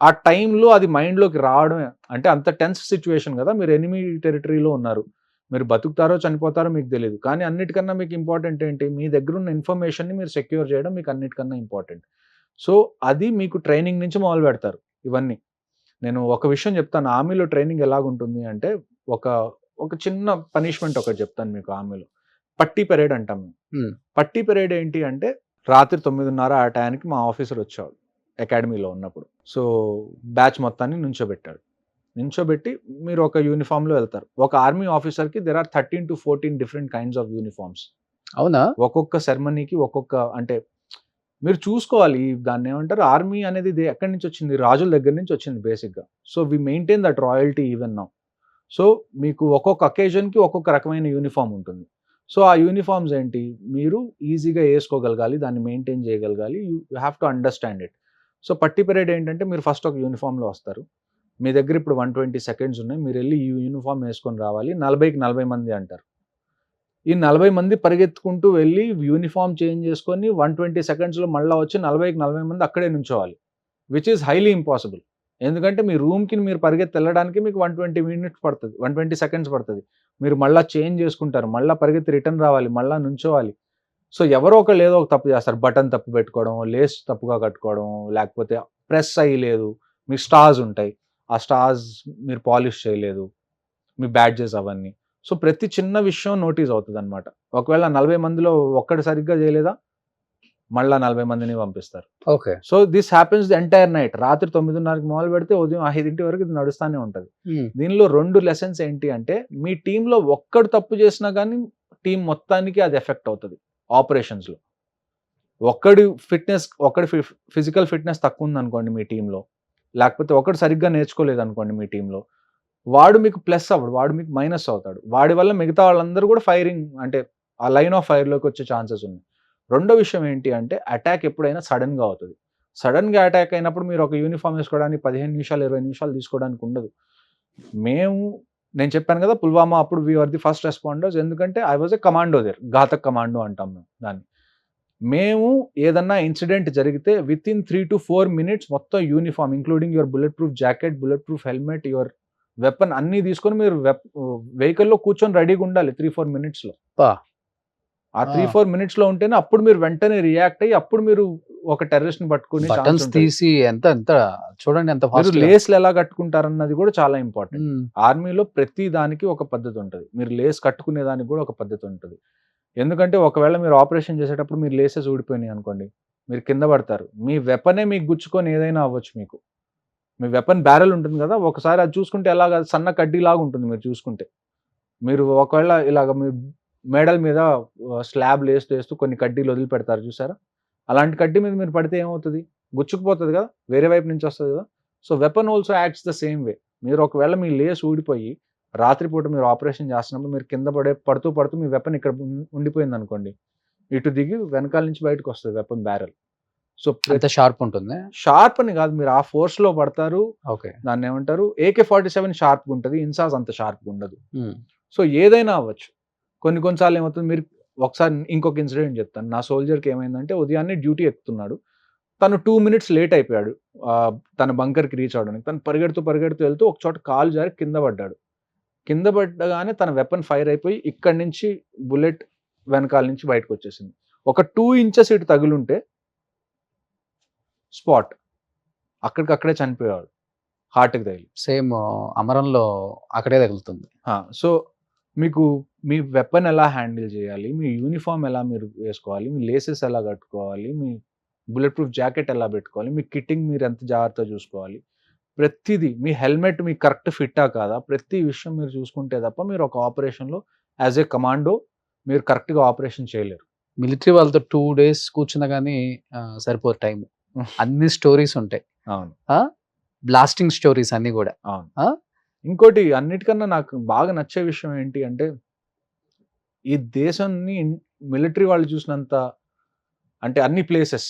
ఆ టైంలో అది మైండ్లోకి రావడమే. అంటే అంత టెన్స్ సిచ్యువేషన్ కదా, మీరు ఎనిమీ టెరిటరీలో ఉన్నారు, మీరు బతుకుతారో చనిపోతారో మీకు తెలియదు. కానీ అన్నిటికన్నా మీకు ఇంపార్టెంట్ ఏంటి, మీ దగ్గర ఉన్న ఇన్ఫర్మేషన్ని మీరు సెక్యూర్ చేయడం మీకు అన్నిటికన్నా ఇంపార్టెంట్. సో అది మీకు ట్రైనింగ్ నుంచి మొదలు పెడతారు ఇవన్నీ. నేను ఒక విషయం చెప్తాను, ఆర్మీలో ట్రైనింగ్ ఎలాగుంటుంది అంటే, ఒక చిన్న పనిష్మెంట్ ఒకటి చెప్తాను మీకు. ఆర్మీలో పట్టీ పెరేడ్ అంటాం మేము. పట్టీ పెరేడ్ ఏంటి అంటే, రాత్రి 9:30 ఆ టైంకి మా ఆఫీసర్ వచ్చేవాడు అకాడమీలో ఉన్నప్పుడు. సో బ్యాచ్ మొత్తాన్ని నుంచోబెట్టి మీరు ఒక యూనిఫామ్లో వెళ్తారు. ఒక ఆర్మీ ఆఫీసర్కి there are 13 to 14 different kinds of uniforms. అవునా? ఒక్కొక్క సెరమనీకి అంటే మీరు చూసుకోవాలి, దాన్ని ఏమంటారు, ఆర్మీ అనేది ఎక్కడి నుంచి వచ్చింది, రాజుల దగ్గర నుంచి వచ్చింది బేసిక్గా. So we maintain that royalty even now. So మీకు ఒక్కొక్క అకేషన్కి ఒక్కొక్క రకమైన యూనిఫామ్ ఉంటుంది. సో ఆ యూనిఫామ్స్ ఏంటి, మీరు ఈజీగా వేసుకోగలగాలి, దాన్ని మెయింటైన్ చేయగలగాలి, you have to understand it. So పట్టీ పెరేడ్ ఏంటంటే, మీరు ఫస్ట్ ఒక యూనిఫామ్లో వస్తారు, మీ దగ్గర ఇప్పుడు 120 seconds ఉన్నాయి, మీరు వెళ్ళి ఈ యూనిఫామ్ వేసుకొని రావాలి. 40 మంది అంటారు. ఈ 40 మంది పరిగెత్తుకుంటూ వెళ్ళి యూనిఫామ్ చేంజ్ చేసుకొని 120 secondsలో మళ్ళీ వచ్చి 40 మంది అక్కడే నుంచోవాలి, విచ్ ఈస్ హైలీ ఇంపాసిబుల్. ఎందుకంటే మీ రూమ్కి మీరు పరిగెత్తి వెళ్ళడానికి మీకు 120 seconds పడుతుంది. మీరు మళ్ళీ చేంజ్ చేసుకుంటారు, మళ్ళీ పరిగెత్తి రిటర్న్ రావాలి, మళ్ళీ నుంచోవాలి. సో ఎవరో ఒకళ్ళు ఏదో ఒక తప్పు చేస్తారు, బటన్ తప్పు పెట్టుకోవడం, లేస్ తప్పుగా కట్టుకోవడం, లేకపోతే ప్రెస్ అయ్యలేదు, మీ స్టార్స్ ఉంటాయి, ఆ స్టార్స్ మీరు పాలిష్ చేయలేదు, మీ బ్యాడ్జెస్ అవన్నీ. సో ప్రతి చిన్న విషయం నోటీస్ అవుతుంది అనమాట. ఒకవేళ 40 మందిలో ఒక్కటి సరిగ్గా చేయలేదా, మళ్ళా 40 మందిని పంపిస్తారు. Okay. So this happens the entire night. రాత్రి 9:30కి మొదలు పెడితే ఉదయం 5 వరకు ఇది నడుస్తూనే ఉంటుంది. దీనిలో 2 లెసన్స్ ఏంటి అంటే, మీ టీంలో ఒక్కడు తప్పు చేసినా కానీ టీం మొత్తానికి అది ఎఫెక్ట్ అవుతుంది ఆపరేషన్స్లో. ఒక్కడి ఫిజికల్ ఫిట్నెస్ తక్కువ ఉందనుకోండి మీ టీంలో, లేకపోతే ఒకడు సరిగ్గా నేర్చుకోలేదు అనుకోండి మీ టీంలో, వాడు మీకు ప్లస్ అవ్వడు, వాడు మీకు మైనస్ అవుతాడు. వాడి వల్ల మిగతా వాళ్ళందరూ కూడా ఫైరింగ్ అంటే ఆ లైన్ ఆఫ్ ఫైర్లోకి వచ్చే ఛాన్సెస్ ఉన్నాయి. రెండో విషయం ఏంటి అంటే, అటాక్ ఎప్పుడైనా సడన్గా అవుతుంది. సడన్గా అటాక్ అయినప్పుడు మీరు ఒక యూనిఫామ్ వేసుకోవడానికి 15 నిమిషాలు 20 నిమిషాలు తీసుకోవడానికి ఉండదు. నేను చెప్పాను కదా పుల్వామా అప్పుడు వీఆర్ ది ఫస్ట్ రెస్పాండర్స్. ఎందుకంటే I was a commando there, Ghatak commando అంటాం మేము దాన్ని. మేము ఏదన్నా ఇన్సిడెంట్ జరిగితే విత్ ఇన్ 3 to 4 minutes మొత్తం uniform including your bullet proof jacket, bullet proof helmet, your weapon అన్నీ తీసుకొని మీరు వెహికల్లో కూర్చొని రెడీగా ఉండాలి 3-4 minutesలో. ఆ 3-4 minutesలో ఉంటేనే అప్పుడు మీరు వెంటనే రియాక్ట్ అయ్యి అప్పుడు మీరు ఒక టెర్రరిస్ట్ ని పట్టుకుని బటన్స్ తీసి ఎంత చూడండి ఎంత మీరు ఫాస్ట్. లేస్లు ఎలా కట్టుకుంటారన్నది కూడా చాలా ఇంపార్టెంట్. ఆర్మీలో ప్రతి దానికి ఒక పద్ధతి ఉంటుంది. మీరు లేస్ కట్టుకునే దానికి కూడా ఒక పద్ధతి ఉంటుంది. ఎందుకంటే ఒకవేళ మీరు ఆపరేషన్ చేసేటప్పుడు మీరు లేసెస్ ఊడిపోయినాయి అనుకోండి, మీరు కింద పడతారు. మీ వెపనే మీకు గుచ్చుకొని ఏదైనా అవ్వచ్చు. మీకు మీ వెపన్ బ్యారెల్ ఉంటుంది కదా, ఒకసారి అది చూసుకుంటే ఎలాగ సన్న కడ్డీలాగా ఉంటుంది. మీరు చూసుకుంటే మీరు ఒకవేళ ఇలాగ మీ మేడల్ మీద స్లాబ్ లేస్తూ కొన్ని కడ్డీలు వదిలిపెడతారు చూసారా, అలాంటి కడ్డీ మీద మీరు పడితే ఏమవుతుంది, గుచ్చుకుపోతుంది కదా, వేరే వైపు నుంచి వస్తుంది కదా. So weapon also acts the same way. మీరు ఒకవేళ మీ లేస్ ఊడిపోయి రాత్రిపూట మీరు ఆపరేషన్ చేస్తున్నప్పుడు మీరు కింద పడుతూ మీ వెపన్ ఇక్కడ ఉండిపోయింది అనుకోండి, ఇటు దిగి వెనకాల నుంచి బయటకు వస్తుంది వెపన్ బ్యారెల్. సో ఎంత షార్ప్ ఉంటుంది. షార్ప్ అని కాదు, మీరు ఆ ఫోర్స్ లో పడతారు. ఓకే. దాన్ని ఏమంటారు, AK-47 షార్ప్గా ఉంటుంది, ఇన్సాస్ అంత షార్ప్గా ఉండదు. సో ఏదైనా అవ్వచ్చు. కొన్నిసార్లు ఏమవుతుంది, మీరు ఒకసారి ఇంకొక ఇన్సిడెంట్ చెప్తాను. నా సోల్జర్కి ఏమైందంటే, ఉదయాన్నే డ్యూటీ ఎక్కుతున్నాడు. తను 2 minutes లేట్ అయిపోయాడు తన బంకర్కి రీచ్ అవడానికి. తను పరిగెడుతూ వెళ్తూ ఒక చోట కాలు జారి కింద పడ్డాడు. కింద పడ్డగానే తన వెపన్ ఫైర్ అయిపోయి ఇక్కడి నుంచి బుల్లెట్ వెనకాల నుంచి బయటకు వచ్చేసింది. ఒక 2 inches ఇటు తగులుంటే స్పాట్, అక్కడికక్కడే చనిపోయాడు హార్ట్కి తగిలి. సేమ్ అమరంలో అక్కడే తగులుతుంది. సో మీకు మీ వెపన్ ఎలా హ్యాండిల్ చేయాలి, మీ యూనిఫామ్ ఎలా మీరు వేసుకోవాలి, మీ లేసెస్ ఎలా కట్టుకోవాలి, మీ బుల్లెట్ ప్రూఫ్ జాకెట్ ఎలా పెట్టుకోవాలి, మీ కిట్టింగ్ మీరు ఎంత జాగ్రత్తగా చూసుకోవాలి, ప్రతిదీ, మీ హెల్మెట్ మీకు కరెక్ట్ ఫిట్టా కాదా, ప్రతి విషయం మీరు చూసుకుంటే తప్ప మీరు ఒక ఆపరేషన్లో యాజ్ ఏ కమాండో మీరు కరెక్ట్గా ఆపరేషన్ చేయలేరు. మిలిటరీ వాళ్ళతో 2 days కూర్చున్నా కానీ సరిపోదు టైం. అన్ని స్టోరీస్ ఉంటాయి. అవును, బ్లాస్టింగ్ స్టోరీస్ అన్ని కూడా. అవును. ఇంకోటి అన్నిటికన్నా నాకు బాగా నచ్చే విషయం ఏంటి అంటే, ఈ దేశాన్ని మిలిటరీ వాళ్ళు చూసినంత అంటే అన్ని ప్లేసెస్,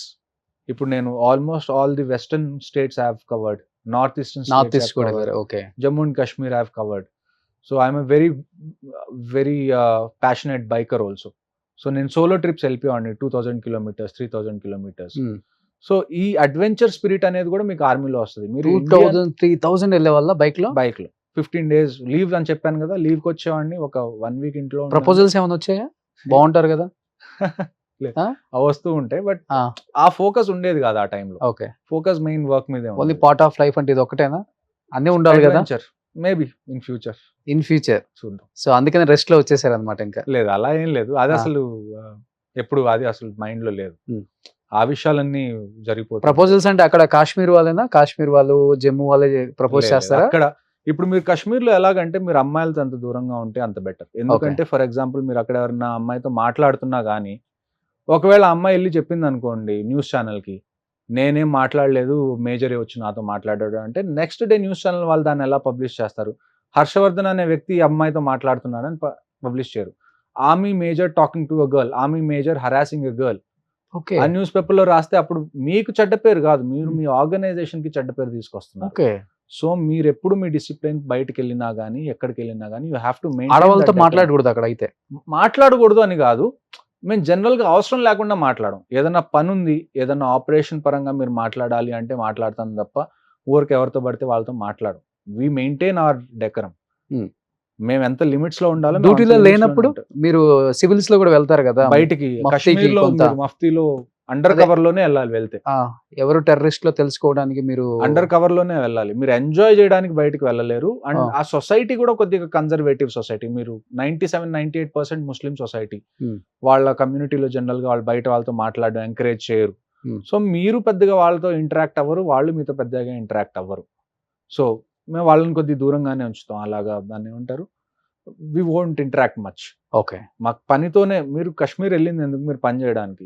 ఇప్పుడు నేను almost all the western states have covered, north east కూడా. Okay. Jammu and Kashmir have covered. So I'm a very passionate biker also. So నేను సోలో ట్రిప్స్ వెళ్ళిపోయాను 2000 kilometers, 3000 kilometers. సో ఈ అడ్వెంచర్ స్పిరిట్ అనేది కూడా మీకు ఆర్మీలో వస్తుంది. మీరు 2000-3000 వెళ్ళే వాళ్ళ బైక్ లో 15 days లీవ్ అని చెప్పాను కదా, లీవ్కి వచ్చేవాడిని. ఒక 1 week ఇంట్లో. ప్రపోజల్స్ ఏమైనా వచ్చాయా? బాగుంటారు కదా, వస్తూ ఉంటాయి. బట్ ఆ ఫోకస్ ఉండేది కాదు ఆ టైంలో. ఓకే. ఫోకస్ మెయిన్ వర్క్ మీద. ఓన్లీ పార్ట్ ఆఫ్ లైఫ్ అంటే ఇది ఒకటేనా? అన్ని ఉండాలి కదా. మేబీ ఇన్ ఫ్యూచర్ చూద్దాం. సో అందుకని రెస్ట్ లో వచ్చేసారు అనమాట. ఇంకా లేదు, అలా ఏం లేదు. అది అసలు ఎప్పుడు అది అసలు మైండ్ లో లేదు. ఆ విషయాలన్నీ జరిగిపోతాయి. ప్రపోజల్స్ అంటే అక్కడ కాశ్మీర్ వాళ్ళేనా? కాశ్మీర్ వాళ్ళు జమ్మూ వాళ్ళే ప్రపోజ్ చేస్తారా? అక్కడ ఇప్పుడు మీరు కాశ్మీర్లో ఎలాగంటే, మీరు అమ్మాయిలతో అంత దూరంగా ఉంటే అంత బెటర్. ఎందుకంటే ఫర్ ఎగ్జాంపుల్ మీరు అక్కడ ఎవరైనా అమ్మాయితో మాట్లాడుతున్నా కానీ, ఒకవేళ అమ్మాయి వెళ్ళి చెప్పింది అనుకోండి న్యూస్ ఛానల్కి, నేనేం మాట్లాడలేదు, మేజరే వచ్చి నాతో మాట్లాడాడు అంటే, నెక్స్ట్ డే న్యూస్ ఛానల్ వాళ్ళు దాన్ని ఎలా పబ్లిష్ చేస్తారు? హర్షవర్ధన్ అనే వ్యక్తి ఈ అమ్మాయితో మాట్లాడుతున్నాడని పబ్లిష్ చేయరు. Army major talking to a girl, army major harassing a girl. ఆ న్యూస్ పేపర్లో రాస్తే అప్పుడు మీకు చెడ్డ పేరు కాదు, మీరు మీ ఆర్గనైజేషన్ కి చెడ్డ పేరు తీసుకొస్తున్నారు. సో మీరు ఎప్పుడు మీ డిసిప్లిన్ బయటకు వెళ్ళినా కానీ ఎక్కడికి వెళ్ళినా కానీ యూ హ్యావ్ టు మెయింటైన్. ఆడవాళ్ళతో మాట్లాడకూడదు అక్కడ. అయితే మాట్లాడకూడదు అని కాదు, మేము జనరల్గా అవసరం లేకుండా మాట్లాడడం. ఏదైనా పని ఉంది, ఏదైనా ఆపరేషన్ పరంగా మీరు మాట్లాడాలి అంటే మాట్లాడతాం తప్ప ఊరికి ఎవరితో పడితే వాళ్ళతో మాట్లాడం. We maintain hour decorum. మేము ఎంత లిమిట్స్ లో ఉండాలో. డ్యూటీలో లేనప్పుడు మీరు సివిల్స్ లో కూడా వెళ్తారు కదా బయటికి. మఫ్తీలో అండర్ అదే. కవర్ లోనే వెళ్ళాలి. వెళ్తే ఎవరు టెర్రరిస్ట్ లో తెలుసుకోవడానికి మీరు అండర్ కవర్ లోనే వెళ్ళాలి. మీరు ఎంజాయ్ చేయడానికి బయటకు వెళ్ళలేరు. అండ్ ఆ. ఆ సొసైటీ కూడా కొద్దిగా కన్జర్వేటివ్ సొసైటీ. మీరు 97-98% ముస్లిం సొసైటీ. Hmm. వాళ్ళ కమ్యూనిటీలో జనరల్ గా వాళ్ళు బయట వాళ్ళతో మాట్లాడడం ఎంకరేజ్ చేయరు. Hmm. సో మీరు పెద్దగా వాళ్ళతో ఇంటరాక్ట్ అవ్వరు, వాళ్ళు మీతో పెద్దగా ఇంటరాక్ట్ అవ్వరు. సో మేము వాళ్ళని కొద్దిగా దూరంగానే ఉంచుతాం. అలాగా దాన్ని ఏమంటారు, we won't interact much. Okay. మాకు పనితోనే, మీరు కాశ్మీర్ వెళ్ళింది ఎందుకు, మీరు పని చేయడానికి.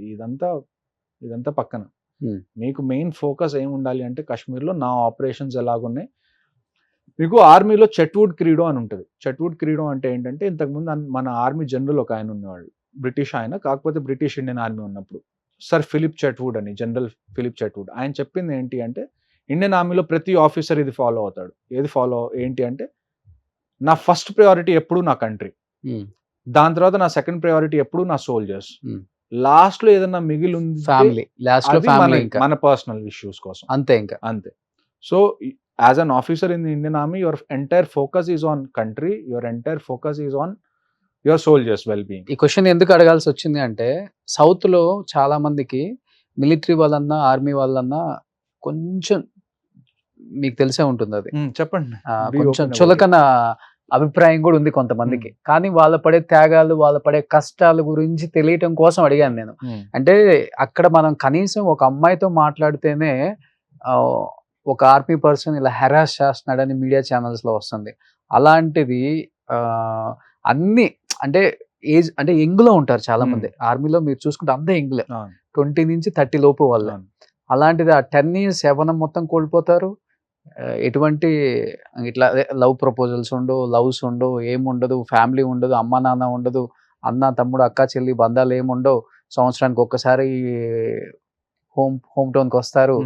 ఇదంతా పక్కన. Hmm. మీకు మెయిన్ ఫోకస్ ఏమి ఉండాలి అంటే కాశ్మీర్లో నా ఆపరేషన్స్ ఎలాగున్నాయి. మీకు ఆర్మీలో చెట్వుడ్ క్రీడో అని ఉంటుంది. చెట్వుడ్ క్రీడో అంటే ఏంటంటే, ఇంతకుముందు మన ఆర్మీ జనరల్ ఒక ఆయన ఉన్నవాళ్ళు, బ్రిటిష్ ఆయన, కాకపోతే బ్రిటిష్ ఇండియన్ ఆర్మీ ఉన్నప్పుడు సర్ ఫిలిప్ చెట్వుడ్ అని, జనరల్ ఫిలిప్ చెట్వుడ్. ఆయన చెప్పింది ఏంటి అంటే, ఇండియన్ ఆర్మీలో ప్రతి ఆఫీసర్ ఇది ఫాలో అవుతాడు. ఏంటి అంటే, నా ఫస్ట్ ప్రయారిటీ ఎప్పుడు నా కంట్రీ, Hmm. దాని తర్వాత నా సెకండ్ ప్రయారిటీ ఎప్పుడు నా సోల్జర్స్, Hmm. లాస్ట్ లో ఏదన్నా మిగిలి ఉంది ఫ్యామిలీ, లాస్ట్ లో ఫ్యామిలీ, ఇంకా మన పర్సనల్ ఇష్యూస్ కోసం అంతే ఇంకా. అంతే. So as an officer in the Indian army, your entire focus is on country, your entire focus is on your soldiers well being. ఈ క్వశ్చన్ ఎందుకు అడగాల్సి వచ్చింది అంటే, సౌత్ లో చాలా మందికి మిలిటరీ వాళ్ళన్నా ఆర్మీ వాళ్ళన్నా కొంచెం మీకు తెలిసే ఉంటుంది అది, చెప్పండి. కొంచెం చులకన అభిప్రాయం కూడా ఉంది కొంతమందికి. కానీ వాళ్ళ పడే త్యాగాలు, వాళ్ళ పడే కష్టాల గురించి తెలియటం కోసం అడిగాను నేను. అంటే అక్కడ మనం కనీసం ఒక అమ్మాయితో మాట్లాడితేనే ఒక ఆర్మీ పర్సన్ ఇలా హెరాస్ చేస్తున్నాడని మీడియా ఛానల్స్ లో వస్తుంది. అలాంటిది అన్ని అంటే ఏజ్ అంటే యంగ్ లో ఉంటారు చాలా మంది ఆర్మీలో. మీరు చూసుకుంటే అంతా యంగ్లే, 20 నుంచి 30 లోపు వాళ్ళు. అలాంటిది ఆ 10 years యవ్వనం మొత్తం కోల్పోతారు. ఎటువంటి ఇట్లా లవ్ ప్రపోజల్స్ ఉండవు, లవ్స్ ఉండవు, ఏముండదు, ఫ్యామిలీ ఉండదు, అమ్మ నాన్న ఉండదు, అన్న తమ్ముడు అక్క చెల్లి బంధాలు ఏముండవు. సంవత్సరానికి ఒక్కసారి హోమ్ టౌన్కి వస్తారు,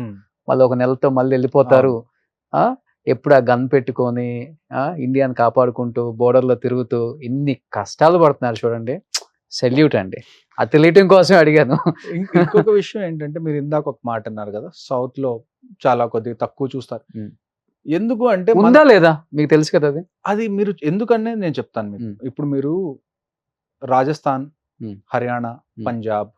మళ్ళీ ఒక నెలతో మళ్ళీ వెళ్ళిపోతారు. ఎప్పుడు ఆ గన్ పెట్టుకొని ఇండియాని కాపాడుకుంటూ బోర్డర్లో తిరుగుతూ ఇన్ని కష్టాలు పడుతున్నారు చూడండి. సెల్యూట్ అండి. అది తెలియటం కోసం అడిగాను. ఇంకొక విషయం ఏంటంటే, మీరు ఇందాక ఒక మాట అన్నారు కదా, సౌత్ లో చాలా కొద్దిగా తక్కువ చూస్తారు. ఎందుకు అంటే, ఉందా లేదా మీకు తెలుసు కదా అది. అది మీరు ఎందుకనే నేను చెప్తాను మీకు. ఇప్పుడు మీరు రాజస్థాన్, హర్యానా, పంజాబ్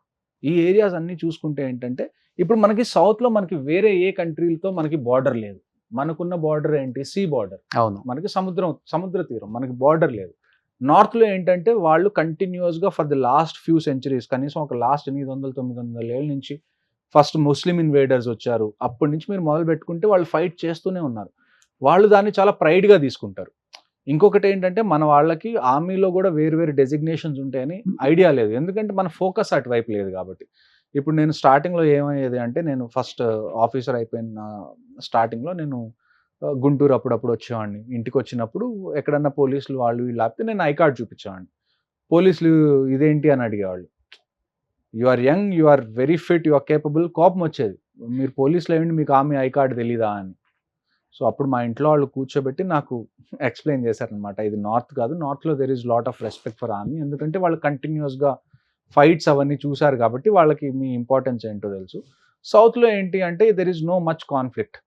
ఈ ఏరియాస్ అన్ని చూసుకుంటే ఏంటంటే, ఇప్పుడు మనకి సౌత్ లో మనకి వేరే ఏ కంట్రీలతో మనకి బార్డర్ లేదు. మనకున్న బార్డర్ ఏంటి, సీ బార్డర్. అవును, మనకి సముద్ర తీరం, మనకి బార్డర్ లేదు. నార్త్ లో ఏంటంటే, వాళ్ళు కంటిన్యూస్ గా for the last few centuries, కనీసం ఒక లాస్ట్ 800-900 ఏళ్ళ నుంచి, ఫస్ట్ ముస్లిం ఇన్వేడర్స్ వచ్చారు, అప్పటి నుంచి మీరు మొదలు పెట్టుకుంటే వాళ్ళు ఫైట్ చేస్తూనే ఉన్నారు. వాళ్ళు దాన్ని చాలా ప్రైడ్ గా తీసుకుంటారు. ఇంకొకటి ఏంటంటే, మన వాళ్ళకి ఆర్మీలో కూడా వేరు డెసిగ్నేషన్స్ ఉంటాయని ఐడియా లేదు, ఎందుకంటే మన ఫోకస్ అటువైపు లేదు కాబట్టి. ఇప్పుడు నేను స్టార్టింగ్ లో ఏమయ్యేది అంటే, నేను ఫస్ట్ ఆఫీసర్ అయిపోయిన స్టార్టింగ్ లో నేను గుంటూరు అప్పుడప్పుడు వచ్చేవాడిని. ఇంటికి వచ్చినప్పుడు ఎక్కడన్నా పోలీసులు వాళ్ళు వీళ్ళు ఆపితే నేను ఐ కార్డ్ చూపించేవాడిని. పోలీసులు ఇదేంటి అని అడిగేవాళ్ళు. You are young, you are very fit, you are capable. కోపం వచ్చేది, మీరు పోలీసులు ఏమిటి, మీకు ఆర్మీ ఐ కార్డ్ తెలీదా అని. సో అప్పుడు మా ఇంట్లో వాళ్ళు కూర్చోబెట్టి నాకు ఎక్స్ప్లెయిన్ చేశారనమాట, ఇది నార్త్ కాదు, నార్త్లో there is lot of respect for army, ఎందుకంటే వాళ్ళు కంటిన్యూస్గా ఫైట్స్ అవన్నీ చూశారు కాబట్టి వాళ్ళకి మీ ఇంపార్టెన్స్ ఏంటో తెలుసు. సౌత్లో ఏంటి అంటే, there is no much conflict,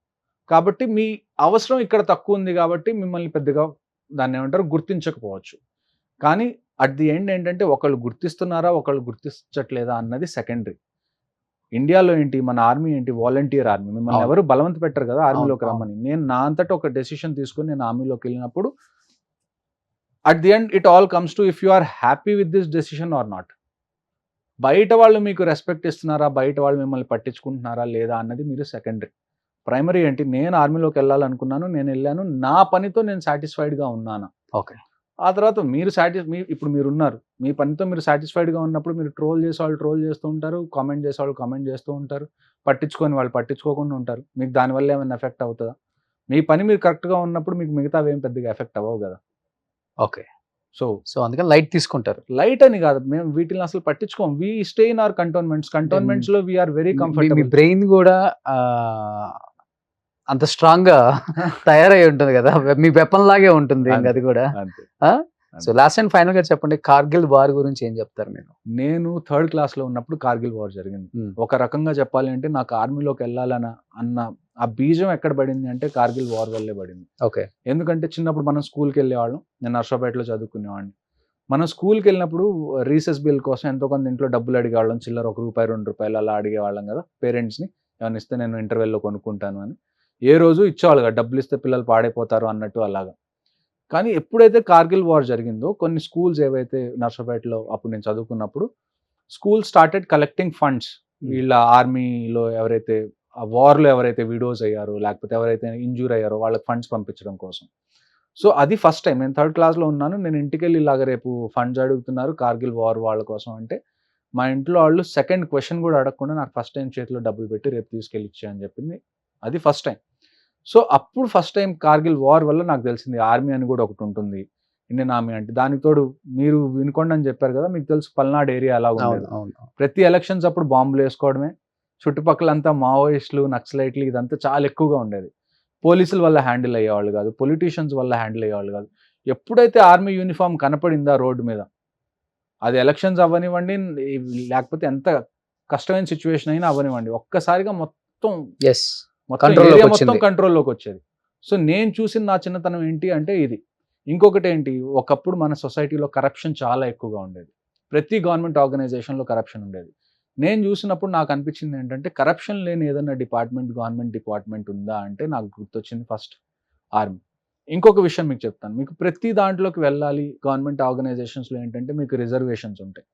కాబట్టి మీ అవసరం ఇక్కడ తక్కువ ఉంది కాబట్టి మిమ్మల్ని పెద్దగా దాన్ని ఏమంటారు గుర్తించకపోవచ్చు. కానీ అట్ ది ఎండ్ ఏంటంటే, ఒకళ్ళు గుర్తిస్తున్నారా ఒకళ్ళు గుర్తించట్లేదా అన్నది సెకండరీ. ఇండియాలో ఏంటి, మన ఆర్మీ ఏంటి, వాలంటీర్ ఆర్మీ. మిమ్మల్ని ఎవరు బలవంత పెట్టరు కదా ఆర్మీలోకి రమ్మని. నేను నా అంతటా ఒక డెసిషన్ తీసుకుని నేను ఆర్మీలోకి వెళ్ళినప్పుడు, at the end it all comes to if you are happy with this decision or not. బయట వాళ్ళు మీకు రెస్పెక్ట్ ఇస్తున్నారా, బయట వాళ్ళు మిమ్మల్ని పట్టించుకుంటున్నారా లేదా అన్నది మీరు సెకండరీ. ప్రైమరీ ఏంటి, నేను ఆర్మీలోకి వెళ్ళాలనుకున్నాను, నేను వెళ్ళాను, నా పనితో నేను సాటిస్ఫైడ్గా ఉన్నాను. ఓకే. ఆ తర్వాత మీరు ఇప్పుడు మీరున్నారు, మీ పనితో మీరు సాటిస్ఫైడ్గా ఉన్నప్పుడు మీరు ట్రోల్ చేసేవాళ్ళు ట్రోల్ చేస్తూ ఉంటారు, కామెంట్ చేసేవాళ్ళు కామెంట్ చేస్తూ ఉంటారు, పట్టించుకొని వాళ్ళు పట్టించుకోకుండా ఉంటారు. మీకు దానివల్ల ఏమైనా ఎఫెక్ట్ అవుతుందా? మీ పని మీరు కరెక్ట్గా ఉన్నప్పుడు మీకు మిగతా ఏం పెద్దగా ఎఫెక్ట్ అవ్వవు కదా. ఓకే. సో అందుకని లైట్ తీసుకుంటారు. లైట్ అని కాదు, మేము వీటిని అసలు పట్టించుకోం. We stay in our cantonments లో వీఆర్ వెరీ కంఫర్టబుల్. మీ బ్రెయిన్ కూడా అంత స్ట్రాంగ్ గా తయారై ఉంటుంది కదా, మీ వెపన్ లాగే ఉంటుంది అది కూడా. సో లాస్ట్ అండ్ ఫైనల్ గా చెప్పండి, కార్గిల్ వార్ గురించి ఏం చెప్తారు మీరు? నేను 3rd క్లాస్ లో ఉన్నప్పుడు కార్గిల్ వార్ జరిగింది. ఒక రకంగా చెప్పాలి అంటే, నాకు ఆర్మీలోకి వెళ్ళాలన్న ఆ బీజం ఎక్కడ పడింది అంటే కార్గిల్ వార్ వల్లే పడింది. ఓకే. ఎందుకంటే చిన్నప్పుడు మనం స్కూల్కి వెళ్ళేవాళ్ళం, నేను నర్సాపేటలో చదువుకునేవాడిని. మనం స్కూల్కి వెళ్ళినప్పుడు రీసెస్ బిల్ కోసం ఎంతో కొంత ఇంట్లో డబ్బులు అడిగేవాళ్ళం, చిల్లర ₹1 ₹2 అలా అడిగేవాళ్ళం కదా పేరెంట్స్ని, ఏమైనా ఇస్తే నేను ఇంటర్వెల్లో కొనుక్కుంటాను అని. ఏ రోజు ఇచ్చేవాళ్ళు కదా, డబ్బులు ఇస్తే పిల్లలు పాడైపోతారు అన్నట్టు అలాగా. కానీ ఎప్పుడైతే కార్గిల్ వార్ జరిగిందో కొన్ని స్కూల్స్ ఏవైతే నర్సపేటలో అప్పుడు నేను చదువుకున్నప్పుడు స్కూల్ స్టార్టెడ్ కలెక్టింగ్ ఫండ్స్. వీళ్ళ ఆర్మీలో ఎవరైతే ఆ వార్లో ఎవరైతే విడోస్ అయ్యారో లేకపోతే ఎవరైతే ఇంజూర్ అయ్యారో వాళ్ళకి ఫండ్స్ పంపించడం కోసం. సో అది ఫస్ట్ టైం నేను 3rd క్లాస్లో ఉన్నాను. నేను ఇంటికి వెళ్ళి ఇలాగ రేపు ఫండ్స్ అడుగుతున్నారు కార్గిల్ వార్ వాళ్ళ కోసం అంటే మా ఇంట్లో వాళ్ళు సెకండ్ క్వశ్చన్ కూడా అడగకుండా నాకు ఫస్ట్ టైం చేతిలో డబ్బులు పెట్టి రేపు తీసుకెళ్ళి ఇచ్చే అని చెప్పింది. అది ఫస్ట్ టైం. సో అప్పుడు ఫస్ట్ టైం కార్గిల్ వార్ వల్ల నాకు తెలిసింది ఆర్మీ అని కూడా ఒకటి ఉంటుంది, ఇండియన్ ఆర్మీ అంటే. దానికి తోడు మీరు వినుకోండి అని చెప్పారు కదా, మీకు తెలుసు పల్నాడు ఏరియా అలా ఉండేది. ప్రతి ఎలక్షన్స్ అప్పుడు బాంబులు వేసుకోవడమే, చుట్టుపక్కలంతా మావోయిస్టులు, నక్సలైట్లు ఇదంతా చాలా ఎక్కువగా ఉండేది. పోలీసుల వల్ల హ్యాండిల్ అయ్యేవాళ్ళు కాదు, పొలిటీషియన్స్ వల్ల హ్యాండిల్ అయ్యేవాళ్ళు కాదు. ఎప్పుడైతే ఆర్మీ యూనిఫామ్ కనపడిందా రోడ్డు మీద, అది ఎలక్షన్స్ అవ్వనివ్వండి లేకపోతే ఎంత కష్టమైన సిచ్యువేషన్ అయినా అవ్వనివ్వండి, ఒక్కసారిగా మొత్తం కంట్రోల్లోకి వచ్చేది. సో నేను చూసిన నా చిన్నతనం ఏంటి అంటే ఇది. ఇంకొకటి ఏంటి, ఒకప్పుడు మన సొసైటీలో కరప్షన్ చాలా ఎక్కువగా ఉండేది. ప్రతి గవర్నమెంట్ ఆర్గనైజేషన్లో కరప్షన్ ఉండేది. నేను చూసినప్పుడు నాకు అనిపించింది ఏంటంటే కరప్షన్ లేని ఏదైనా గవర్నమెంట్ డిపార్ట్మెంట్ ఉందా అంటే నాకు గుర్తొచ్చింది ఫస్ట్ ఆర్మీ. ఇంకొక విషయం మీకు చెప్తాను, మీకు ప్రతి దాంట్లోకి వెళ్ళాలి గవర్నమెంట్ ఆర్గనైజేషన్స్లో ఏంటంటే మీకు రిజర్వేషన్స్ ఉంటాయి.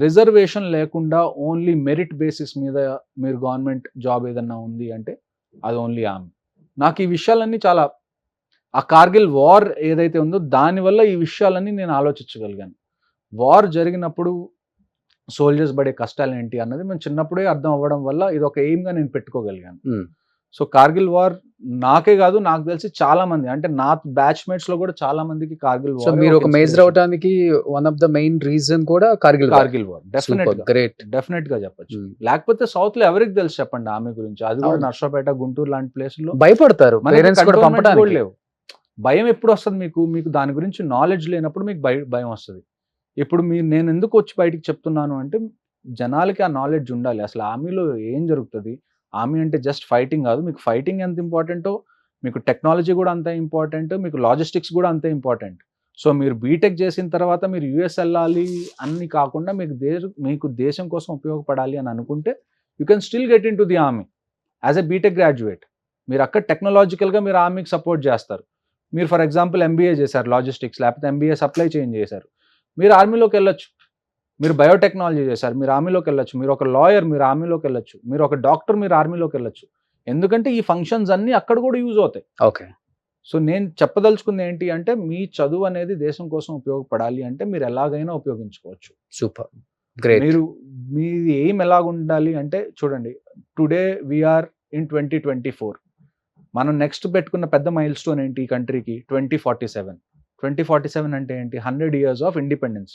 రిజర్వేషన్ లేకుండా ఓన్లీ మెరిట్ బేసిస్ మీద మీరు గవర్నమెంట్ జాబ్ ఏదన్నా ఉంది అంటే అది ఓన్లీ ఆర్మీ. నాకు ఈ విషయాలన్నీ చాలా, ఆ కార్గిల్ వార్ ఏదైతే ఉందో దానివల్ల ఈ విషయాలన్నీ నేను ఆలోచించగలిగాను. వార్ జరిగినప్పుడు సోల్జర్స్ పడే కష్టాలు ఏంటి అన్నది మేము చిన్నప్పుడే అర్థం అవ్వడం వల్ల ఇది ఒక ఎయిమ్గా నేను పెట్టుకోగలిగాను. సో కార్గిల్ వార్ నాకే కాదు, నాకు తెలిసి చాలా మంది అంటే నా బ్యాచ్మేట్స్ లో కూడా చాలా మందికి కార్గిల్ వార్. మీరు ఒక మేజర్ అవడానికి one of the main reason కూడా కార్గిల్ వార్. డెఫినెట్ గా చెప్పొచ్చు. లేకపోతే సౌత్ లో ఎవరికి తెలుసు చెప్పండి ఆమె గురించి, అది కూడా నర్సపేట, గుంటూరు లాంటి ప్లేస్ లో భయపడతారు. భయం ఎప్పుడు వస్తుంది మీకు దాని గురించి నాలెడ్జ్ లేనప్పుడు మీకు భయం వస్తుంది. ఇప్పుడు నేను ఎందుకు వచ్చి బయటికి చెప్తున్నాను అంటే జనాలకి ఆ నాలెడ్జ్ ఉండాలి. అసలు ఆర్మీలో ఏం జరుగుతుంది, ఆర్మీ అంటే జస్ట్ ఫైటింగ్ కాదు, మీకు ఫైటింగ్ ఎంత ఇంపార్టెంటో మీకు టెక్నాలజీ కూడా అంతే ఇంపార్టెంట్, మీకు లాజిస్టిక్స్ కూడా అంతే ఇంపార్టెంట్. సో మీరు బీటెక్ చేసిన తర్వాత మీరు యూఎస్ వెళ్ళాలి అన్ని కాకుండా మీకు దేశం కోసం ఉపయోగపడాలి అని అనుకుంటే you can still get into the army as a BTech graduate. మీరు అక్కడ టెక్నాలజికల్గా మీరు ఆర్మీకి సపోర్ట్ చేస్తారు. మీరు ఫర్ ఎగ్జాంపుల్ ఎంబీఏ చేశారు లాజిస్టిక్స్, లేకపోతే ఎంబీఏ సప్లై చైన్ చేశారు, మీరు ఆర్మీలోకి వెళ్ళొచ్చు. మీరు బయోటెక్నాలజీ చేశారు, మీరు ఆర్మీలోకి వెళ్ళొచ్చు. మీరు ఒక లాయర్, మీరు ఆర్మీలోకి వెళ్ళొచ్చు. మీరు ఒక డాక్టర్, మీరు ఆర్మీలోకి వెళ్ళొచ్చు. ఎందుకంటే ఈ ఫంక్షన్స్ అన్నీ అక్కడ కూడా యూజ్ అవుతాయి. ఓకే. సో నేను చెప్పదలుచుకుంది ఏంటి అంటే మీ చదువు అనేది దేశం కోసం ఉపయోగపడాలి అంటే మీరు ఎలాగైనా ఉపయోగించుకోవచ్చు. Super, great. మీది ఏం ఎలాగుండాలి అంటే చూడండి, టుడే వీఆర్ ఇన్ 2024. మనం నెక్స్ట్ పెట్టుకున్న పెద్ద మైల్ స్టోన్ ఏంటి ఈ కంట్రీకి, 2047. 2047 అంటే ఏంటి, 100 years of independence.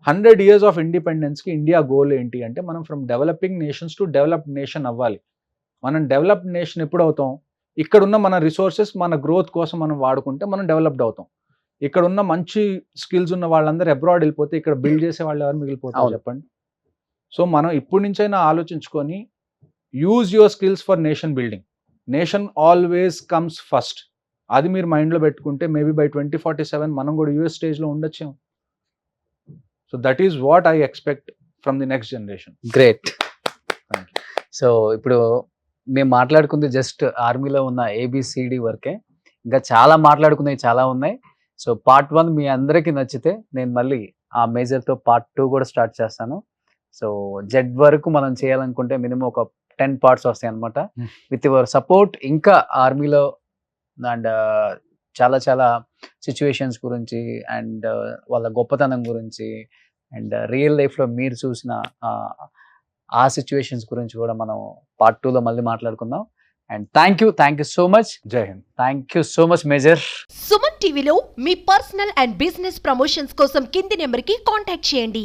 100 years of ఇండిపెండెన్స్కి ఇండియా గోల్ ఏంటి అంటే మనం from developing nations to developed nation అవ్వాలి. మనం డెవలప్డ్ నేషన్ ఎప్పుడు అవుతాం, ఇక్కడున్న మన రిసోర్సెస్ మన గ్రోత్ కోసం మనం వాడుకుంటే మనం డెవలప్డ్ అవుతాం. ఇక్కడ ఉన్న మంచి స్కిల్స్ ఉన్న వాళ్ళందరూ అబ్రాడ్ వెళ్ళిపోతే ఇక్కడ బిల్డ్ చేసే వాళ్ళు ఎవరు మిగిలిపోతారు చెప్పండి. సో మనం ఇప్పటి నుంచైనా ఆలోచించుకొని use your skills for nation building. Nation always comes first. అది మీరు మైండ్లో పెట్టుకుంటే మేబీ బై 2047 మనం కూడా యూఎస్ స్టేజ్లో ఉండొచ్చాం. So that is what I expect from the next generation. Great. So ఇప్పుడు మేము మాట్లాడుకుంది జస్ట్ ఆర్మీలో ఉన్న ABCD వరకే, ఇంకా చాలా మాట్లాడుకునేవి చాలా ఉన్నాయి. సో పార్ట్ 1 మీ అందరికీ నచ్చితే నేను మళ్ళీ ఆ మేజర్తో పార్ట్ 2 కూడా స్టార్ట్ చేస్తాను. సో జెడ్ వరకు మనం చేయాలనుకుంటే మినిమం ఒక 10 parts వస్తాయి అనమాట. విత్ యువర్ సపోర్ట్ ఇంకా ఆర్మీలో అండ్ చాలా చాలా సిచ్యువేషన్స్ గురించి అండ్ వాళ్ళ గొప్పతనం గురించి అండ్ రియల్ లైఫ్లో మీరు చూసిన ఆ సిచ్యువేషన్స్ గురించి కూడా మనం పార్ట్ 2లో మళ్ళీ మాట్లాడుకుందాం. And thank you so much. Jai Hind. Thank you so much major. Suman టీవీలో మీ పర్సనల్ అండ్ బిజినెస్ ప్రమోషన్స్ కోసం కింది నెంబర్కి కాంటాక్ట్ చేయండి.